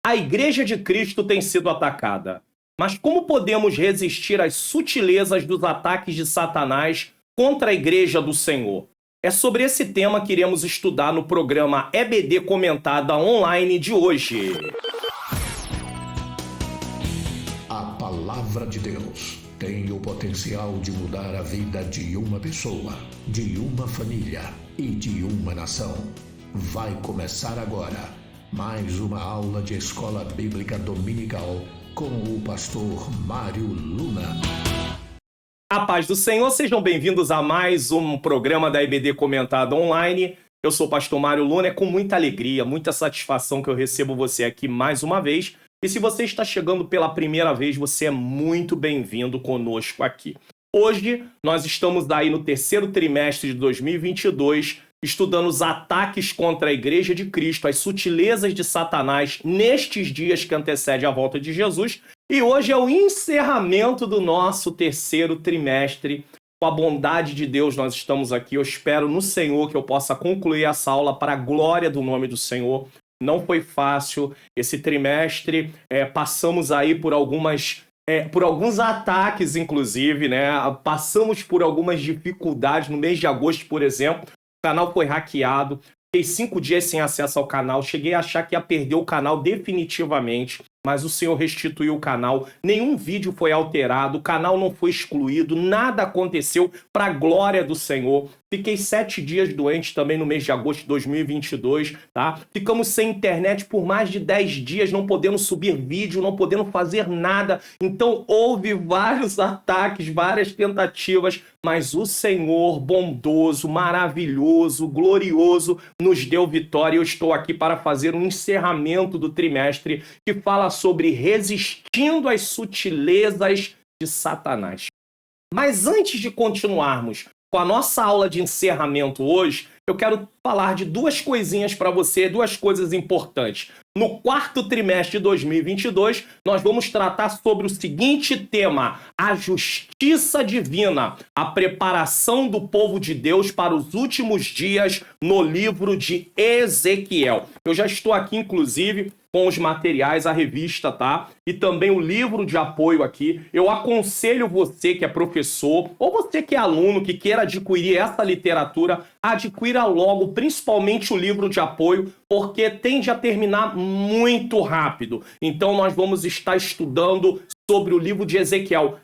A Igreja de Cristo tem sido atacada. Mas como podemos resistir às sutilezas dos ataques de Satanás contra a Igreja do Senhor? É sobre esse tema que iremos estudar no programa EBD Comentada Online de hoje. A Palavra de Deus tem o potencial de mudar a vida de uma pessoa, de uma família e de uma nação. Vai começar agora mais uma aula de Escola Bíblica Dominical com o pastor Mário Luna. A paz do Senhor, sejam bem-vindos a mais um programa da EBD Comentada Online. Eu sou o pastor Mário Luna, é com muita alegria, muita satisfação que eu recebo você aqui mais uma vez. E se você está chegando pela primeira vez, você é muito bem-vindo conosco aqui. Hoje, nós estamos aí no terceiro trimestre de 2022, estudando os ataques contra a Igreja de Cristo, as sutilezas de Satanás nestes dias que antecedem a volta de Jesus. E hoje é o encerramento do nosso terceiro trimestre. Com a bondade de Deus, nós estamos aqui. Eu espero no Senhor que eu possa concluir essa aula para a glória do nome do Senhor. Não foi fácil esse trimestre. Passamos aí por alguns ataques, inclusive, né? Passamos por algumas dificuldades. No mês de agosto, por exemplo, o canal foi hackeado. Fiquei 5 dias sem acesso ao canal. Cheguei a achar que ia perder o canal definitivamente. Mas o Senhor restituiu o canal, nenhum vídeo foi alterado, o canal não foi excluído, nada aconteceu para a glória do Senhor. Fiquei 7 dias doente também no mês de agosto de 2022, tá? Ficamos sem internet por mais de 10 dias, não podendo subir vídeo, não podendo fazer nada. Então houve vários ataques, várias tentativas, mas o Senhor bondoso, maravilhoso, glorioso, nos deu vitória. Eu estou aqui para fazer um encerramento do trimestre que fala sobre resistindo às sutilezas de Satanás. Mas antes de continuarmos com a nossa aula de encerramento hoje, eu quero falar de duas coisinhas para você, duas coisas importantes. No quarto trimestre de 2022, nós vamos tratar sobre o seguinte tema: a justiça divina, a preparação do povo de Deus para os últimos dias no livro de Ezequiel. Eu já estou aqui, inclusive, com os materiais, a revista, tá? E também o livro de apoio aqui. Eu aconselho você que é professor ou você que é aluno, que queira adquirir essa literatura, adquira logo, principalmente o livro de apoio, porque tende a terminar muito rápido. Então nós vamos estar estudando sobre o livro de Ezequiel.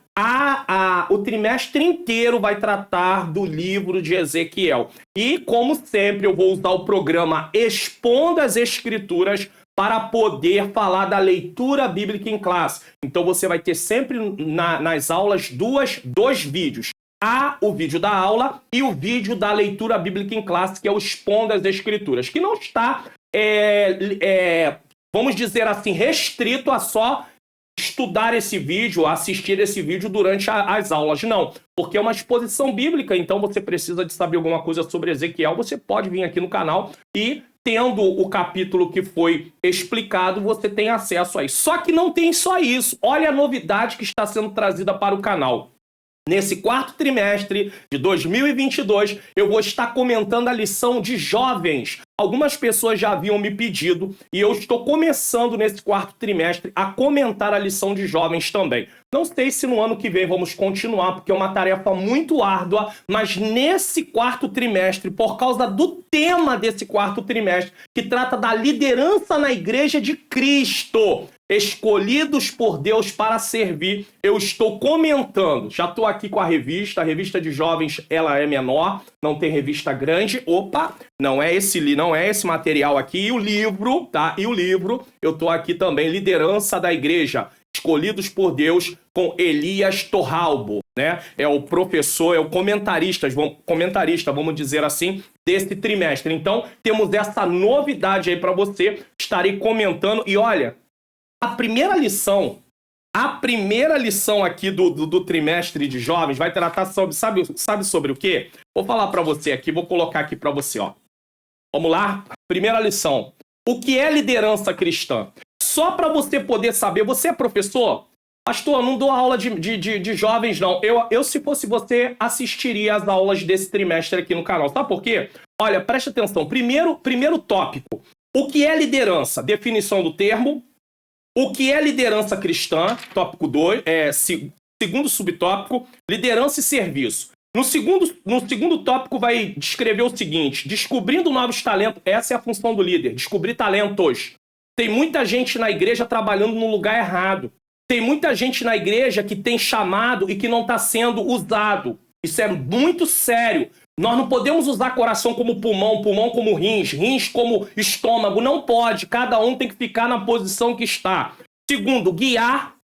O trimestre inteiro vai tratar do livro de Ezequiel. E, como sempre, eu vou usar o programa Expondo as Escrituras para poder falar da leitura bíblica em classe. Então você vai ter sempre nas aulas dois vídeos. O vídeo da aula e o vídeo da leitura bíblica em classe, que é o Expondo as Escrituras, que não está, vamos dizer assim, restrito a só estudar esse vídeo, assistir esse vídeo durante as aulas. Não, porque é uma exposição bíblica, então você precisa de saber alguma coisa sobre Ezequiel, você pode vir aqui no canal e, tendo o capítulo que foi explicado, você tem acesso a isso. Só que não tem só isso. Olha a novidade que está sendo trazida para o canal. Nesse quarto trimestre de 2022, eu vou estar comentando a lição de jovens. Algumas pessoas já haviam me pedido e eu estou começando nesse quarto trimestre a comentar a lição de jovens também. Não sei se no ano que vem vamos continuar, porque é uma tarefa muito árdua, mas nesse quarto trimestre, por causa do tema desse quarto trimestre, que trata da liderança na Igreja de Cristo, escolhidos por Deus para servir, eu estou comentando. Já estou aqui com a revista de jovens, ela é menor, não tem revista grande. Opa, não é esse material aqui. E o livro, tá? E o livro, eu estou aqui também, Liderança da Igreja, escolhidos por Deus, com Elias Torralbo, né? É o professor, é o comentarista, vamos dizer assim, desse trimestre. Então, temos essa novidade aí para você. Estarei comentando e olha, a primeira lição aqui do trimestre de jovens vai tratar sobre, sabe sobre o quê? Vou falar para você aqui, vou colocar aqui para você, ó. Vamos lá? Primeira lição. O que é liderança cristã? Só para você poder saber, você é professor? Pastor, eu não dou aula de jovens, não. Eu, se fosse você, assistiria às aulas desse trimestre aqui no canal. Sabe por quê? Olha, preste atenção. Primeiro tópico. O que é liderança? Definição do termo. O que é liderança cristã? Tópico 2, segundo subtópico, liderança e serviço. No segundo tópico vai descrever o seguinte: descobrindo novos talentos. Essa é a função do líder, descobrir talentos. Tem muita gente na igreja trabalhando no lugar errado. Tem muita gente na igreja que tem chamado e que não está sendo usado. Isso é muito sério. Nós não podemos usar coração como pulmão, pulmão como rins, rins como estômago. Não pode. Cada um tem que ficar na posição que está. Segundo, guiar.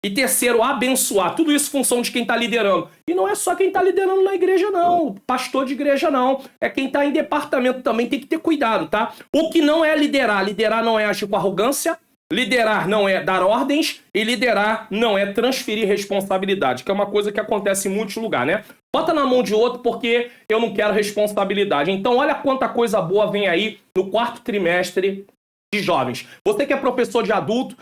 E terceiro, abençoar. Tudo isso função de quem está liderando. E não é só quem está liderando na igreja, não. Pastor de igreja, não. É quem está em departamento também. Tem que ter cuidado, tá? O que não é liderar. Liderar não é agir com arrogância. Liderar não é dar ordens. E liderar não é transferir responsabilidade. Que é uma coisa que acontece em muitos lugares, né? Bota na mão de outro porque eu não quero responsabilidade. Então, olha quanta coisa boa vem aí no 4º trimestre de jovens. Você que é professor de adulto,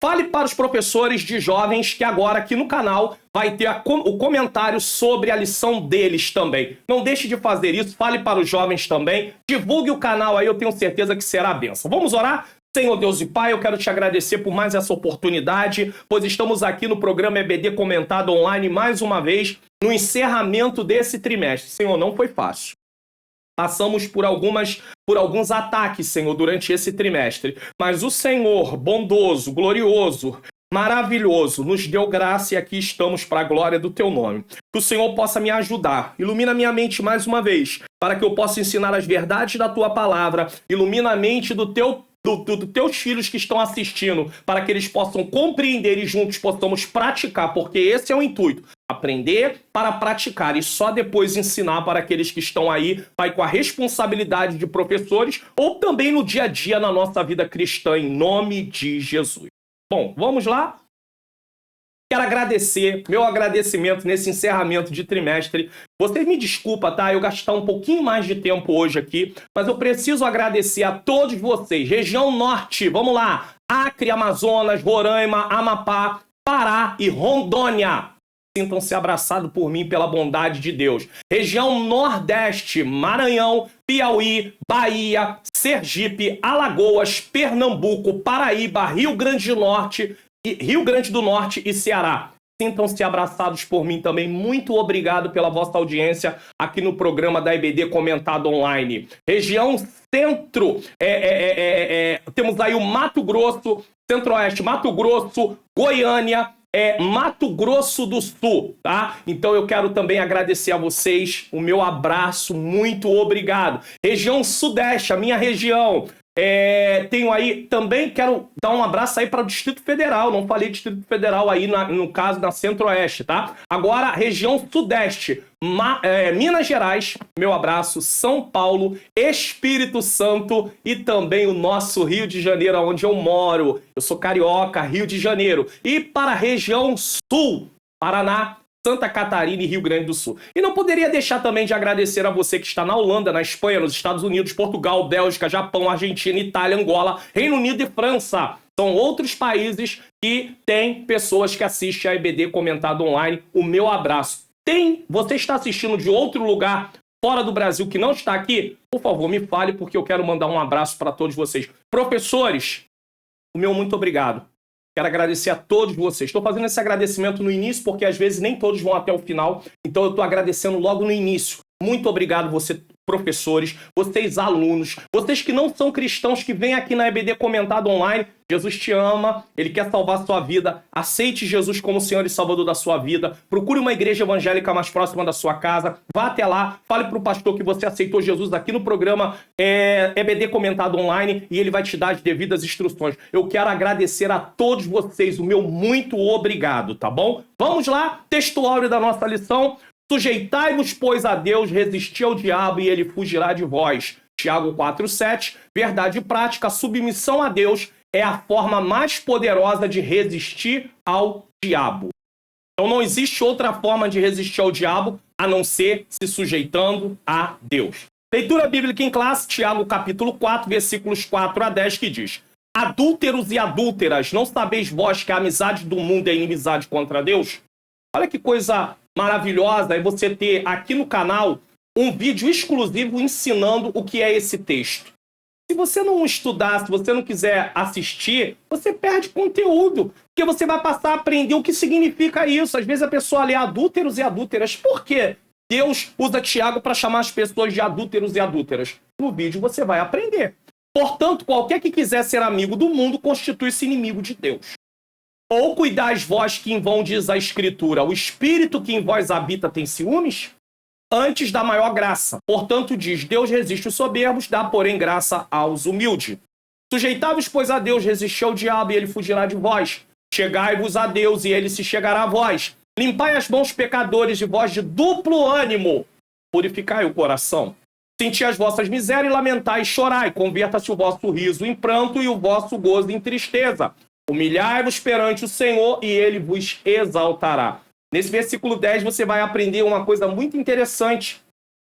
fale para os professores de jovens que agora aqui no canal vai ter o comentário sobre a lição deles também. Não deixe de fazer isso, fale para os jovens também. Divulgue o canal aí, eu tenho certeza que será a bênção. Vamos orar? Senhor Deus e Pai, eu quero te agradecer por mais essa oportunidade, pois estamos aqui no programa EBD Comentado Online mais uma vez, no encerramento desse trimestre. Senhor, não foi fácil. Passamos por alguns ataques, Senhor, durante esse trimestre. Mas o Senhor, bondoso, glorioso, maravilhoso, nos deu graça e aqui estamos para a glória do Teu nome. Que o Senhor possa me ajudar. Ilumina minha mente mais uma vez, para que eu possa ensinar as verdades da Tua palavra. Ilumina a mente dos teus filhos que estão assistindo, para que eles possam compreender e juntos possamos praticar, porque esse é o intuito. Aprender para praticar e só depois ensinar para aqueles que estão aí, Pai, com a responsabilidade de professores ou também no dia a dia na nossa vida cristã, em nome de Jesus. Bom, vamos lá? Quero agradecer, meu agradecimento nesse encerramento de trimestre. Vocês me desculpa, tá? Eu gastar um pouquinho mais de tempo hoje aqui, mas eu preciso agradecer a todos vocês. Região Norte, vamos lá. Acre, Amazonas, Roraima, Amapá, Pará e Rondônia. Sintam-se abraçados por mim pela bondade de Deus. Região Nordeste, Maranhão, Piauí, Bahia, Sergipe, Alagoas, Pernambuco, Paraíba, Rio Grande do Norte e Ceará. Sintam-se abraçados por mim também. Muito obrigado pela vossa audiência aqui no programa da EBD Comentado Online. Região Centro, temos aí o Mato Grosso, Centro-Oeste, Mato Grosso, Goiânia, Mato Grosso do Sul, tá? Então eu quero também agradecer a vocês, o meu abraço, muito obrigado. Região Sudeste, a minha região. Tenho aí, também quero dar um abraço aí para o Distrito Federal, não falei Distrito Federal aí no caso da Centro-Oeste, tá? Agora, região Sudeste, Minas Gerais, meu abraço, São Paulo, Espírito Santo e também o nosso Rio de Janeiro, onde eu moro. Eu sou carioca, Rio de Janeiro. E para a região Sul, Paraná, Santa Catarina e Rio Grande do Sul. E não poderia deixar também de agradecer a você que está na Holanda, na Espanha, nos Estados Unidos, Portugal, Bélgica, Japão, Argentina, Itália, Angola, Reino Unido e França. São outros países que têm pessoas que assistem a EBD Comentado Online. O meu abraço. Você está assistindo de outro lugar fora do Brasil que não está aqui? Por favor, me fale, porque eu quero mandar um abraço para todos vocês. Professores, o meu muito obrigado. Quero agradecer a todos vocês. Estou fazendo esse agradecimento no início, porque às vezes nem todos vão até o final. Então eu estou agradecendo logo no início. Muito obrigado, você, professores, vocês, alunos, vocês que não são cristãos, que vêm aqui na EBD Comentado Online. Jesus te ama, Ele quer salvar a sua vida. Aceite Jesus como Senhor e Salvador da sua vida. Procure uma igreja evangélica mais próxima da sua casa. Vá até lá, fale para o pastor que você aceitou Jesus aqui no programa EBD Comentado Online e ele vai te dar as devidas instruções. Eu quero agradecer a todos vocês, o meu muito obrigado, tá bom? Vamos lá, texto áureo da nossa lição. Sujeitai-vos, pois, a Deus, resisti ao diabo e ele fugirá de vós. Tiago 4,7, verdade prática, submissão a Deus é a forma mais poderosa de resistir ao diabo. Então não existe outra forma de resistir ao diabo a não ser se sujeitando a Deus. Leitura bíblica em classe, Tiago capítulo 4, versículos 4 a 10, que diz: Adúlteros e adúlteras, não sabeis vós que a amizade do mundo é inimizade contra Deus? Olha que coisa maravilhosa é você ter aqui no canal um vídeo exclusivo ensinando o que é esse texto. Se você não estudar, se você não quiser assistir, você perde conteúdo. Porque você vai passar a aprender o que significa isso. Às vezes a pessoa lê adúlteros e adúlteras. Por quê? Deus usa Tiago para chamar as pessoas de adúlteros e adúlteras. No vídeo você vai aprender. Portanto, qualquer que quiser ser amigo do mundo constitui-se inimigo de Deus. Ou cuidais vós que em vão diz a Escritura, o Espírito que em vós habita tem ciúmes? Antes da maior graça. Portanto, diz, Deus resiste os soberbos, dá, porém, graça aos humildes. Sujeitai-vos, pois, a Deus, resisti ao diabo, e ele fugirá de vós. Chegai-vos a Deus, e ele se chegará a vós. Limpai as mãos, pecadores, de vós de duplo ânimo. Purificai o coração. Senti as vossas misérias, lamentai e chorai. Converta-se o vosso riso em pranto e o vosso gozo em tristeza. Humilhai-vos perante o Senhor, e ele vos exaltará. Nesse versículo 10 você vai aprender uma coisa muito interessante.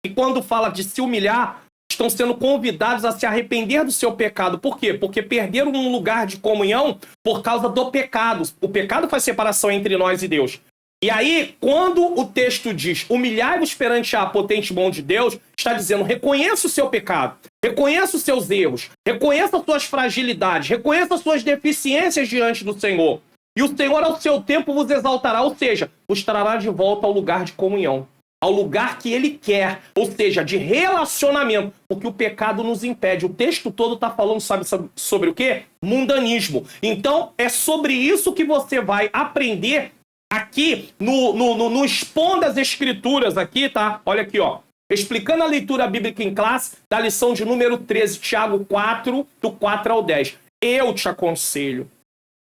E quando fala de se humilhar, estão sendo convidados a se arrepender do seu pecado. Por quê? Porque perderam um lugar de comunhão por causa do pecado. O pecado faz separação entre nós e Deus. E aí, quando o texto diz humilhai-vos perante a potente mão de Deus, está dizendo reconheça o seu pecado, reconheça os seus erros, reconheça as suas fragilidades, reconheça as suas deficiências diante do Senhor. E o Senhor, ao seu tempo, vos exaltará, ou seja, vos trará de volta ao lugar de comunhão, ao lugar que Ele quer, ou seja, de relacionamento, porque o pecado nos impede. O texto todo está falando, sabe sobre o quê? Mundanismo. Então, é sobre isso que você vai aprender aqui no Expondo as Escrituras, aqui, tá? Olha aqui, ó. Explicando a leitura bíblica em classe, da lição de número 13, Tiago 4, do 4 ao 10. Eu te aconselho,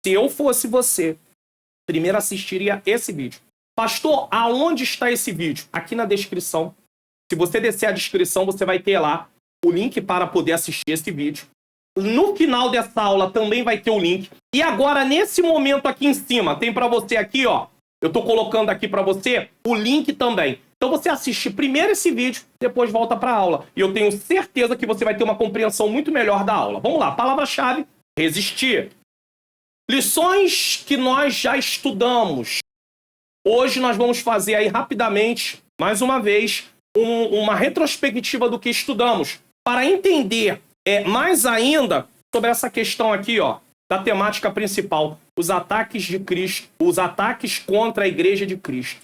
se eu fosse você, primeiro assistiria esse vídeo. Pastor, aonde está esse vídeo? Aqui na descrição. Se você descer a descrição, você vai ter lá o link para poder assistir esse vídeo. No final dessa aula também vai ter o link. E agora, nesse momento aqui em cima, tem para você aqui, ó. Eu estou colocando aqui para você o link também. Então você assiste primeiro esse vídeo, depois volta para a aula. E eu tenho certeza que você vai ter uma compreensão muito melhor da aula. Vamos lá, palavra-chave, resistir. Lições que nós já estudamos. Hoje nós vamos fazer aí rapidamente, mais uma vez, uma retrospectiva do que estudamos, para entender mais ainda sobre essa questão aqui, ó, da temática principal, os ataques de Cristo, os ataques contra a Igreja de Cristo.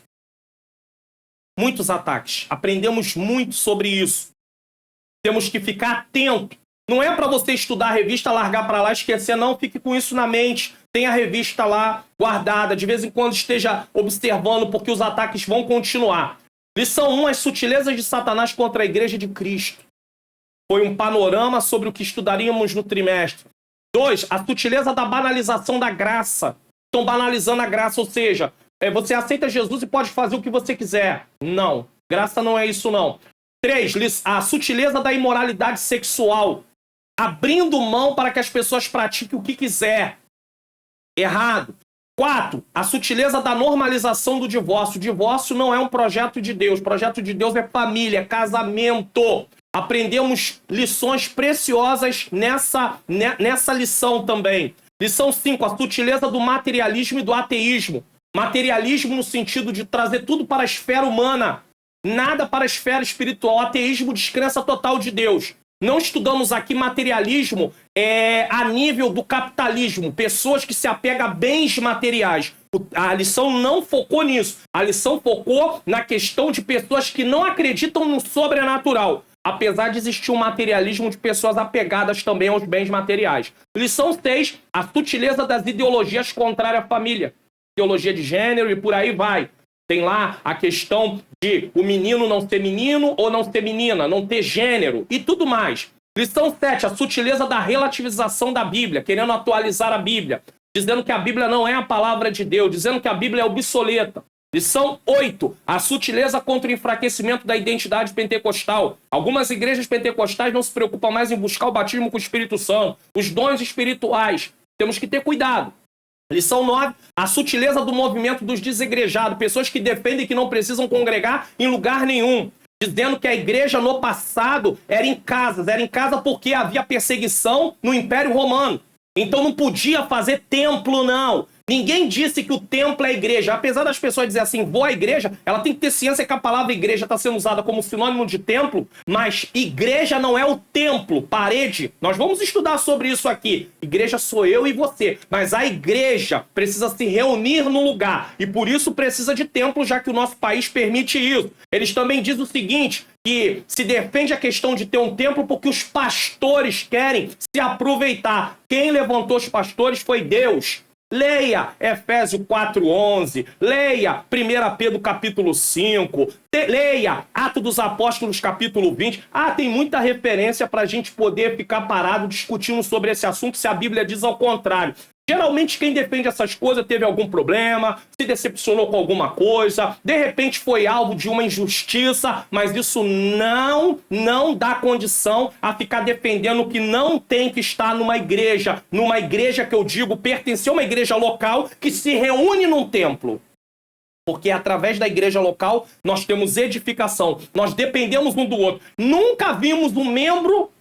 Muitos ataques. Aprendemos muito sobre isso. Temos que ficar atento. Não é para você estudar a revista, largar para lá, esquecer, não. Fique com isso na mente. Tenha a revista lá guardada. De vez em quando esteja observando, porque os ataques vão continuar. Lição 1, as sutilezas de Satanás contra a Igreja de Cristo. Foi um panorama sobre o que estudaríamos no trimestre. 2, a sutileza da banalização da graça. Estão banalizando a graça, ou seja, você aceita Jesus e pode fazer o que você quiser. Não, graça não é isso não. 3, a sutileza da imoralidade sexual. Abrindo mão para que as pessoas pratiquem o que quiser. Errado. 4, a sutileza da normalização do divórcio. O divórcio não é um projeto de Deus. O projeto de Deus é família, é casamento. Aprendemos lições preciosas nessa lição também. Lição 5, a sutileza do materialismo e do ateísmo. Materialismo no sentido de trazer tudo para a esfera humana, nada para a esfera espiritual. Ateísmo, descrença total de Deus. Não estudamos aqui materialismo a nível do capitalismo, pessoas que se apegam a bens materiais. A lição não focou nisso. A lição focou na questão de pessoas que não acreditam no sobrenatural. Apesar de existir um materialismo de pessoas apegadas também aos bens materiais. Lição 6, a sutileza das ideologias contrárias à família. Ideologia de gênero e por aí vai. Tem lá a questão de o menino não ser menino ou não ser menina, não ter gênero e tudo mais. Lição 7, a sutileza da relativização da Bíblia, querendo atualizar a Bíblia, dizendo que a Bíblia não é a palavra de Deus, dizendo que a Bíblia é obsoleta. Lição 8, a sutileza contra o enfraquecimento da identidade pentecostal. Algumas igrejas pentecostais não se preocupam mais em buscar o batismo com o Espírito Santo, os dons espirituais. Temos que ter cuidado. Lição 9, a sutileza do movimento dos desigrejados, pessoas que defendem que não precisam congregar em lugar nenhum, dizendo que a igreja no passado era em casa porque havia perseguição no Império Romano. Então não podia fazer templo, não. Ninguém disse que o templo é a igreja. Apesar das pessoas dizerem assim, vou à igreja, ela tem que ter ciência que a palavra igreja está sendo usada como sinônimo de templo, mas igreja não é o templo, parede. Nós vamos estudar sobre isso aqui. Igreja sou eu e você, mas a igreja precisa se reunir no lugar e por isso precisa de templo, já que o nosso país permite isso. Eles também dizem o seguinte, que se defende a questão de ter um templo porque os pastores querem se aproveitar. Quem levantou os pastores foi Deus. Leia Efésios 4:11, leia 1 Pedro capítulo 5, leia Atos dos Apóstolos capítulo 20. Tem muita referência para a gente poder ficar parado discutindo sobre esse assunto se a Bíblia diz ao contrário. Geralmente quem defende essas coisas teve algum problema, se decepcionou com alguma coisa, de repente foi alvo de uma injustiça, mas isso não dá condição a ficar defendendo que não tem que estar numa igreja que eu digo pertencer a uma igreja local que se reúne num templo. Porque através da igreja local nós temos edificação, nós dependemos um do outro. Nunca vimos um membro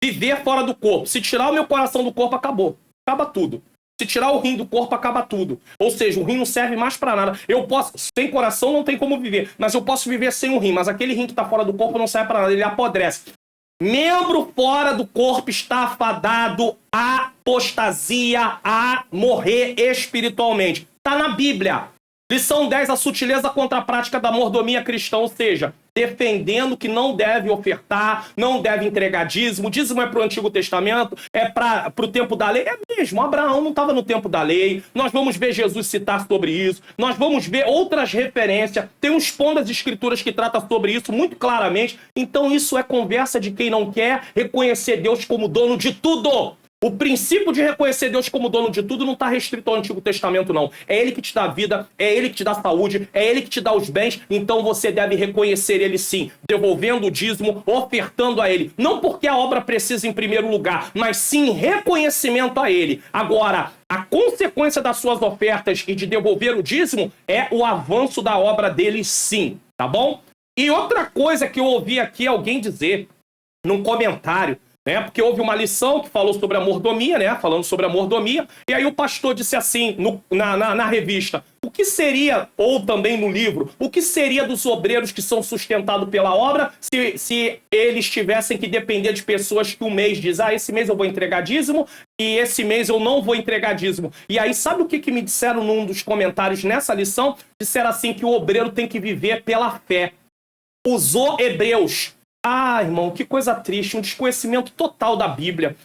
viver fora do corpo. Se tirar o meu coração do corpo, acabou. Acaba tudo. Se tirar o rim do corpo, acaba tudo. Ou seja, o rim não serve mais para nada. Eu posso, sem coração não tem como viver, mas eu posso viver sem o rim. Mas aquele rim que está fora do corpo não serve para nada, ele apodrece. Membro fora do corpo está fadado à apostasia, a morrer espiritualmente. Está na Bíblia. Lição 10, a sutileza contra a prática da mordomia cristã, ou seja, defendendo que não deve ofertar, não deve entregar dízimo. Dízimo é para o Antigo Testamento, é para o tempo da lei. É mesmo, Abraão não estava no tempo da lei. Nós vamos ver Jesus citar sobre isso. Nós vamos ver outras referências. Tem uns pontos das Escrituras que tratam sobre isso muito claramente. Então isso é conversa de quem não quer reconhecer Deus como dono de tudo. O princípio de reconhecer Deus como dono de tudo não está restrito ao Antigo Testamento, não. É Ele que te dá vida, é Ele que te dá saúde, é Ele que te dá os bens, então você deve reconhecer Ele sim, devolvendo o dízimo, ofertando a Ele. Não porque a obra precisa em primeiro lugar, mas sim reconhecimento a Ele. Agora, a consequência das suas ofertas e de devolver o dízimo é o avanço da obra dele sim, tá bom? E outra coisa que eu ouvi aqui alguém dizer num comentário, porque houve uma lição que falou sobre a mordomia, falando sobre a mordomia, e aí o pastor disse assim, na revista, o que seria, ou também no livro, o que seria dos obreiros que são sustentados pela obra se eles tivessem que depender de pessoas que um mês diz, esse mês eu vou entregar dízimo, e esse mês eu não vou entregar dízimo. E aí, sabe o que me disseram num dos comentários nessa lição? Disseram assim que o obreiro tem que viver pela fé. Usou Hebreus. Irmão, que coisa triste, um desconhecimento total da Bíblia.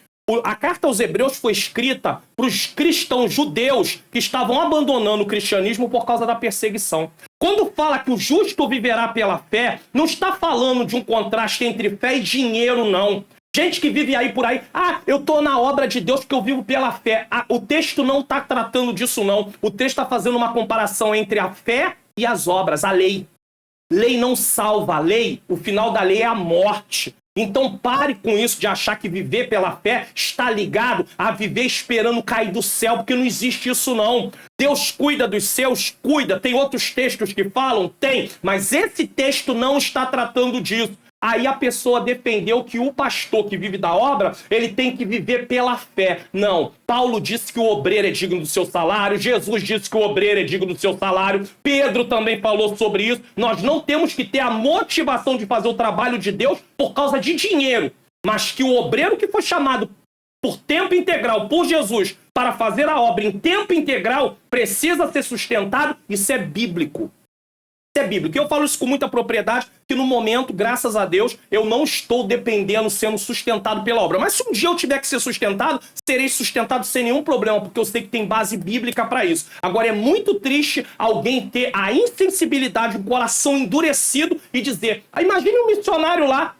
A carta aos Hebreus foi escrita para os cristãos judeus que estavam abandonando o cristianismo por causa da perseguição. Quando fala que o justo viverá pela fé, não está falando de um contraste entre fé e dinheiro, não. Gente que vive aí por aí, eu estou na obra de Deus porque eu vivo pela fé. O texto não está tratando disso, não. O texto está fazendo uma comparação entre a fé e as obras, a lei. Lei não salva, a lei, o final da lei é a morte. Então pare com isso de achar que viver pela fé está ligado a viver esperando cair do céu, porque não existe isso não. Deus cuida dos seus, cuida. Tem outros textos que falam? Tem, mas esse texto não está tratando disso. Aí a pessoa defendeu que o pastor que vive da obra, ele tem que viver pela fé. Não, Paulo disse que o obreiro é digno do seu salário, Jesus disse que o obreiro é digno do seu salário, Pedro também falou sobre isso. Nós não temos que ter a motivação de fazer o trabalho de Deus por causa de dinheiro, mas que o obreiro que foi chamado por tempo integral por Jesus para fazer a obra em tempo integral precisa ser sustentado. Isso é bíblico. É bíblico. Eu falo isso com muita propriedade, que no momento, graças a Deus, eu não estou dependendo, sendo sustentado pela obra. Mas se um dia eu tiver que ser sustentado, serei sustentado sem nenhum problema, porque eu sei que tem base bíblica para isso. Agora, é muito triste alguém ter a insensibilidade, o coração endurecido e dizer, imagine um missionário lá,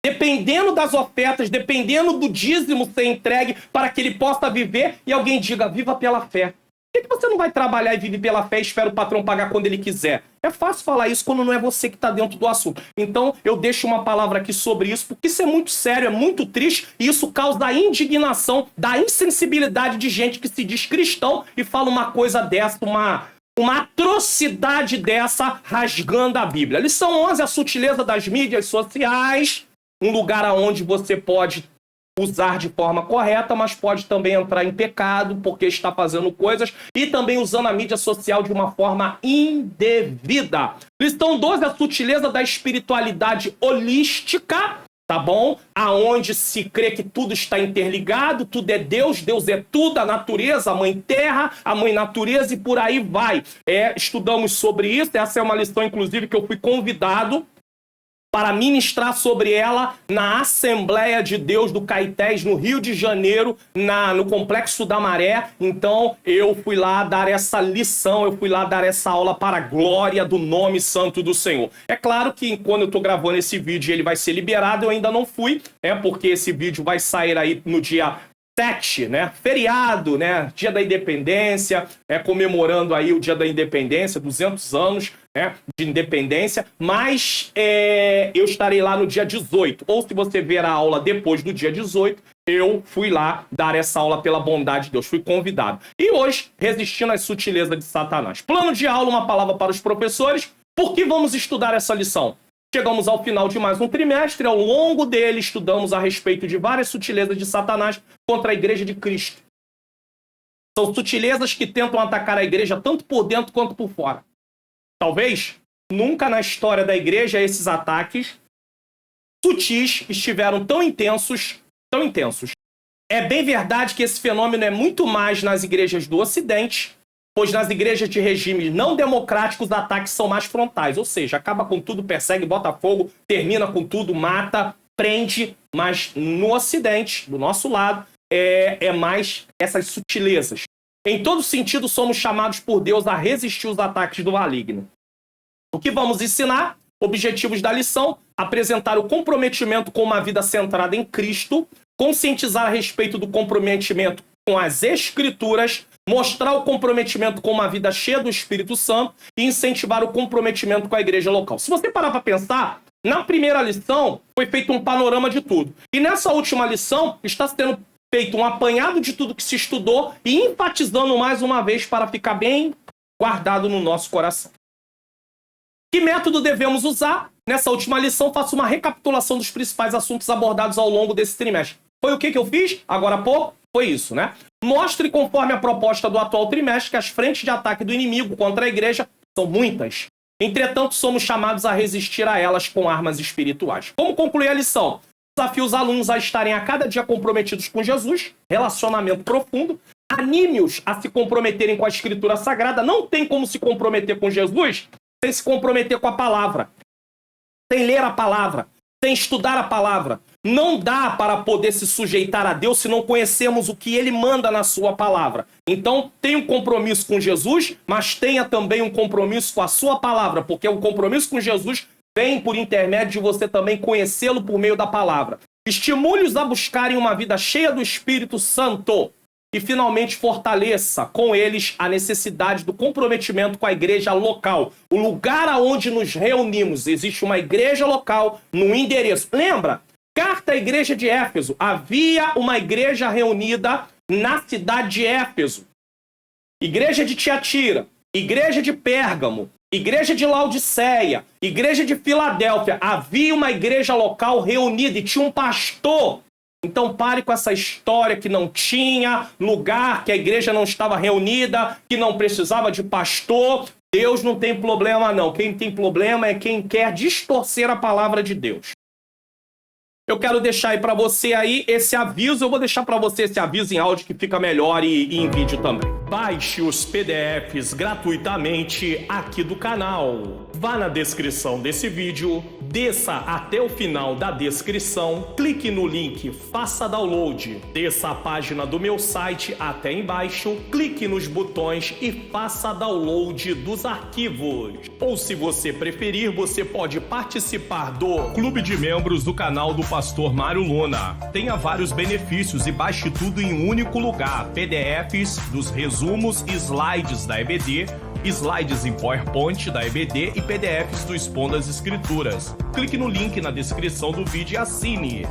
dependendo das ofertas, dependendo do dízimo ser entregue para que ele possa viver, e alguém diga, viva pela fé. Por que você não vai trabalhar e vive pela fé e espera o patrão pagar quando ele quiser? É fácil falar isso quando não é você que está dentro do assunto. Então, eu deixo uma palavra aqui sobre isso, porque isso é muito sério, é muito triste, e isso causa a indignação da insensibilidade de gente que se diz cristão e fala uma coisa dessa, uma atrocidade dessa, rasgando a Bíblia. Lição 11, a sutileza das mídias sociais, um lugar onde você pode usar de forma correta, mas pode também entrar em pecado porque está fazendo coisas e também usando a mídia social de uma forma indevida. Lição 12, a sutileza da espiritualidade holística, tá bom? Aonde se crê que tudo está interligado, tudo é Deus, Deus é tudo, a natureza, a mãe terra, a mãe natureza e por aí vai. Estudamos sobre isso, essa é uma lição, inclusive, que eu fui convidado para ministrar sobre ela na Assembleia de Deus do Caetés, no Rio de Janeiro, no Complexo da Maré. Então, eu fui lá dar essa lição, eu fui lá dar essa aula para a glória do nome santo do Senhor. É claro que quando eu estou gravando esse vídeo ele vai ser liberado, eu ainda não fui, porque esse vídeo vai sair aí no dia 7, né? Feriado, né? Dia da Independência, comemorando aí o Dia da Independência, 200 anos, de independência, mas eu estarei lá no dia 18, ou se você ver a aula depois do dia 18, eu fui lá dar essa aula pela bondade de Deus, fui convidado. E hoje, resistindo às sutilezas de Satanás. Plano de aula, uma palavra para os professores. Por que vamos estudar essa lição? Chegamos ao final de mais um trimestre, ao longo dele estudamos a respeito de várias sutilezas de Satanás contra a Igreja de Cristo. São sutilezas que tentam atacar a igreja tanto por dentro quanto por fora. Talvez nunca na história da igreja esses ataques sutis estiveram tão intensos, tão intensos. É bem verdade que esse fenômeno é muito mais nas igrejas do Ocidente, pois nas igrejas de regimes não democráticos os ataques são mais frontais, ou seja, acaba com tudo, persegue, bota fogo, termina com tudo, mata, prende, mas no Ocidente, do nosso lado, é mais essas sutilezas. Em todo sentido, somos chamados por Deus a resistir os ataques do maligno. O que vamos ensinar? Objetivos da lição: apresentar o comprometimento com uma vida centrada em Cristo, conscientizar a respeito do comprometimento com as Escrituras, mostrar o comprometimento com uma vida cheia do Espírito Santo e incentivar o comprometimento com a igreja local. Se você parar para pensar, na primeira lição foi feito um panorama de tudo. E nessa última lição está sendo feito um apanhado de tudo que se estudou e enfatizando mais uma vez para ficar bem guardado no nosso coração. Que método devemos usar? Nessa última lição faço uma recapitulação dos principais assuntos abordados ao longo desse trimestre. Foi o que eu fiz agora há pouco? Foi isso, né? Mostre, conforme a proposta do atual trimestre, que as frentes de ataque do inimigo contra a igreja são muitas. Entretanto, somos chamados a resistir a elas com armas espirituais. Como concluir a lição? Desafio os alunos a estarem a cada dia comprometidos com Jesus, relacionamento profundo. Anime-os a se comprometerem com a Escritura Sagrada. Não tem como se comprometer com Jesus sem se comprometer com a palavra, sem ler a palavra, sem estudar a palavra. Não dá para poder se sujeitar a Deus se não conhecermos o que Ele manda na sua palavra. Então, tenha um compromisso com Jesus, mas tenha também um compromisso com a sua palavra, porque o compromisso com Jesus vem por intermédio de você também conhecê-lo por meio da palavra. Estimule-os a buscarem uma vida cheia do Espírito Santo e, finalmente, fortaleça com eles a necessidade do comprometimento com a igreja local. O lugar aonde nos reunimos. Existe uma igreja local no endereço. Lembra? Carta à igreja de Éfeso. Havia uma igreja reunida na cidade de Éfeso. Igreja de Tiatira, igreja de Pérgamo, igreja de Laodiceia, igreja de Filadélfia. Havia uma igreja local reunida e tinha um pastor. Então pare com essa história que não tinha lugar, que a igreja não estava reunida, que não precisava de pastor. Deus não tem problema não. Quem tem problema é quem quer distorcer a palavra de Deus. Eu quero deixar aí para você aí esse aviso. Eu vou deixar para você esse aviso em áudio que fica melhor e em vídeo também. Baixe os PDFs gratuitamente aqui do canal. Vá na descrição desse vídeo, desça até o final da descrição, clique no link, faça download, desça a página do meu site até embaixo, clique nos botões e faça download dos arquivos. Ou se você preferir, você pode participar do Clube de Membros do canal do Pastor Mário Luna. Tenha vários benefícios e baixe tudo em um único lugar. PDFs dos resumos e slides da EBD, slides em PowerPoint da EBD e PDFs do Expondo as Escrituras. Clique no link na descrição do vídeo e assine.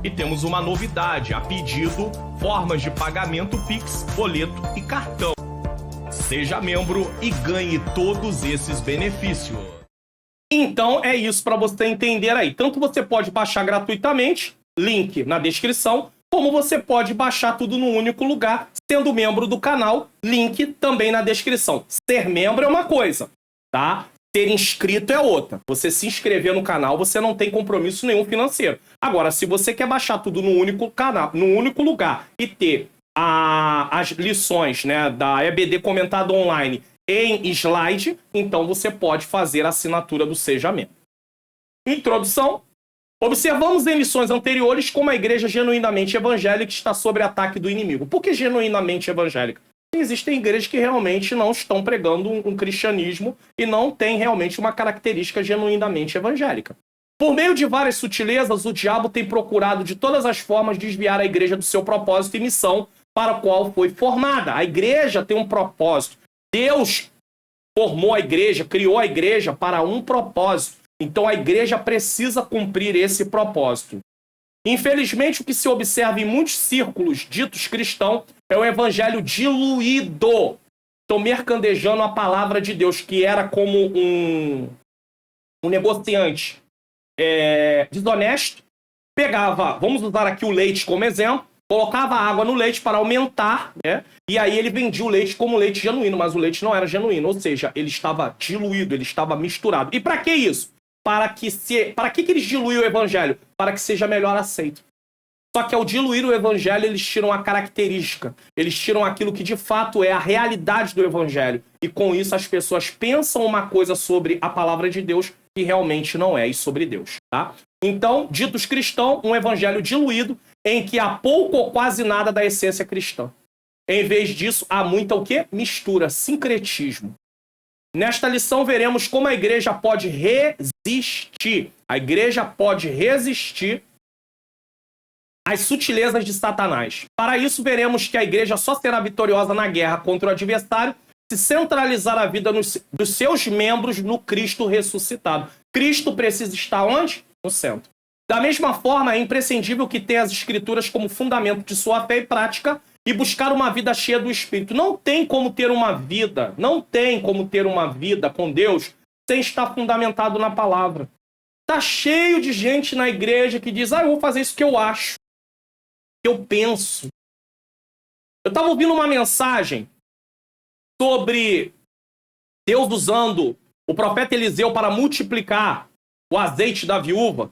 E temos uma novidade, a pedido, formas de pagamento Pix, boleto e cartão. Seja membro e ganhe todos esses benefícios. Então é isso para você entender aí. Tanto você pode baixar gratuitamente, link na descrição, como você pode baixar tudo num único lugar, sendo membro do canal, link também na descrição. Ser membro é uma coisa, tá? Ser inscrito é outra. Você se inscrever no canal, você não tem compromisso nenhum financeiro. Agora, se você quer baixar tudo num único canal, num único lugar e ter as lições, né, da EBD comentada online em slide, então você pode fazer a assinatura do Seja Membro. Introdução. Observamos em lições anteriores como a igreja genuinamente evangélica está sob ataque do inimigo. Por que genuinamente evangélica? Existem igrejas que realmente não estão pregando um cristianismo e não tem realmente uma característica genuinamente evangélica. Por meio de várias sutilezas, o diabo tem procurado de todas as formas desviar a igreja do seu propósito e missão para o qual foi formada. A igreja tem um propósito. Deus formou a igreja, criou a igreja para um propósito. Então a igreja precisa cumprir esse propósito. Infelizmente, o que se observa em muitos círculos ditos cristãos é o evangelho diluído. Estão mercandejando a palavra de Deus, que era como um negociante desonesto. Pegava, vamos usar aqui o leite como exemplo, colocava água no leite para aumentar, né? E aí ele vendia o leite como leite genuíno, mas o leite não era genuíno, ou seja, ele estava diluído, ele estava misturado. E para que isso? Para que eles diluem o evangelho? Para que seja melhor aceito. Só que ao diluir o evangelho, eles tiram a característica. Eles tiram aquilo que de fato é a realidade do evangelho. E com isso as pessoas pensam uma coisa sobre a palavra de Deus que realmente não é, e sobre Deus. Tá? Então, ditos cristãos, um evangelho diluído em que há pouco ou quase nada da essência cristã. Em vez disso, há muita o quê? Mistura, sincretismo. Nesta lição, veremos como a igreja pode resistir. A igreja pode resistir às sutilezas de Satanás. Para isso, veremos que a igreja só será vitoriosa na guerra contra o adversário se centralizar a vida dos seus membros no Cristo ressuscitado. Cristo precisa estar onde? No centro. Da mesma forma, é imprescindível que tenha as Escrituras como fundamento de sua fé e prática e buscar uma vida cheia do Espírito. Não tem como ter uma vida com Deus sem estar fundamentado na palavra. Tá cheio de gente na igreja que diz, eu vou fazer isso que eu acho, que eu penso. Eu estava ouvindo uma mensagem sobre Deus usando o profeta Eliseu para multiplicar o azeite da viúva,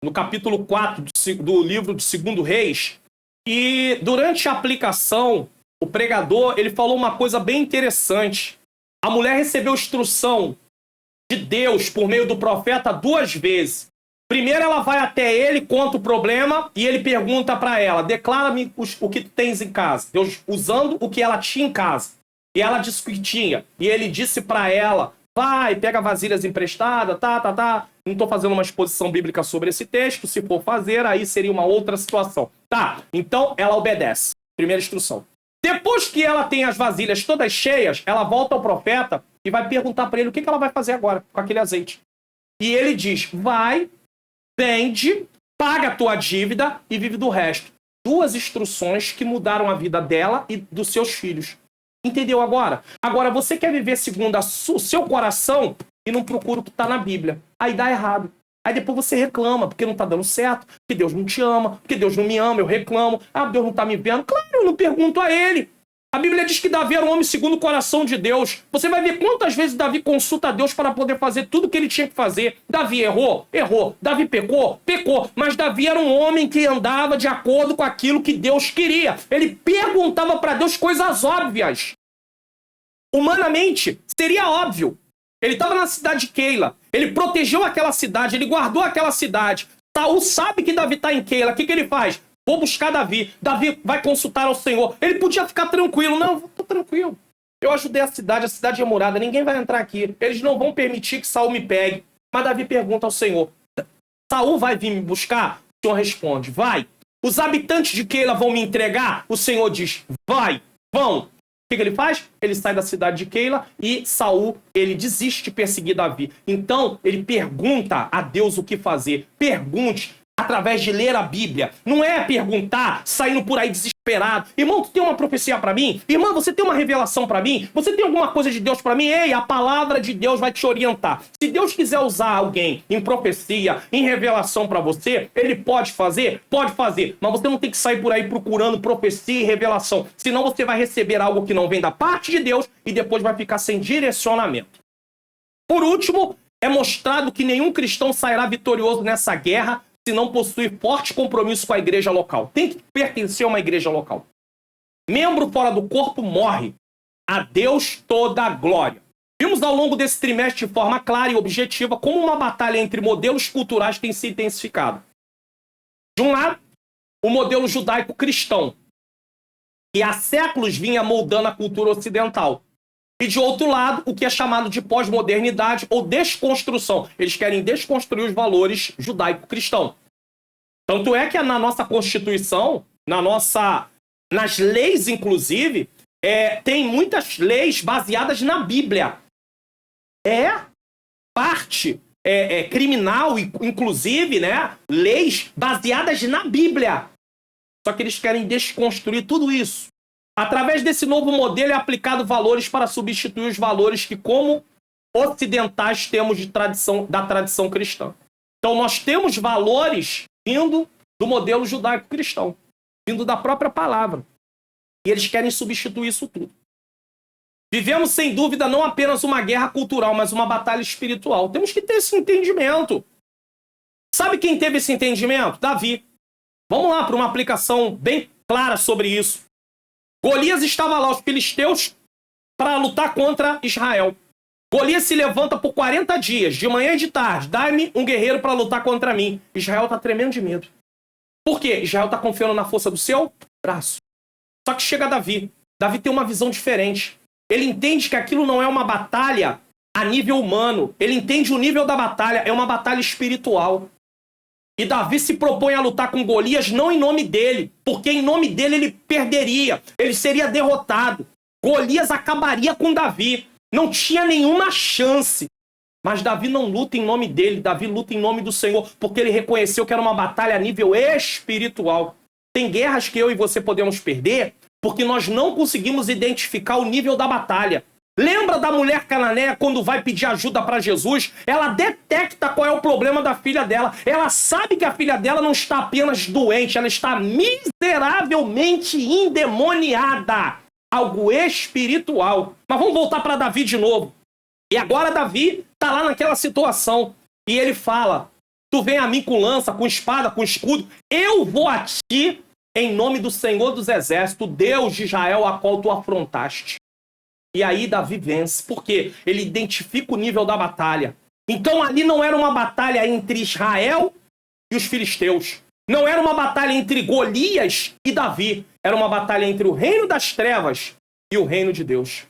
no capítulo 4 do livro de 2 Reis. E durante a aplicação, o pregador ele falou uma coisa bem interessante. A mulher recebeu instrução de Deus por meio do profeta 2 vezes. Primeiro ela vai até ele, conta o problema e ele pergunta para ela, declara-me o que tu tens em casa. Deus usando o que ela tinha em casa. E ela disse que tinha. E ele disse para ela, vai, pega vasilhas emprestadas, Não estou fazendo uma exposição bíblica sobre esse texto. Se for fazer, aí seria uma outra situação. Tá, então ela obedece. Primeira instrução. Depois que ela tem as vasilhas todas cheias, ela volta ao profeta e vai perguntar para ele o que ela vai fazer agora com aquele azeite. E ele diz, vai, vende, paga a tua dívida e vive do resto. 2 instruções que mudaram a vida dela e dos seus filhos. Entendeu agora? Agora, você quer viver segundo o seu coração e não procura o que está na Bíblia. Aí dá errado. Aí depois você reclama, porque não está dando certo, porque Deus não te ama, porque Deus não me ama, eu reclamo. Deus não está me vendo. Claro, eu não pergunto a ele. A Bíblia diz que Davi era um homem segundo o coração de Deus. Você vai ver quantas vezes Davi consulta a Deus para poder fazer tudo o que ele tinha que fazer. Davi errou? Errou. Davi pecou? Pecou. Mas Davi era um homem que andava de acordo com aquilo que Deus queria. Ele perguntava para Deus coisas óbvias. Humanamente, seria óbvio. Ele estava na cidade de Keila. Ele protegeu aquela cidade, ele guardou aquela cidade. Saul sabe que Davi está em Keila. O que ele faz? Vou buscar Davi. Davi vai consultar ao Senhor. Ele podia ficar tranquilo. Não, estou tranquilo. Eu ajudei a cidade é murada, ninguém vai entrar aqui. Eles não vão permitir que Saul me pegue. Mas Davi pergunta ao Senhor, Saul vai vir me buscar? O Senhor responde, vai. Os habitantes de Keila vão me entregar? O Senhor diz, vai, vão. O que ele faz? Ele sai da cidade de Keila e Saul, ele desiste de perseguir Davi. Então, ele pergunta a Deus o que fazer. Pergunte. A através de ler a Bíblia. Não é perguntar, saindo por aí desesperado. Irmão, tu tem uma profecia para mim? Irmã, você tem uma revelação para mim? Você tem alguma coisa de Deus para mim? Ei, a palavra de Deus vai te orientar. Se Deus quiser usar alguém em profecia, em revelação para você, ele pode fazer? Pode fazer. Mas você não tem que sair por aí procurando profecia e revelação. Senão você vai receber algo que não vem da parte de Deus e depois vai ficar sem direcionamento. Por último, é mostrado que nenhum cristão sairá vitorioso nessa guerra se não possui forte compromisso com a igreja local. Tem que pertencer a uma igreja local. Membro fora do corpo morre. A Deus toda a glória. Vimos ao longo desse trimestre de forma clara e objetiva como uma batalha entre modelos culturais tem se intensificado. De um lado, o modelo judaico-cristão, que há séculos vinha moldando a cultura ocidental. E de outro lado, o que é chamado de pós-modernidade ou desconstrução. Eles querem desconstruir os valores judaico-cristãos. Tanto é que na nossa Constituição, nas leis, inclusive, tem muitas leis baseadas na Bíblia. É parte criminal, inclusive, né? Leis baseadas na Bíblia. Só que eles querem desconstruir tudo isso. Através desse novo modelo é aplicado valores para substituir os valores que, como ocidentais, temos da tradição cristã. Então, nós temos valores vindo do modelo judaico-cristão, vindo da própria palavra. E eles querem substituir isso tudo. Vivemos, sem dúvida, não apenas uma guerra cultural, mas uma batalha espiritual. Temos que ter esse entendimento. Sabe quem teve esse entendimento? Davi. Vamos lá para uma aplicação bem clara sobre isso. Golias estava lá, os filisteus, para lutar contra Israel. Golias se levanta por 40 dias, de manhã e de tarde. Dá-me um guerreiro para lutar contra mim. Israel está tremendo de medo. Por quê? Israel está confiando na força do seu braço. Só que chega Davi. Davi tem uma visão diferente. Ele entende que aquilo não é uma batalha a nível humano. Ele entende o nível da batalha. É uma batalha espiritual. E Davi se propõe a lutar com Golias não em nome dele, porque em nome dele ele perderia, ele seria derrotado. Golias acabaria com Davi, não tinha nenhuma chance. Mas Davi não luta em nome dele, Davi luta em nome do Senhor, porque ele reconheceu que era uma batalha a nível espiritual. Tem guerras que eu e você podemos perder, porque nós não conseguimos identificar o nível da batalha. Lembra da mulher cananeia quando vai pedir ajuda para Jesus? Ela detecta qual é o problema da filha dela. Ela sabe que a filha dela não está apenas doente, ela está miseravelmente endemoniada. Algo espiritual. Mas vamos voltar para Davi de novo. E agora Davi está lá naquela situação. E ele fala, tu vem a mim com lança, com espada, com escudo. Eu vou a ti em nome do Senhor dos Exércitos, Deus de Israel, a qual tu afrontaste. E aí Davi vence, porque ele identifica o nível da batalha. Então ali não era uma batalha entre Israel e os filisteus. Não era uma batalha entre Golias e Davi. Era uma batalha entre o reino das trevas e o reino de Deus.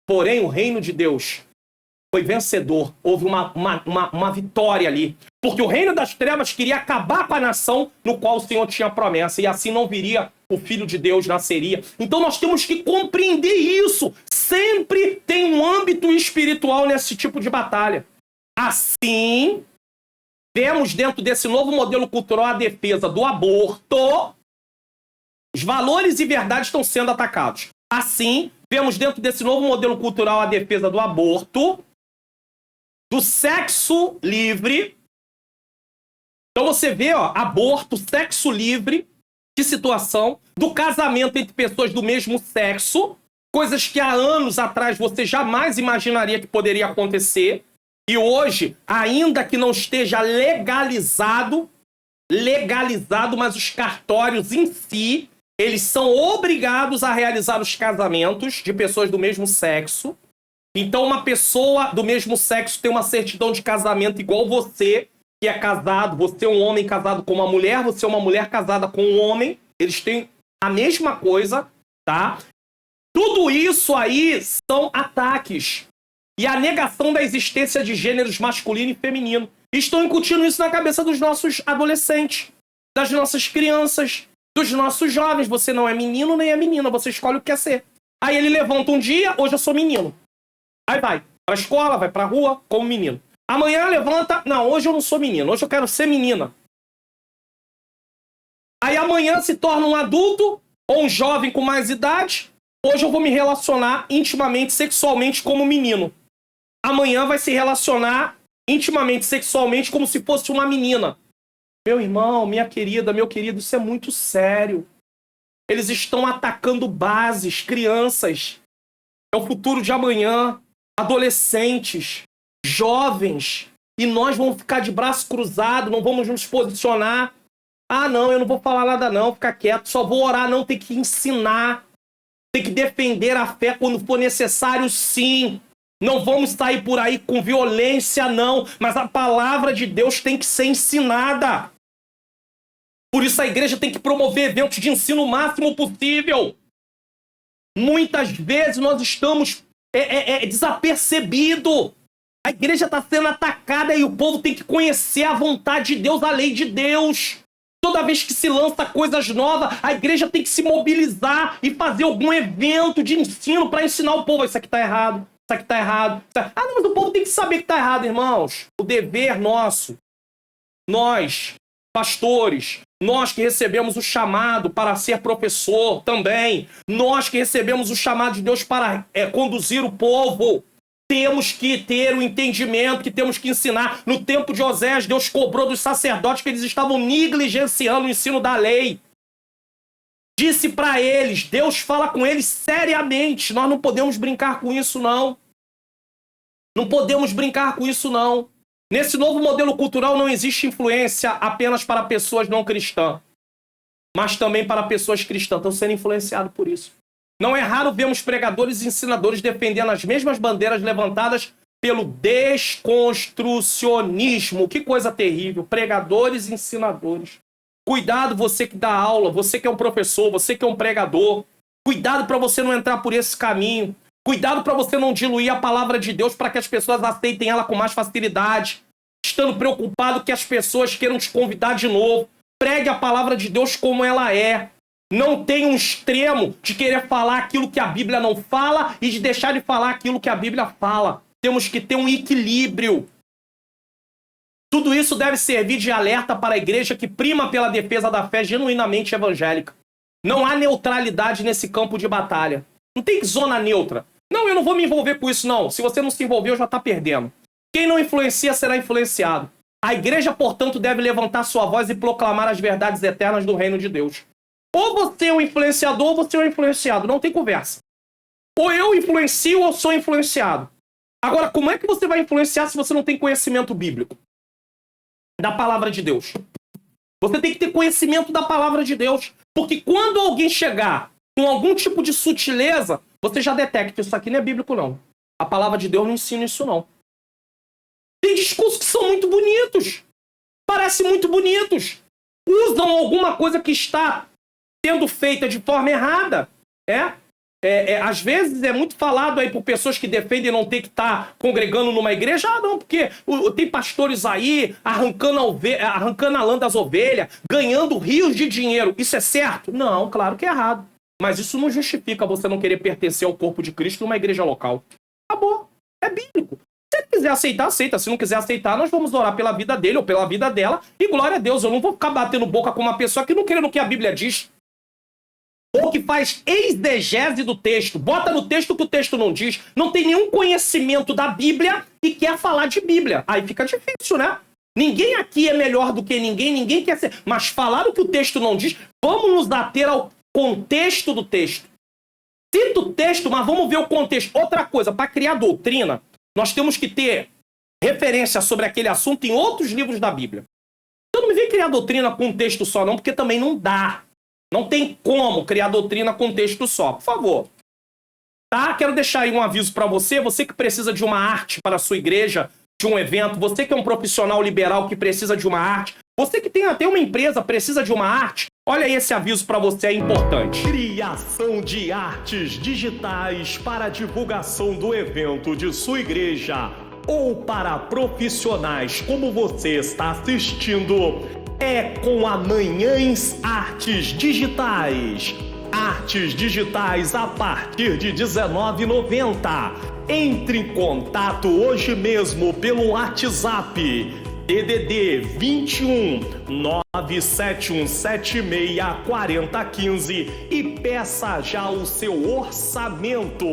Porém, o reino de Deus foi vencedor. Houve uma vitória ali. Porque o reino das trevas queria acabar com a nação no qual o Senhor tinha promessa. E assim não viria o Filho de Deus, nasceria. Então nós temos que compreender isso. Sempre tem um âmbito espiritual nesse tipo de batalha. Assim, vemos dentro desse novo modelo cultural a defesa do aborto. Os valores e verdades estão sendo atacados. Assim, vemos dentro desse novo modelo cultural a defesa do aborto, do sexo livre. Então você vê, aborto, sexo livre, que situação, do casamento entre pessoas do mesmo sexo, coisas que há anos atrás você jamais imaginaria que poderia acontecer. E hoje, ainda que não esteja legalizado, mas os cartórios em si, eles são obrigados a realizar os casamentos de pessoas do mesmo sexo. Então, uma pessoa do mesmo sexo tem uma certidão de casamento igual você, que é casado. Você é um homem casado com uma mulher, você é uma mulher casada com um homem. Eles têm a mesma coisa, tá? Tudo isso aí são ataques. E a negação da existência de gêneros masculino e feminino. Estão incutindo isso na cabeça dos nossos adolescentes, das nossas crianças, dos nossos jovens. Você não é menino nem é menina, você escolhe o que quer ser. Aí ele levanta um dia, hoje eu sou menino. Aí vai pra escola, vai pra rua como menino. Amanhã levanta, não, hoje eu não sou menino, hoje eu quero ser menina. Aí amanhã se torna um adulto ou um jovem com mais idade. Hoje eu vou me relacionar intimamente, sexualmente como menino. Amanhã vai se relacionar intimamente, sexualmente como se fosse uma menina. Meu irmão, minha querida, meu querido, isso é muito sério. Eles estão atacando bases, crianças. É o futuro de amanhã. Adolescentes, jovens. E nós vamos ficar de braço cruzado, não vamos nos posicionar. Ah, não, eu não vou falar nada não, ficar quieto. Só vou orar não, tem que ensinar. Tem que defender a fé quando for necessário, sim. Não vamos sair por aí com violência, não. Mas a palavra de Deus tem que ser ensinada. Por isso a igreja tem que promover eventos de ensino o máximo possível. Muitas vezes nós estamos desapercebidos. A igreja está sendo atacada e o povo tem que conhecer a vontade de Deus, a lei de Deus. Toda vez que se lança coisas novas, a igreja tem que se mobilizar e fazer algum evento de ensino para ensinar o povo. Isso aqui está errado, isso aqui está errado. Ah, não, mas o povo tem que saber que está errado, irmãos. O dever nosso, nós, pastores, nós que recebemos o chamado para ser professor também, nós que recebemos o chamado de Deus para conduzir o povo, temos que ter o entendimento, que temos que ensinar. No tempo de Osés, Deus cobrou dos sacerdotes que eles estavam negligenciando o ensino da lei. Disse para eles, Deus fala com eles seriamente, nós não podemos brincar com isso não. Não podemos brincar com isso não. Nesse novo modelo cultural não existe influência apenas para pessoas não cristãs, mas também para pessoas cristãs. Estão sendo influenciados por isso. Não é raro vermos pregadores e ensinadores defendendo as mesmas bandeiras levantadas pelo desconstrucionismo. Que coisa terrível. Pregadores e ensinadores. Cuidado você que dá aula, você que é um professor, você que é um pregador. Cuidado para você não entrar por esse caminho. Cuidado para você não diluir a palavra de Deus para que as pessoas aceitem ela com mais facilidade. Estando preocupado que as pessoas queiram te convidar de novo. Pregue a palavra de Deus como ela é. Não tem um extremo de querer falar aquilo que a Bíblia não fala e de deixar de falar aquilo que a Bíblia fala. Temos que ter um equilíbrio. Tudo isso deve servir de alerta para a igreja que prima pela defesa da fé genuinamente evangélica. Não há neutralidade nesse campo de batalha. Não tem zona neutra. Não, eu não vou me envolver com isso, não. Se você não se envolveu, já está perdendo. Quem não influencia será influenciado. A igreja, portanto, deve levantar sua voz e proclamar as verdades eternas do reino de Deus. Ou você é um influenciador ou você é um influenciado. Não tem conversa. Ou eu influencio ou sou influenciado. Agora, como é que você vai influenciar se você não tem conhecimento bíblico da palavra de Deus? Você tem que ter conhecimento da palavra de Deus. Porque quando alguém chegar com algum tipo de sutileza, você já detecta, isso aqui não é bíblico, não. A palavra de Deus não ensina isso, não. Tem discursos que são muito bonitos. Parecem muito bonitos. Usam alguma coisa que está sendo feita de forma errada. Às vezes é muito falado aí por pessoas que defendem não ter que estar congregando numa igreja. Ah, não, porque tem pastores aí arrancando a lã das ovelhas, ganhando rios de dinheiro. Isso é certo? Não, claro que é errado. Mas isso não justifica você não querer pertencer ao corpo de Cristo numa igreja local. Acabou. É bíblico. Se ele quiser aceitar, aceita. Se não quiser aceitar, nós vamos orar pela vida dele ou pela vida dela. E glória a Deus, eu não vou ficar batendo boca com uma pessoa que não crê no que a Bíblia diz. Ou que faz exegese do texto. Bota no texto o que o texto não diz. Não tem nenhum conhecimento da Bíblia e quer falar de Bíblia. Aí fica difícil, né? Ninguém aqui é melhor do que ninguém. Ninguém quer ser... Mas falar o que o texto não diz, vamos nos ater ao contexto do texto. Cita o texto, mas vamos ver o contexto. Outra coisa, para criar doutrina, nós temos que ter referência sobre aquele assunto em outros livros da Bíblia. Então não me vem criar doutrina com um texto só, não, porque também não dá. Não tem como criar doutrina com um texto só. Por favor. Tá? Quero deixar aí um aviso para você. Você que precisa de uma arte para a sua igreja, de um evento. Você que é um profissional liberal que precisa de uma arte. Você que tem até uma empresa, precisa de uma arte. Olha aí esse aviso para você, é importante. Criação de artes digitais para a divulgação do evento de sua igreja ou para profissionais como você está assistindo é com a Manhãs Artes Digitais. Artes digitais a partir de R$19,90. Entre em contato hoje mesmo pelo WhatsApp DDD 21 971764015 e peça já o seu orçamento.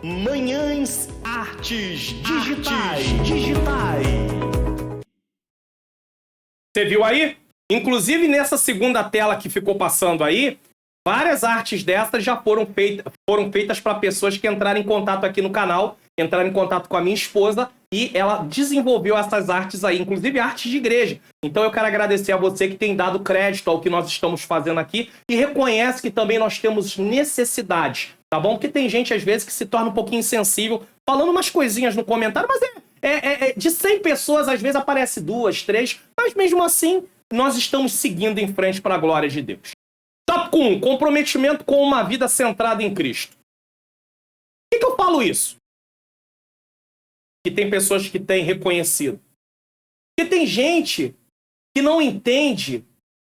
Manhãs Artes Digitais. Você viu aí? Inclusive nessa segunda tela que ficou passando aí, várias artes dessas já foram feitas para pessoas que entraram em contato aqui no canal, entraram em contato com a minha esposa e ela desenvolveu essas artes aí, inclusive artes de igreja. Então eu quero agradecer a você que tem dado crédito ao que nós estamos fazendo aqui e reconhece que também nós temos necessidade, tá bom? Porque tem gente às vezes que se torna um pouquinho insensível, falando umas coisinhas no comentário, mas de 100 pessoas às vezes aparece 2, 3, mas mesmo assim nós estamos seguindo em frente para a glória de Deus. Tópico 1, comprometimento com uma vida centrada em Cristo. Por que eu falo isso? Que tem pessoas que têm reconhecido. Porque tem gente que não entende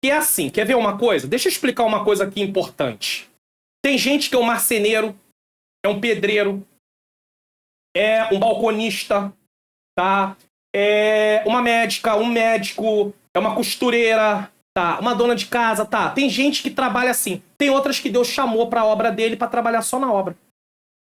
que é assim. Quer ver uma coisa? Deixa eu explicar uma coisa aqui importante. Tem gente que é um marceneiro, é um pedreiro, é um balconista, tá? É uma médica, um médico, é uma costureira, tá? Uma dona de casa, tá? Tem gente que trabalha assim. Tem outras que Deus chamou para a obra dele para trabalhar só na obra.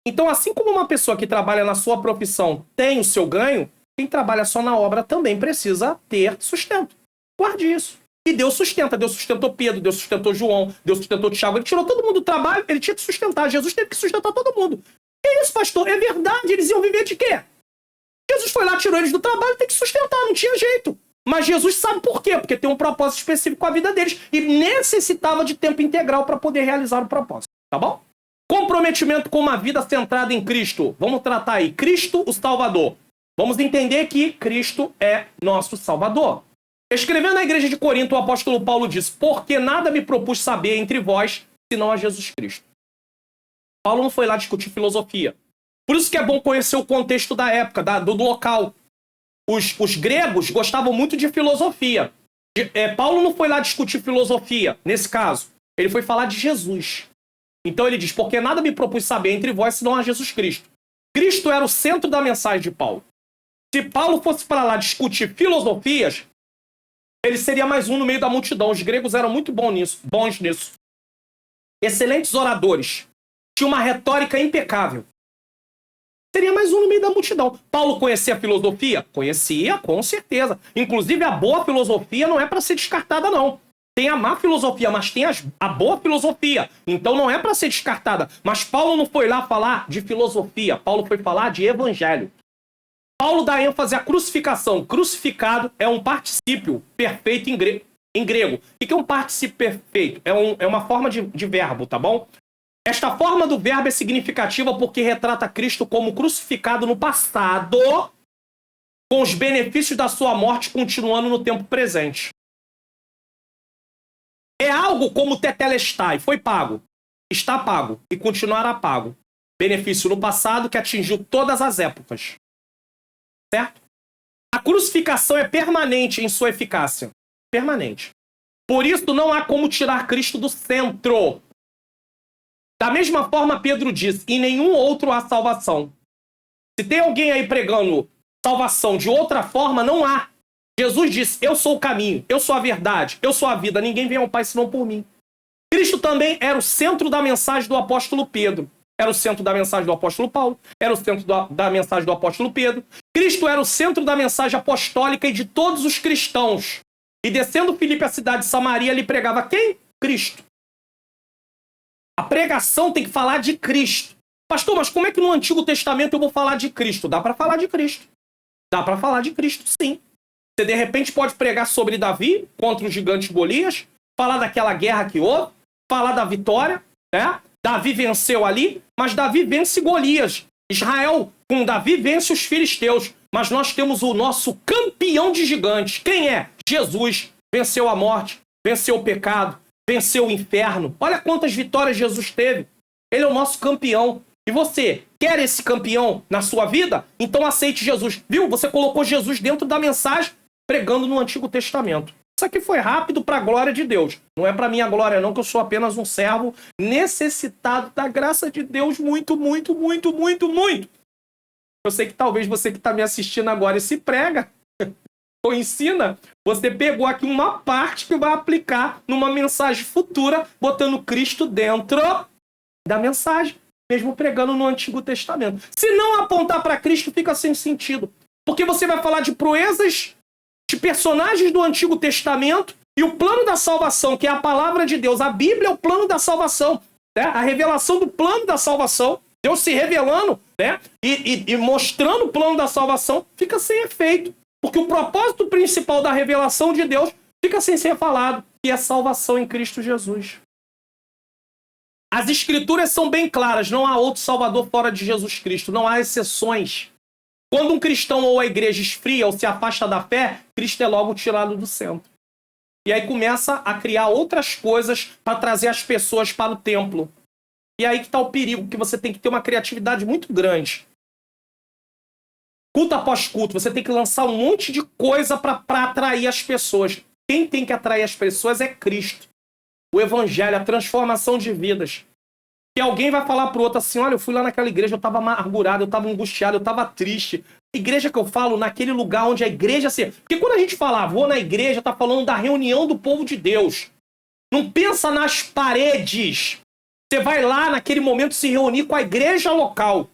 Então, assim como uma pessoa que trabalha na sua profissão tem o seu ganho, quem trabalha só na obra também precisa ter sustento. Guarde isso. E Deus sustenta. Deus sustentou Pedro, Deus sustentou João, Deus sustentou Tiago. Ele tirou todo mundo do trabalho, ele tinha que sustentar. Jesus teve que sustentar todo mundo. Que isso, pastor? É verdade, eles iam viver de quê? Jesus foi lá, tirou eles do trabalho, tem que sustentar, não tinha jeito. Mas Jesus sabe por quê? Porque tem um propósito específico com a vida deles e necessitava de tempo integral para poder realizar o propósito. Tá bom? Comprometimento com uma vida centrada em Cristo. Vamos tratar aí. Cristo, o Salvador. Vamos entender que Cristo é nosso Salvador. Escrevendo na igreja de Corinto, o apóstolo Paulo diz: porque nada me propus saber entre vós, senão a Jesus Cristo. Paulo não foi lá discutir filosofia. Por isso que é bom conhecer o contexto da época, do local. Os gregos gostavam muito de filosofia. Paulo não foi lá discutir filosofia, nesse caso. Ele foi falar de Jesus. Então ele diz: porque nada me propus saber entre vós, senão a Jesus Cristo. Cristo era o centro da mensagem de Paulo. Se Paulo fosse para lá discutir filosofias, ele seria mais um no meio da multidão. Os gregos eram muito bons nisso. Excelentes oradores. Tinha uma retórica impecável. Seria mais um no meio da multidão. Paulo conhecia a filosofia? Conhecia, com certeza. Inclusive, a boa filosofia não é para ser descartada, não. Tem a má filosofia, mas tem a boa filosofia. Então não é para ser descartada. Mas Paulo não foi lá falar de filosofia. Paulo foi falar de evangelho. Paulo dá ênfase à crucificação. Crucificado é um particípio perfeito em grego. O que é um particípio perfeito? É uma forma de verbo, tá bom? Esta forma do verbo é significativa porque retrata Cristo como crucificado no passado, com os benefícios da sua morte continuando no tempo presente. É algo como tetelestai, foi pago, está pago e continuará pago. Benefício no passado que atingiu todas as épocas. Certo? A crucificação é permanente em sua eficácia. Permanente. Por isso não há como tirar Cristo do centro. Da mesma forma, Pedro diz: em nenhum outro há salvação. Se tem alguém aí pregando salvação de outra forma, não há. Jesus disse: eu sou o caminho, eu sou a verdade, eu sou a vida, ninguém vem ao Pai senão por mim. Cristo também era o centro da mensagem do apóstolo Pedro. Era o centro da mensagem do apóstolo Paulo, era o centro da mensagem do apóstolo Pedro. Cristo era o centro da mensagem apostólica e de todos os cristãos. E descendo Filipe à cidade de Samaria, ele pregava quem? Cristo. A pregação tem que falar de Cristo. Pastor, mas como é que no Antigo Testamento eu vou falar de Cristo? Dá para falar de Cristo. Dá para falar de Cristo, sim. Você, de repente, pode pregar sobre Davi contra o gigante Golias, falar daquela guerra que houve, falar da vitória, né? Davi venceu ali, mas Davi vence Golias. Israel, com Davi, vence os filisteus. Mas nós temos o nosso campeão de gigantes. Quem é? Jesus. Venceu a morte, venceu o pecado, venceu o inferno. Olha quantas vitórias Jesus teve. Ele é o nosso campeão. E você quer esse campeão na sua vida? Então aceite Jesus. Viu? Você colocou Jesus dentro da mensagem pregando no Antigo Testamento. Isso aqui foi rápido para a glória de Deus. Não é para minha glória não, que eu sou apenas um servo necessitado da graça de Deus muito, muito, muito, muito, muito. Eu sei que talvez você que está me assistindo agora e se prega, ou ensina, você pegou aqui uma parte que vai aplicar numa mensagem futura, botando Cristo dentro da mensagem, mesmo pregando no Antigo Testamento. Se não apontar para Cristo, fica sem sentido. Porque você vai falar de proezas de personagens do Antigo Testamento e o plano da salvação, que é a palavra de Deus. A Bíblia é o plano da salvação, né? A revelação do plano da salvação. Deus se revelando, né? E mostrando o plano da salvação, fica sem efeito. Porque o propósito principal da revelação de Deus fica sem ser falado, que é a salvação em Cristo Jesus. As escrituras são bem claras, não há outro salvador fora de Jesus Cristo, não há exceções. Quando um cristão ou a igreja esfria ou se afasta da fé, Cristo é logo tirado do centro. E aí começa a criar outras coisas para trazer as pessoas para o templo. E aí que está o perigo, que você tem que ter uma criatividade muito grande. Culto após culto, você tem que lançar um monte de coisa para atrair as pessoas. Quem tem que atrair as pessoas é Cristo. O Evangelho, a transformação de vidas. Que alguém vai falar para o outro assim, olha, eu fui lá naquela igreja, eu estava amargurado, eu estava angustiado, eu estava triste. Igreja que eu falo, naquele lugar onde a igreja... Porque quando a gente fala, vou na igreja, está falando da reunião do povo de Deus. Não pensa nas paredes. Você vai lá, naquele momento, se reunir com a igreja local.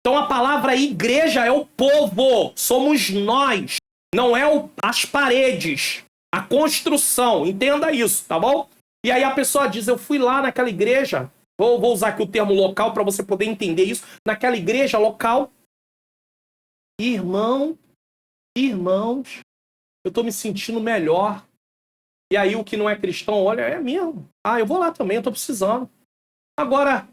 Então a palavra igreja é o povo. Somos nós. Não é as paredes. A construção. Entenda isso, tá bom? E aí a pessoa diz, eu fui lá naquela igreja. Vou usar aqui o termo local para você poder entender isso. Naquela igreja local. Irmãos, eu estou me sentindo melhor. E aí o que não é cristão, olha, é mesmo. Ah, eu vou lá também, eu estou precisando. Agora,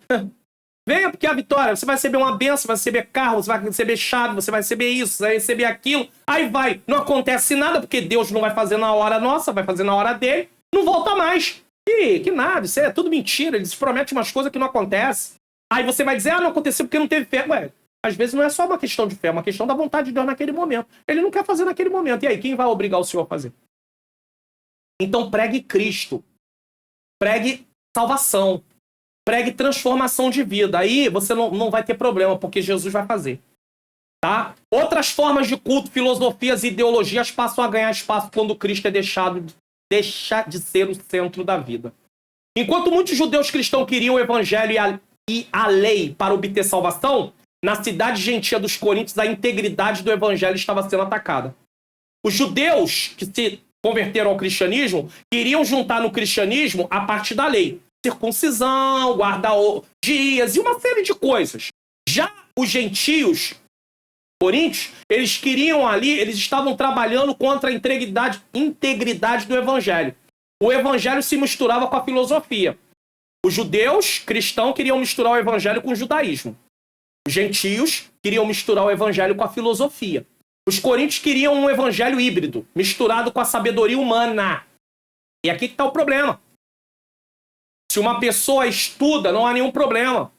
venha, porque a vitória, você vai receber uma bênção, vai receber carro, você vai receber chave, você vai receber isso, você vai receber aquilo. Aí vai, não acontece nada, porque Deus não vai fazer na hora nossa, vai fazer na hora dele, não volta mais. Que nada, isso é tudo mentira, eles prometem umas coisas que não acontecem. Aí você vai dizer, não aconteceu porque não teve fé. Ué, às vezes não é só uma questão de fé, é uma questão da vontade de Deus naquele momento. Ele não quer fazer naquele momento. E aí, quem vai obrigar o Senhor a fazer? Então pregue Cristo. Pregue salvação. Pregue transformação de vida. Aí você não vai ter problema, porque Jesus vai fazer. Tá? Outras formas de culto, filosofias e ideologias passam a ganhar espaço quando Cristo é deixa de ser o centro da vida. Enquanto muitos judeus cristãos queriam o evangelho e a lei para obter salvação, na cidade gentia dos Coríntios a integridade do evangelho estava sendo atacada. Os judeus que se converteram ao cristianismo queriam juntar no cristianismo a parte da lei. Circuncisão, guardar dias e uma série de coisas. Já os gentios coríntios, eles queriam ali, eles estavam trabalhando contra a integridade do evangelho. O evangelho se misturava com a filosofia. Os judeus cristãos queriam misturar o evangelho com o judaísmo. Os gentios queriam misturar o evangelho com a filosofia. Os coríntios queriam um evangelho híbrido, misturado com a sabedoria humana. E aqui que está o problema. Se uma pessoa estuda, não há nenhum problema.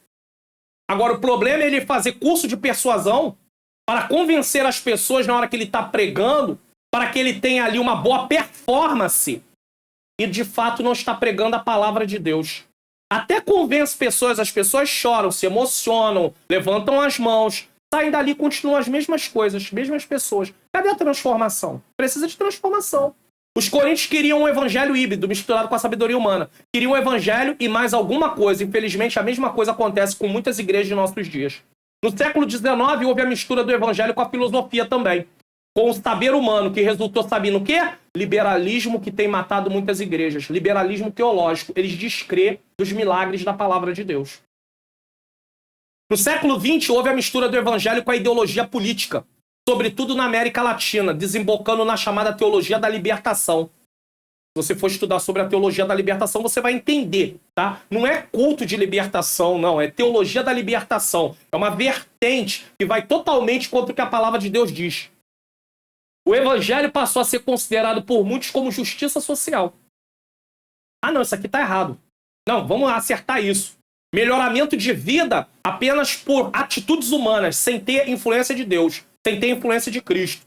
Agora, o problema é ele fazer curso de persuasão para convencer as pessoas na hora que ele está pregando, para que ele tenha ali uma boa performance e, de fato, não está pregando a palavra de Deus. Até convence pessoas, as pessoas choram, se emocionam, levantam as mãos, saem dali e continuam as mesmas coisas, as mesmas pessoas. Cadê a transformação? Precisa de transformação. Os coríntios queriam um evangelho híbrido, misturado com a sabedoria humana. Queriam um evangelho e mais alguma coisa. Infelizmente, a mesma coisa acontece com muitas igrejas de nossos dias. No século XIX, houve a mistura do evangelho com a filosofia também. Com o saber humano, que resultou, sabendo o quê? Liberalismo que tem matado muitas igrejas. Liberalismo teológico. Eles descrê dos milagres da palavra de Deus. No século XX, houve a mistura do evangelho com a ideologia política. Sobretudo na América Latina, desembocando na chamada teologia da libertação. Se você for estudar sobre a teologia da libertação, você vai entender, tá? Não é culto de libertação, não. É teologia da libertação. É uma vertente que vai totalmente contra o que a palavra de Deus diz. O evangelho passou a ser considerado por muitos como justiça social. Ah, não, isso aqui tá errado. Não, vamos acertar isso. Melhoramento de vida apenas por atitudes humanas, sem ter influência de Deus, sem ter influência de Cristo.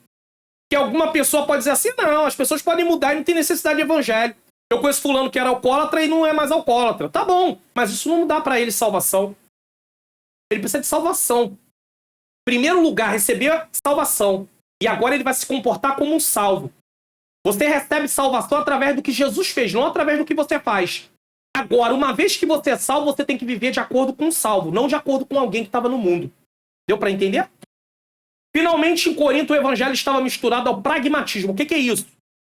Que alguma pessoa pode dizer assim, não, as pessoas podem mudar e não tem necessidade de evangelho. Eu conheço fulano que era alcoólatra e não é mais alcoólatra. Tá bom, mas isso não dá para ele salvação. Ele precisa de salvação. Em primeiro lugar, receber salvação. E agora ele vai se comportar como um salvo. Você recebe salvação através do que Jesus fez, não através do que você faz. Agora, uma vez que você é salvo, você tem que viver de acordo com o salvo, não de acordo com alguém que estava no mundo. Deu para entender? Finalmente, em Corinto, o evangelho estava misturado ao pragmatismo. O que é isso?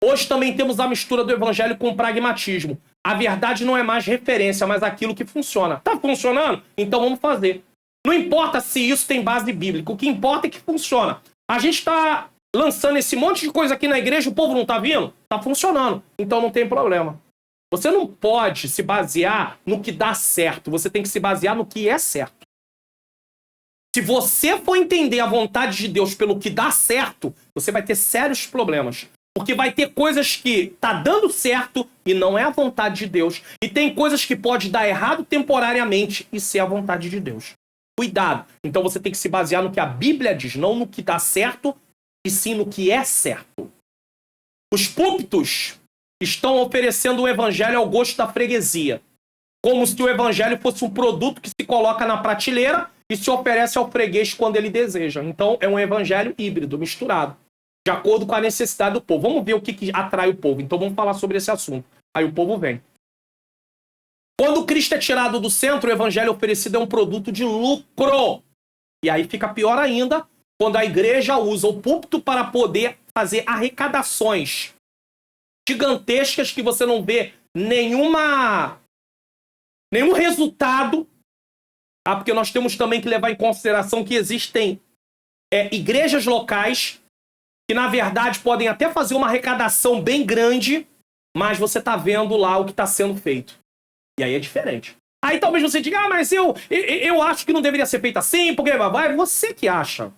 Hoje também temos a mistura do evangelho com o pragmatismo. A verdade não é mais referência, mas aquilo que funciona. Tá funcionando? Então vamos fazer. Não importa se isso tem base bíblica. O que importa é que funciona. A gente está lançando esse monte de coisa aqui na igreja, o povo não está vindo? Está funcionando. Então não tem problema. Você não pode se basear no que dá certo. Você tem que se basear no que é certo. Se você for entender a vontade de Deus pelo que dá certo, você vai ter sérios problemas. Porque vai ter coisas que tá dando certo e não é a vontade de Deus. E tem coisas que pode dar errado temporariamente e ser a vontade de Deus. Cuidado. Então você tem que se basear no que a Bíblia diz, não no que dá certo, e sim no que é certo. Os púlpitos estão oferecendo o evangelho ao gosto da freguesia. Como se o evangelho fosse um produto que se coloca na prateleira e se oferece ao freguês quando ele deseja. Então é um evangelho híbrido, misturado, de acordo com a necessidade do povo. Vamos ver o que atrai o povo. Então vamos falar sobre esse assunto. Aí o povo vem. Quando Cristo é tirado do centro, o evangelho oferecido é um produto de lucro. E aí fica pior ainda quando a igreja usa o púlpito para poder fazer arrecadações gigantescas que você não vê nenhum resultado. Porque nós temos também que levar em consideração que existem igrejas locais que, na verdade, podem até fazer uma arrecadação bem grande, mas você está vendo lá o que está sendo feito. E aí é diferente. Aí talvez você diga, mas eu acho que não deveria ser feito assim, porque vai, você que acha.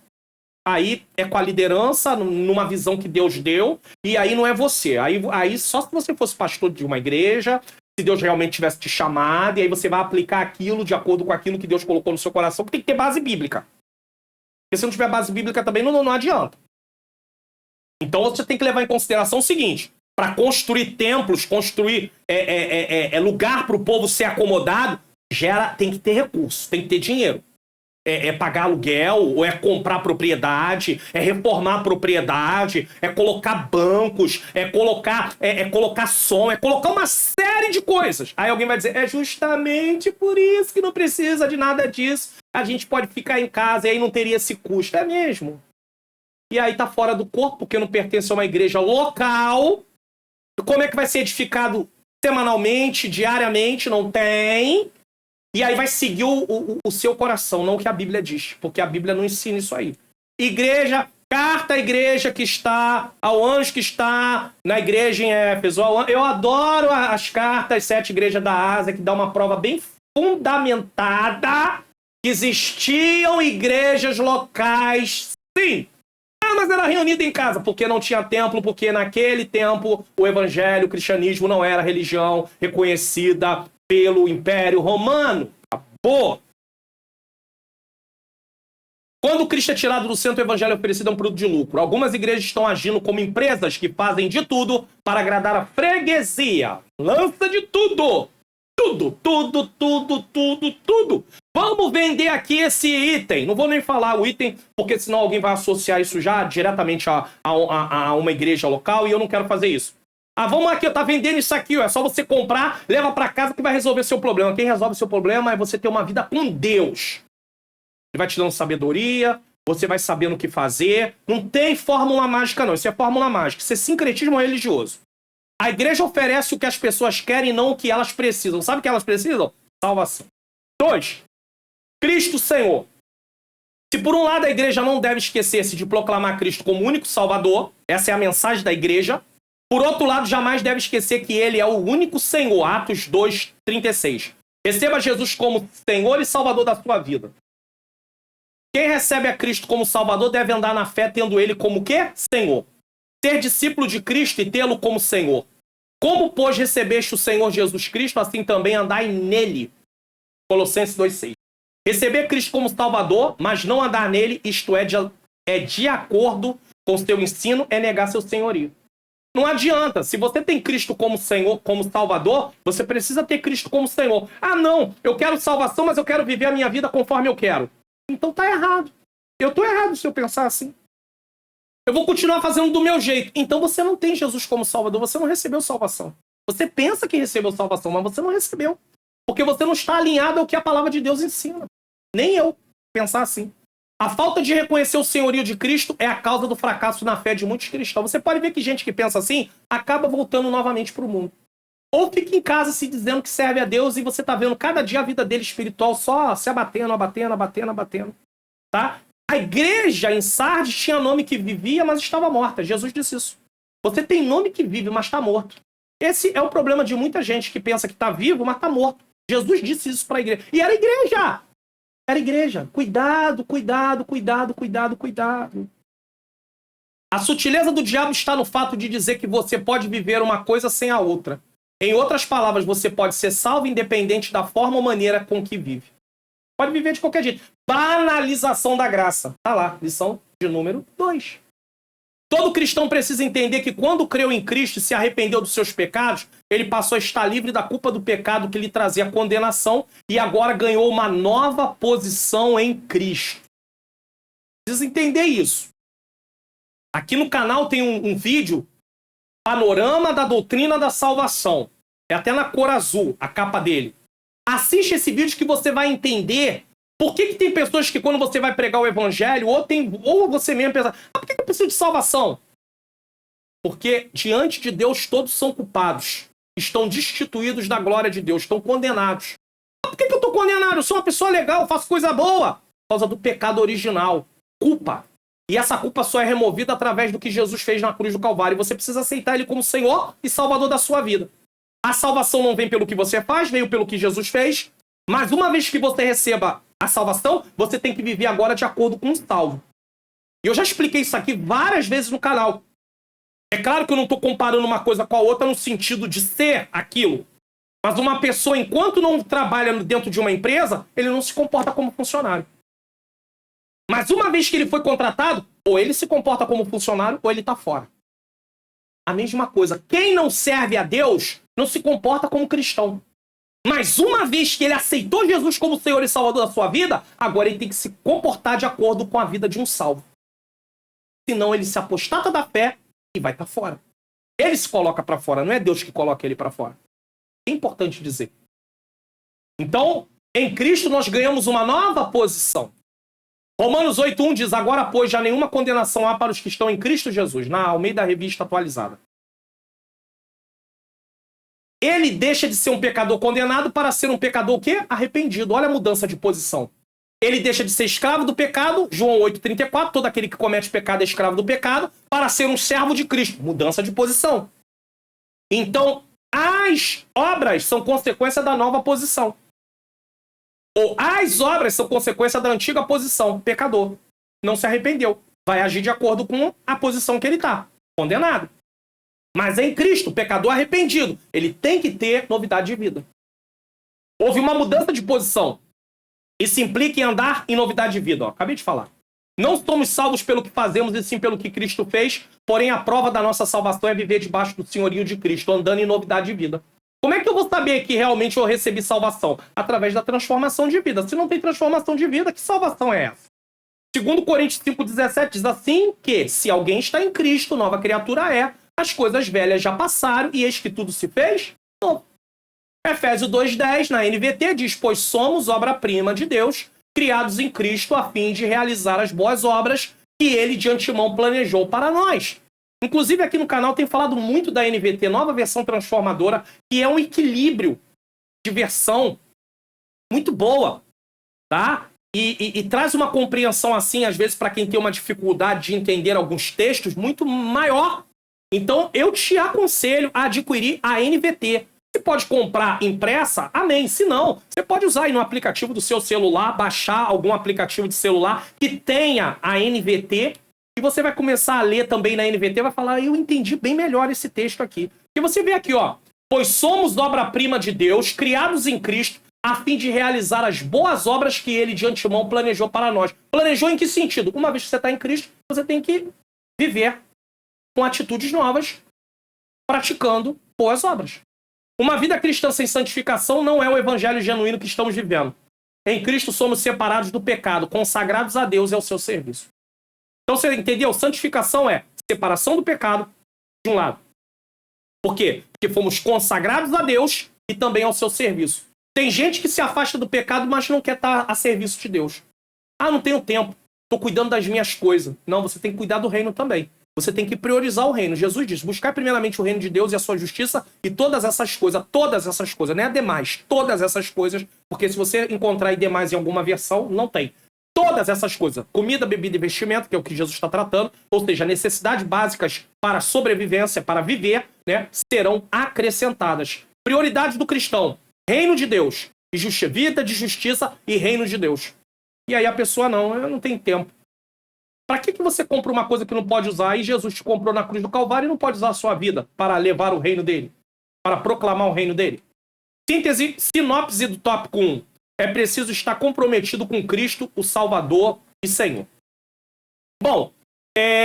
Aí é com a liderança, numa visão que Deus deu, e aí não é você. Aí só se você fosse pastor de uma igreja, se Deus realmente tivesse te chamado, e aí você vai aplicar aquilo de acordo com aquilo que Deus colocou no seu coração, que tem que ter base bíblica. Porque se não tiver base bíblica também não adianta. Então você tem que levar em consideração o seguinte: para construir templos, construir lugar para o povo ser acomodado, tem que ter recurso, tem que ter dinheiro. Pagar aluguel, ou comprar propriedade, reformar a propriedade, colocar bancos, colocar som, colocar uma série de coisas. Aí alguém vai dizer, é justamente por isso que não precisa de nada disso. A gente pode ficar em casa e aí não teria esse custo. É mesmo. E aí tá fora do corpo, porque não pertence a uma igreja local. Como é que vai ser edificado semanalmente, diariamente? Não tem. E aí vai seguir o seu coração, não o que a Bíblia diz. Porque a Bíblia não ensina isso aí. Igreja, carta à igreja que está, ao anjo que está na igreja em Éfeso. Eu adoro as cartas 7 igrejas da Ásia, que dá uma prova bem fundamentada que existiam igrejas locais, sim. Mas era reunida em casa, porque não tinha templo, porque naquele tempo o evangelho, o cristianismo não era religião reconhecida pelo Império Romano. Acabou. Quando Cristo é tirado do centro, o evangelho é oferecido a um produto de lucro. Algumas igrejas estão agindo como empresas que fazem de tudo para agradar a freguesia. Lança de tudo. Tudo. Vamos vender aqui esse item. Não vou nem falar o item, porque senão alguém vai associar isso já diretamente a uma igreja local e eu não quero fazer isso. Vamos aqui, tá vendendo isso aqui, é só você comprar, leva para casa que vai resolver seu problema. Quem resolve seu problema é você ter uma vida com Deus. Ele vai te dando sabedoria, você vai sabendo o que fazer. Não tem fórmula mágica não, isso é fórmula mágica. Isso é sincretismo religioso. A igreja oferece o que as pessoas querem e não o que elas precisam. Sabe o que elas precisam? Salvação. 2. Cristo Senhor. Se por um lado a igreja não deve esquecer-se de proclamar Cristo como único Salvador, essa é a mensagem da igreja. Por outro lado, jamais deve esquecer que ele é o único Senhor. Atos 2:36. Receba Jesus como Senhor e Salvador da sua vida. Quem recebe a Cristo como Salvador deve andar na fé tendo ele como o quê? Senhor. Ser discípulo de Cristo e tê-lo como Senhor. Como, pois, recebeste o Senhor Jesus Cristo, assim também andai nele. Colossenses 2:6. Receber Cristo como Salvador, mas não andar nele, isto é de acordo com seu ensino, é negar seu senhorio. Não adianta. Se você tem Cristo como Senhor, como Salvador, você precisa ter Cristo como Senhor. Não, eu quero salvação, mas eu quero viver a minha vida conforme eu quero. Então tá errado. Eu tô errado se eu pensar assim. Eu vou continuar fazendo do meu jeito. Então você não tem Jesus como Salvador, você não recebeu salvação. Você pensa que recebeu salvação, mas você não recebeu. Porque você não está alinhado ao que a palavra de Deus ensina. Nem eu pensar assim. A falta de reconhecer o senhorio de Cristo é a causa do fracasso na fé de muitos cristãos. Você pode ver que gente que pensa assim acaba voltando novamente para o mundo. Ou fica em casa se dizendo que serve a Deus e você está vendo cada dia a vida dele espiritual só se abatendo. Tá? A igreja em Sardes tinha nome que vivia, mas estava morta. Jesus disse isso. Você tem nome que vive, mas está morto. Esse é o problema de muita gente que pensa que está vivo, mas está morto. Jesus disse isso para a igreja. E era igreja! Era igreja. Cuidado. A sutileza do diabo está no fato de dizer que você pode viver uma coisa sem a outra. Em outras palavras, você pode ser salvo independente da forma ou maneira com que vive. Pode viver de qualquer jeito. Banalização da graça. Tá lá, lição de número 2. Todo cristão precisa entender que quando creu em Cristo e se arrependeu dos seus pecados, ele passou a estar livre da culpa do pecado que lhe trazia condenação e agora ganhou uma nova posição em Cristo. Precisa entender isso. Aqui no canal tem um vídeo, Panorama da Doutrina da Salvação. É até na cor azul, a capa dele. Assiste esse vídeo que você vai entender por que tem pessoas que quando você vai pregar o evangelho, ou você mesmo pensa, por que eu preciso de salvação? Porque diante de Deus todos são culpados. Estão destituídos da glória de Deus, estão condenados. Por que eu estou condenado? Eu sou uma pessoa legal, faço coisa boa. Por causa do pecado original. Culpa. E essa culpa só é removida através do que Jesus fez na cruz do Calvário. E você precisa aceitar ele como Senhor e Salvador da sua vida. A salvação não vem pelo que você faz, veio pelo que Jesus fez. Mas uma vez que você receba a salvação, você tem que viver agora de acordo com o salvo. E eu já expliquei isso aqui várias vezes no canal. É claro que eu não estou comparando uma coisa com a outra no sentido de ser aquilo. Mas uma pessoa, enquanto não trabalha dentro de uma empresa, ele não se comporta como funcionário. Mas uma vez que ele foi contratado, ou ele se comporta como funcionário, ou ele está fora. A mesma coisa. Quem não serve a Deus, não se comporta como cristão. Mas uma vez que ele aceitou Jesus como Senhor e Salvador da sua vida, agora ele tem que se comportar de acordo com a vida de um salvo. Senão ele se apostata da fé e vai estar fora. Ele se coloca para fora, não é Deus que coloca ele para fora. É importante dizer. Então, em Cristo nós ganhamos uma nova posição. Romanos 8:1 diz, agora, pois, já nenhuma condenação há para os que estão em Cristo Jesus, na Almeida Revista Atualizada. Ele deixa de ser um pecador condenado para ser um pecador o quê? Arrependido. Olha a mudança de posição. Ele deixa de ser escravo do pecado, João 8:34, todo aquele que comete pecado é escravo do pecado, para ser um servo de Cristo. Mudança de posição. Então, as obras são consequência da nova posição. Ou as obras são consequência da antiga posição. Pecador. Não se arrependeu. Vai agir de acordo com a posição que ele está. Condenado. Mas em Cristo, o pecador arrependido, ele tem que ter novidade de vida. Houve uma mudança de posição. Isso implica em andar em novidade de vida. Ó, acabei de falar. Não somos salvos pelo que fazemos, e sim pelo que Cristo fez. Porém, a prova da nossa salvação é viver debaixo do senhorio de Cristo, andando em novidade de vida. Como é que eu vou saber que realmente eu recebi salvação? Através da transformação de vida. Se não tem transformação de vida, que salvação é essa? 2 Coríntios 5:17 diz assim que, se alguém está em Cristo, nova criatura é, as coisas velhas já passaram e eis que tudo se fez novo. Efésios 2:10, na NVT, diz, pois somos obra-prima de Deus, criados em Cristo a fim de realizar as boas obras que ele de antemão planejou para nós. Inclusive aqui no canal tem falado muito da NVT, nova versão transformadora, que é um equilíbrio de versão muito boa, tá? E traz uma compreensão assim, às vezes, para quem tem uma dificuldade de entender alguns textos, muito maior. Então, eu te aconselho a adquirir a NVT. Você pode comprar impressa? Amém. Se não, você pode usar aí no aplicativo do seu celular, baixar algum aplicativo de celular que tenha a NVT, e você vai começar a ler também na NVT, vai falar, eu entendi bem melhor esse texto aqui. Porque você vê aqui, ó, pois somos obra-prima de Deus, criados em Cristo, a fim de realizar as boas obras que ele de antemão planejou para nós. Planejou em que sentido? Uma vez que você está em Cristo, você tem que viver com atitudes novas, praticando boas obras. Uma vida cristã sem santificação não é o evangelho genuíno que estamos vivendo. Em Cristo somos separados do pecado, consagrados a Deus e ao seu serviço. Então você entendeu? Santificação é separação do pecado, de um lado. Por quê? Porque fomos consagrados a Deus e também ao seu serviço. Tem gente que se afasta do pecado, mas não quer estar a serviço de Deus. Ah, não tenho tempo. Estou cuidando das minhas coisas. Não, você tem que cuidar do reino também. Você tem que priorizar o reino. Jesus diz, buscar primeiramente o reino de Deus e a sua justiça e todas essas coisas, não é demais, todas essas coisas, porque se você encontrar aí demais em alguma versão, não tem. Todas essas coisas, comida, bebida e vestimento, que é o que Jesus está tratando, ou seja, necessidades básicas para a sobrevivência, para viver, né, serão acrescentadas. Prioridade do cristão, reino de Deus, e vida de justiça e reino de Deus. E aí a pessoa eu não tenho tempo. Para que você compra uma coisa que não pode usar e Jesus te comprou na cruz do Calvário e não pode usar a sua vida para levar o reino dele? Para proclamar o reino dele? Síntese, sinopse do tópico 1. É preciso estar comprometido com Cristo, o Salvador e Senhor. Bom,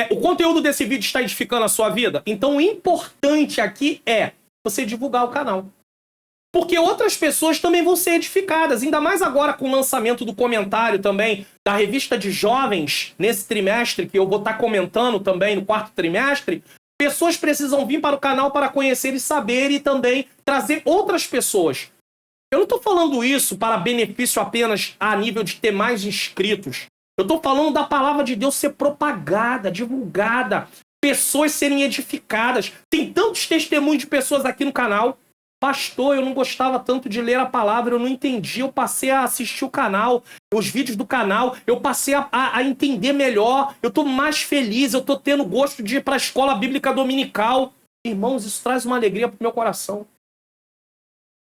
o conteúdo desse vídeo está edificando a sua vida? Então o importante aqui é você divulgar o canal. Porque outras pessoas também vão ser edificadas, ainda mais agora com o lançamento do comentário também da revista de jovens nesse trimestre, que eu vou estar comentando também no 4º trimestre. Pessoas precisam vir para o canal para conhecer e saber e também trazer outras pessoas. Eu não estou falando isso para benefício apenas a nível de ter mais inscritos. Eu estou falando da palavra de Deus ser propagada, divulgada, pessoas serem edificadas. Tem tantos testemunhos de pessoas aqui no canal. Pastor, eu não gostava tanto de ler a palavra, eu não entendi, eu passei a assistir o canal, os vídeos do canal, eu passei a entender melhor, eu estou mais feliz, eu estou tendo gosto de ir para a escola bíblica dominical. Irmãos, isso traz uma alegria para o meu coração.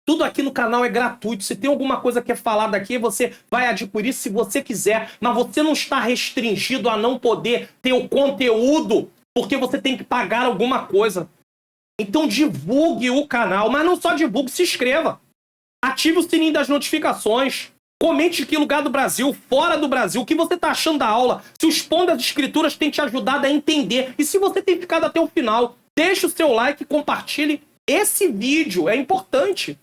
Tudo aqui no canal é gratuito. Se tem alguma coisa que é falada aqui, você vai adquirir se você quiser, mas você não está restringido a não poder ter o conteúdo, porque você tem que pagar alguma coisa. Então divulgue o canal, mas não só divulgue, se inscreva. Ative o sininho das notificações. Comente em que lugar do Brasil, fora do Brasil, o que você está achando da aula. Se o Expondo das Escrituras tem te ajudado a entender. E se você tem ficado até o final, deixe o seu like e compartilhe esse vídeo. É importante.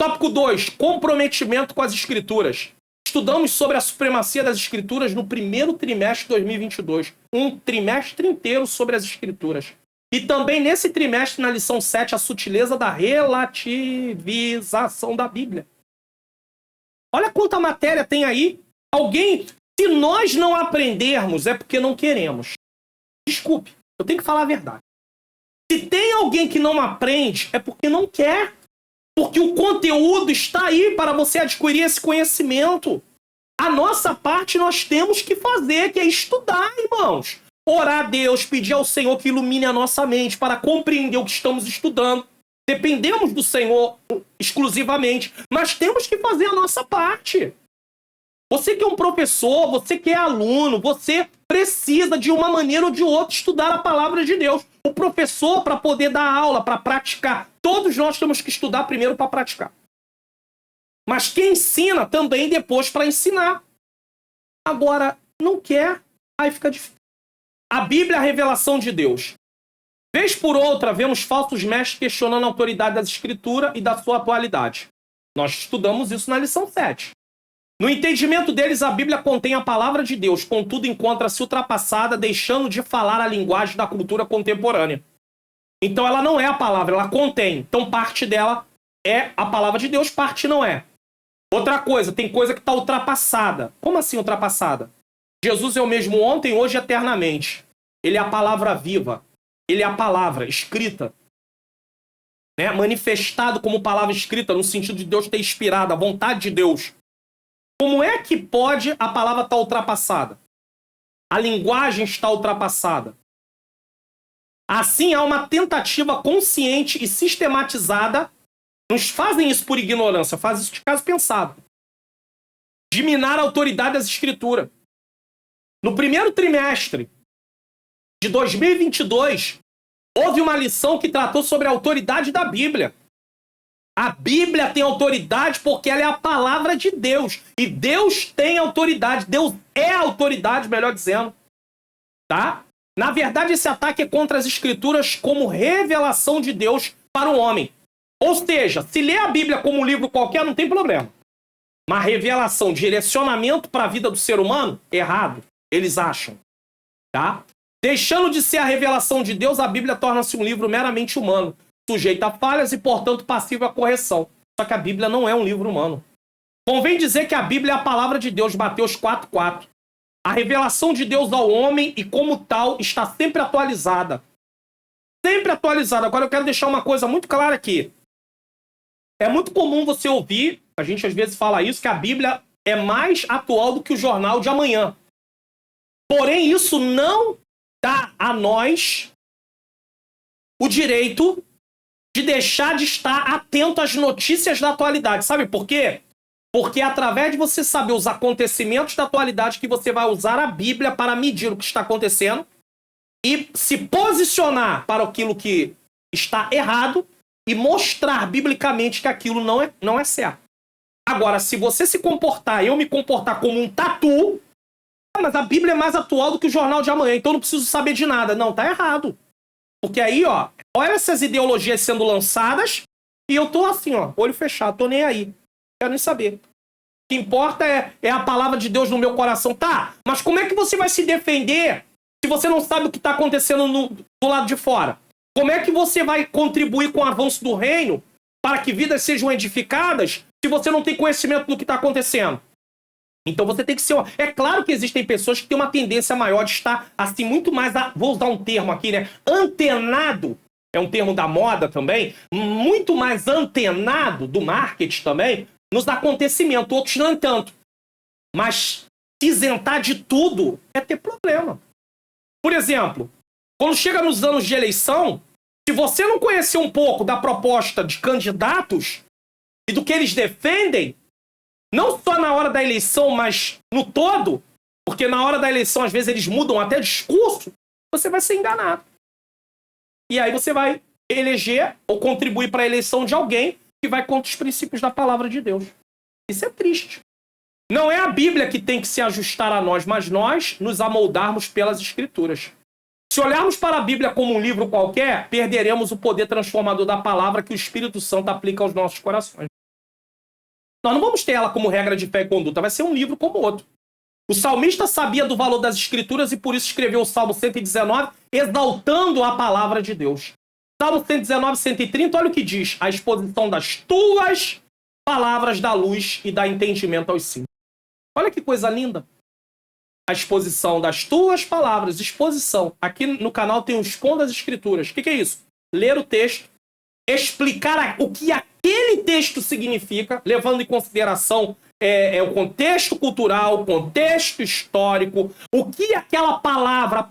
Tópico 2. Comprometimento com as Escrituras. Estudamos sobre a supremacia das Escrituras no 1º trimestre de 2022. Um trimestre inteiro sobre as Escrituras. E também nesse trimestre, na lição 7, a sutileza da relativização da Bíblia. Olha quanta matéria tem aí. Se nós não aprendermos, é porque não queremos. Desculpe, eu tenho que falar a verdade. Se tem alguém que não aprende, é porque não quer. Porque o conteúdo está aí para você adquirir esse conhecimento. A nossa parte nós temos que fazer, que é estudar, irmãos. Orar a Deus, pedir ao Senhor que ilumine a nossa mente para compreender o que estamos estudando. Dependemos do Senhor exclusivamente, mas temos que fazer a nossa parte. Você que é um professor, você que é aluno, você precisa de uma maneira ou de outra estudar a palavra de Deus. O professor, para poder dar aula, para praticar, todos nós temos que estudar primeiro para praticar. Mas quem ensina também depois para ensinar. Agora, não quer, aí fica difícil. A Bíblia é a revelação de Deus. Vez por outra, vemos falsos mestres questionando a autoridade das Escrituras e da sua atualidade. Nós estudamos isso na lição 7. No entendimento deles, a Bíblia contém a palavra de Deus, contudo encontra-se ultrapassada, deixando de falar a linguagem da cultura contemporânea. Então ela não é a palavra, ela contém. Então parte dela é a palavra de Deus, parte não é. Outra coisa, tem coisa que está ultrapassada. Como assim ultrapassada? Jesus é o mesmo ontem, hoje e eternamente. Ele é a palavra viva. Ele é a palavra escrita. Né? Manifestado como palavra escrita, no sentido de Deus ter inspirado, a vontade de Deus. Como é que pode a palavra estar ultrapassada? A linguagem está ultrapassada. Assim, há uma tentativa consciente e sistematizada. Não fazem isso por ignorância, fazem isso de caso pensado. De minar a autoridade das Escrituras. No 1º trimestre de 2022, houve uma lição que tratou sobre a autoridade da Bíblia. A Bíblia tem autoridade porque ela é a palavra de Deus. E Deus tem autoridade. Deus é a autoridade, melhor dizendo. Tá? Na verdade, esse ataque é contra as Escrituras como revelação de Deus para o homem. Ou seja, se ler a Bíblia como um livro qualquer, não tem problema. Mas revelação, direcionamento para a vida do ser humano, errado. Eles acham. tá? Deixando de ser a revelação de Deus, a Bíblia torna-se um livro meramente humano, sujeito a falhas e, portanto, passivo à correção. Só que a Bíblia não é um livro humano. Convém dizer que a Bíblia é a palavra de Deus, Mateus 4:4. A revelação de Deus ao homem e, como tal, está sempre atualizada. Sempre atualizada. Agora eu quero deixar uma coisa muito clara aqui. É muito comum você ouvir, a gente às vezes fala isso, que a Bíblia é mais atual do que o jornal de amanhã. Porém, isso não dá a nós o direito de deixar de estar atento às notícias da atualidade. Sabe por quê? Porque é através de você saber os acontecimentos da atualidade que você vai usar a Bíblia para medir o que está acontecendo e se posicionar para aquilo que está errado e mostrar biblicamente que aquilo não é certo. Agora, se você se comportar, eu me comportar como um tatu, mas a Bíblia é mais atual do que o jornal de amanhã, então eu não preciso saber de nada. Não, tá errado. Porque aí, olha essas ideologias sendo lançadas e eu tô assim, olho fechado, tô nem aí. Quero nem saber. O que importa é a palavra de Deus no meu coração. Tá, mas como é que você vai se defender se você não sabe o que está acontecendo do lado de fora? Como é que você vai contribuir com o avanço do reino para que vidas sejam edificadas se você não tem conhecimento do que está acontecendo? Então você tem que ser... É claro que existem pessoas que têm uma tendência maior de estar assim muito mais... Vou usar um termo aqui, né? Antenado. É um termo da moda também. Muito mais antenado do marketing também nos acontecimentos. Outros não tanto. Mas se isentar de tudo é ter problema. Por exemplo, quando chega nos anos de eleição, se você não conhecer um pouco da proposta de candidatos e do que eles defendem, não só na hora da eleição, mas no todo, porque na hora da eleição, às vezes, eles mudam até discurso, você vai ser enganado. E aí você vai eleger ou contribuir para a eleição de alguém que vai contra os princípios da palavra de Deus. Isso é triste. Não é a Bíblia que tem que se ajustar a nós, mas nós nos amoldarmos pelas Escrituras. Se olharmos para a Bíblia como um livro qualquer, perderemos o poder transformador da palavra que o Espírito Santo aplica aos nossos corações. Nós não vamos ter ela como regra de fé e conduta, vai ser um livro como outro. O salmista sabia do valor das Escrituras e por isso escreveu o Salmo 119, exaltando a palavra de Deus. Salmo 119, 130, olha o que diz: a exposição das tuas palavras dá luz e dá entendimento aos simples. Olha que coisa linda. A exposição das tuas palavras, exposição. Aqui no canal tem o Expondo as Escrituras. O que é isso? Ler o texto, explicar o que aquele texto significa, levando em consideração o contexto cultural, o contexto histórico, o que aquela palavra,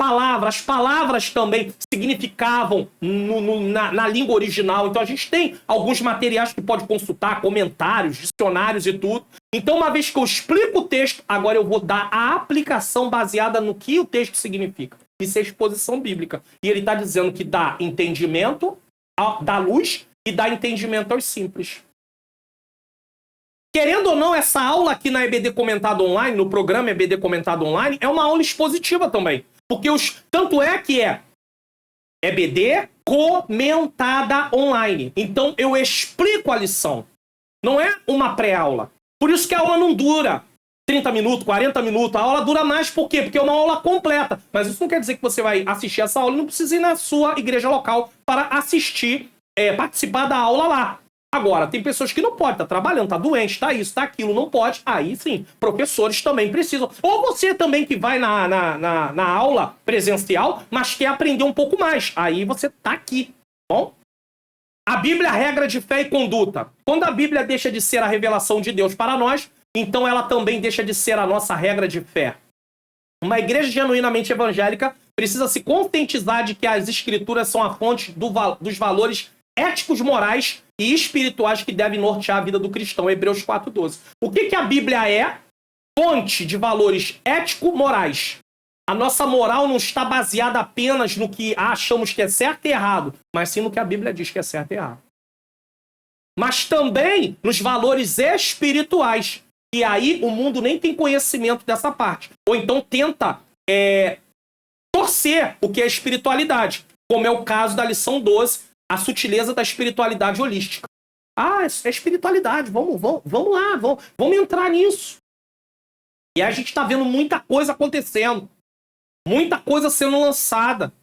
as palavras também significavam na língua original. Então a gente tem alguns materiais que pode consultar, comentários, dicionários e tudo. Então, uma vez que eu explico o texto, agora eu vou dar a aplicação baseada no que o texto significa. Isso é exposição bíblica. E ele está dizendo que dá entendimento, dá luz e dá entendimento aos simples. Querendo ou não, essa aula aqui na EBD Comentado Online, no programa EBD Comentado Online, é uma aula expositiva também. Porque tanto é que é EBD Comentada Online. Então, eu explico a lição. Não é uma pré-aula. Por isso que a aula não dura 30 minutos, 40 minutos. A aula dura mais, por quê? Porque é uma aula completa. Mas isso não quer dizer que você vai assistir essa aula e não precisa ir na sua igreja local para assistir, participar da aula lá. Agora, tem pessoas que não podem, tá trabalhando, tá doente, tá isso, tá aquilo, não pode. Aí sim, professores também precisam. Ou você também que vai na aula presencial, mas quer aprender um pouco mais. Aí você tá aqui, bom? A Bíblia é a regra de fé e conduta. Quando a Bíblia deixa de ser a revelação de Deus para nós, então ela também deixa de ser a nossa regra de fé. Uma igreja genuinamente evangélica precisa se conscientizar de que as Escrituras são a fonte dos valores éticos, morais e espirituais que devem nortear a vida do cristão. Hebreus 4:12. O que a Bíblia é? Fonte de valores ético-morais. A nossa moral não está baseada apenas no que achamos que é certo e errado, mas sim no que a Bíblia diz que é certo e errado. Mas também nos valores espirituais. E aí o mundo nem tem conhecimento dessa parte. Ou então tenta torcer o que é espiritualidade. Como é o caso da lição 12, a sutileza da espiritualidade holística. Ah, isso é espiritualidade, vamos lá, vamos entrar nisso. E a gente está vendo muita coisa acontecendo. Muita coisa sendo lançada.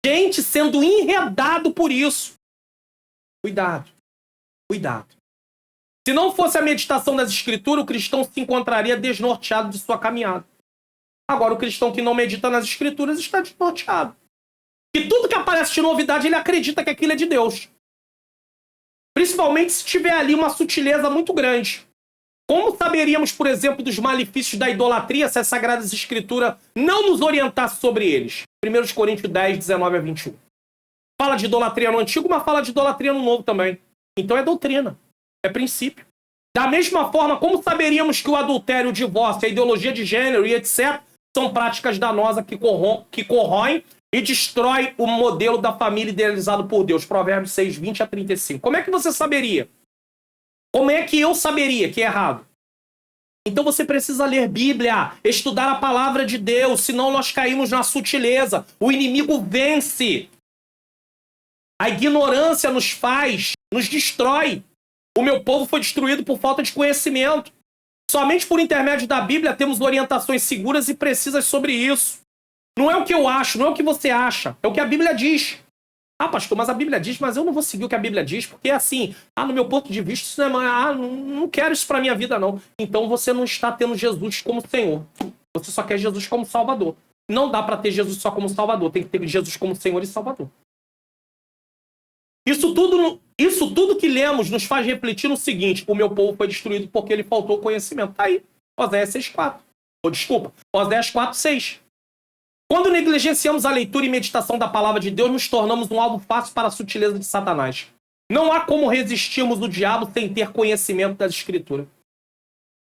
Gente sendo enredado por isso. Cuidado. Cuidado. Se não fosse a meditação das Escrituras, o cristão se encontraria desnorteado de sua caminhada. Agora, o cristão que não medita nas Escrituras está desnorteado. E tudo que aparece de novidade, ele acredita que aquilo é de Deus. Principalmente se tiver ali uma sutileza muito grande. Como saberíamos, por exemplo, dos malefícios da idolatria se as Sagradas Escrituras não nos orientassem sobre eles? 1 Coríntios 10, 19 a 21. Fala de idolatria no Antigo, mas fala de idolatria no Novo também. Então é doutrina. É princípio. Da mesma forma, como saberíamos que o adultério, o divórcio, a ideologia de gênero e etc. são práticas danosas que corroem e destrói o modelo da família idealizado por Deus. Provérbios 6, 20 a 35. Como é que você saberia? Como é que eu saberia que é errado? Então você precisa ler Bíblia, estudar a palavra de Deus, senão nós caímos na sutileza. O inimigo vence. A ignorância nos faz, nos destrói. O meu povo foi destruído por falta de conhecimento. Somente por intermédio da Bíblia temos orientações seguras e precisas sobre isso. Não é o que eu acho, não é o que você acha. É o que a Bíblia diz. Ah, pastor, mas a Bíblia diz, mas eu não vou seguir o que a Bíblia diz, porque é assim, no meu ponto de vista, isso não quero isso pra minha vida, não. Então você não está tendo Jesus como Senhor. Você só quer Jesus como Salvador. Não dá pra ter Jesus só como Salvador, tem que ter Jesus como Senhor e Salvador. Isso tudo que lemos nos faz refletir no seguinte: o meu povo foi destruído porque ele faltou conhecimento. Tá aí, Oséias 6:4. Oséias 4:6. Quando negligenciamos a leitura e meditação da palavra de Deus, nos tornamos um alvo fácil para a sutileza de Satanás. Não há como resistirmos o diabo sem ter conhecimento das Escrituras.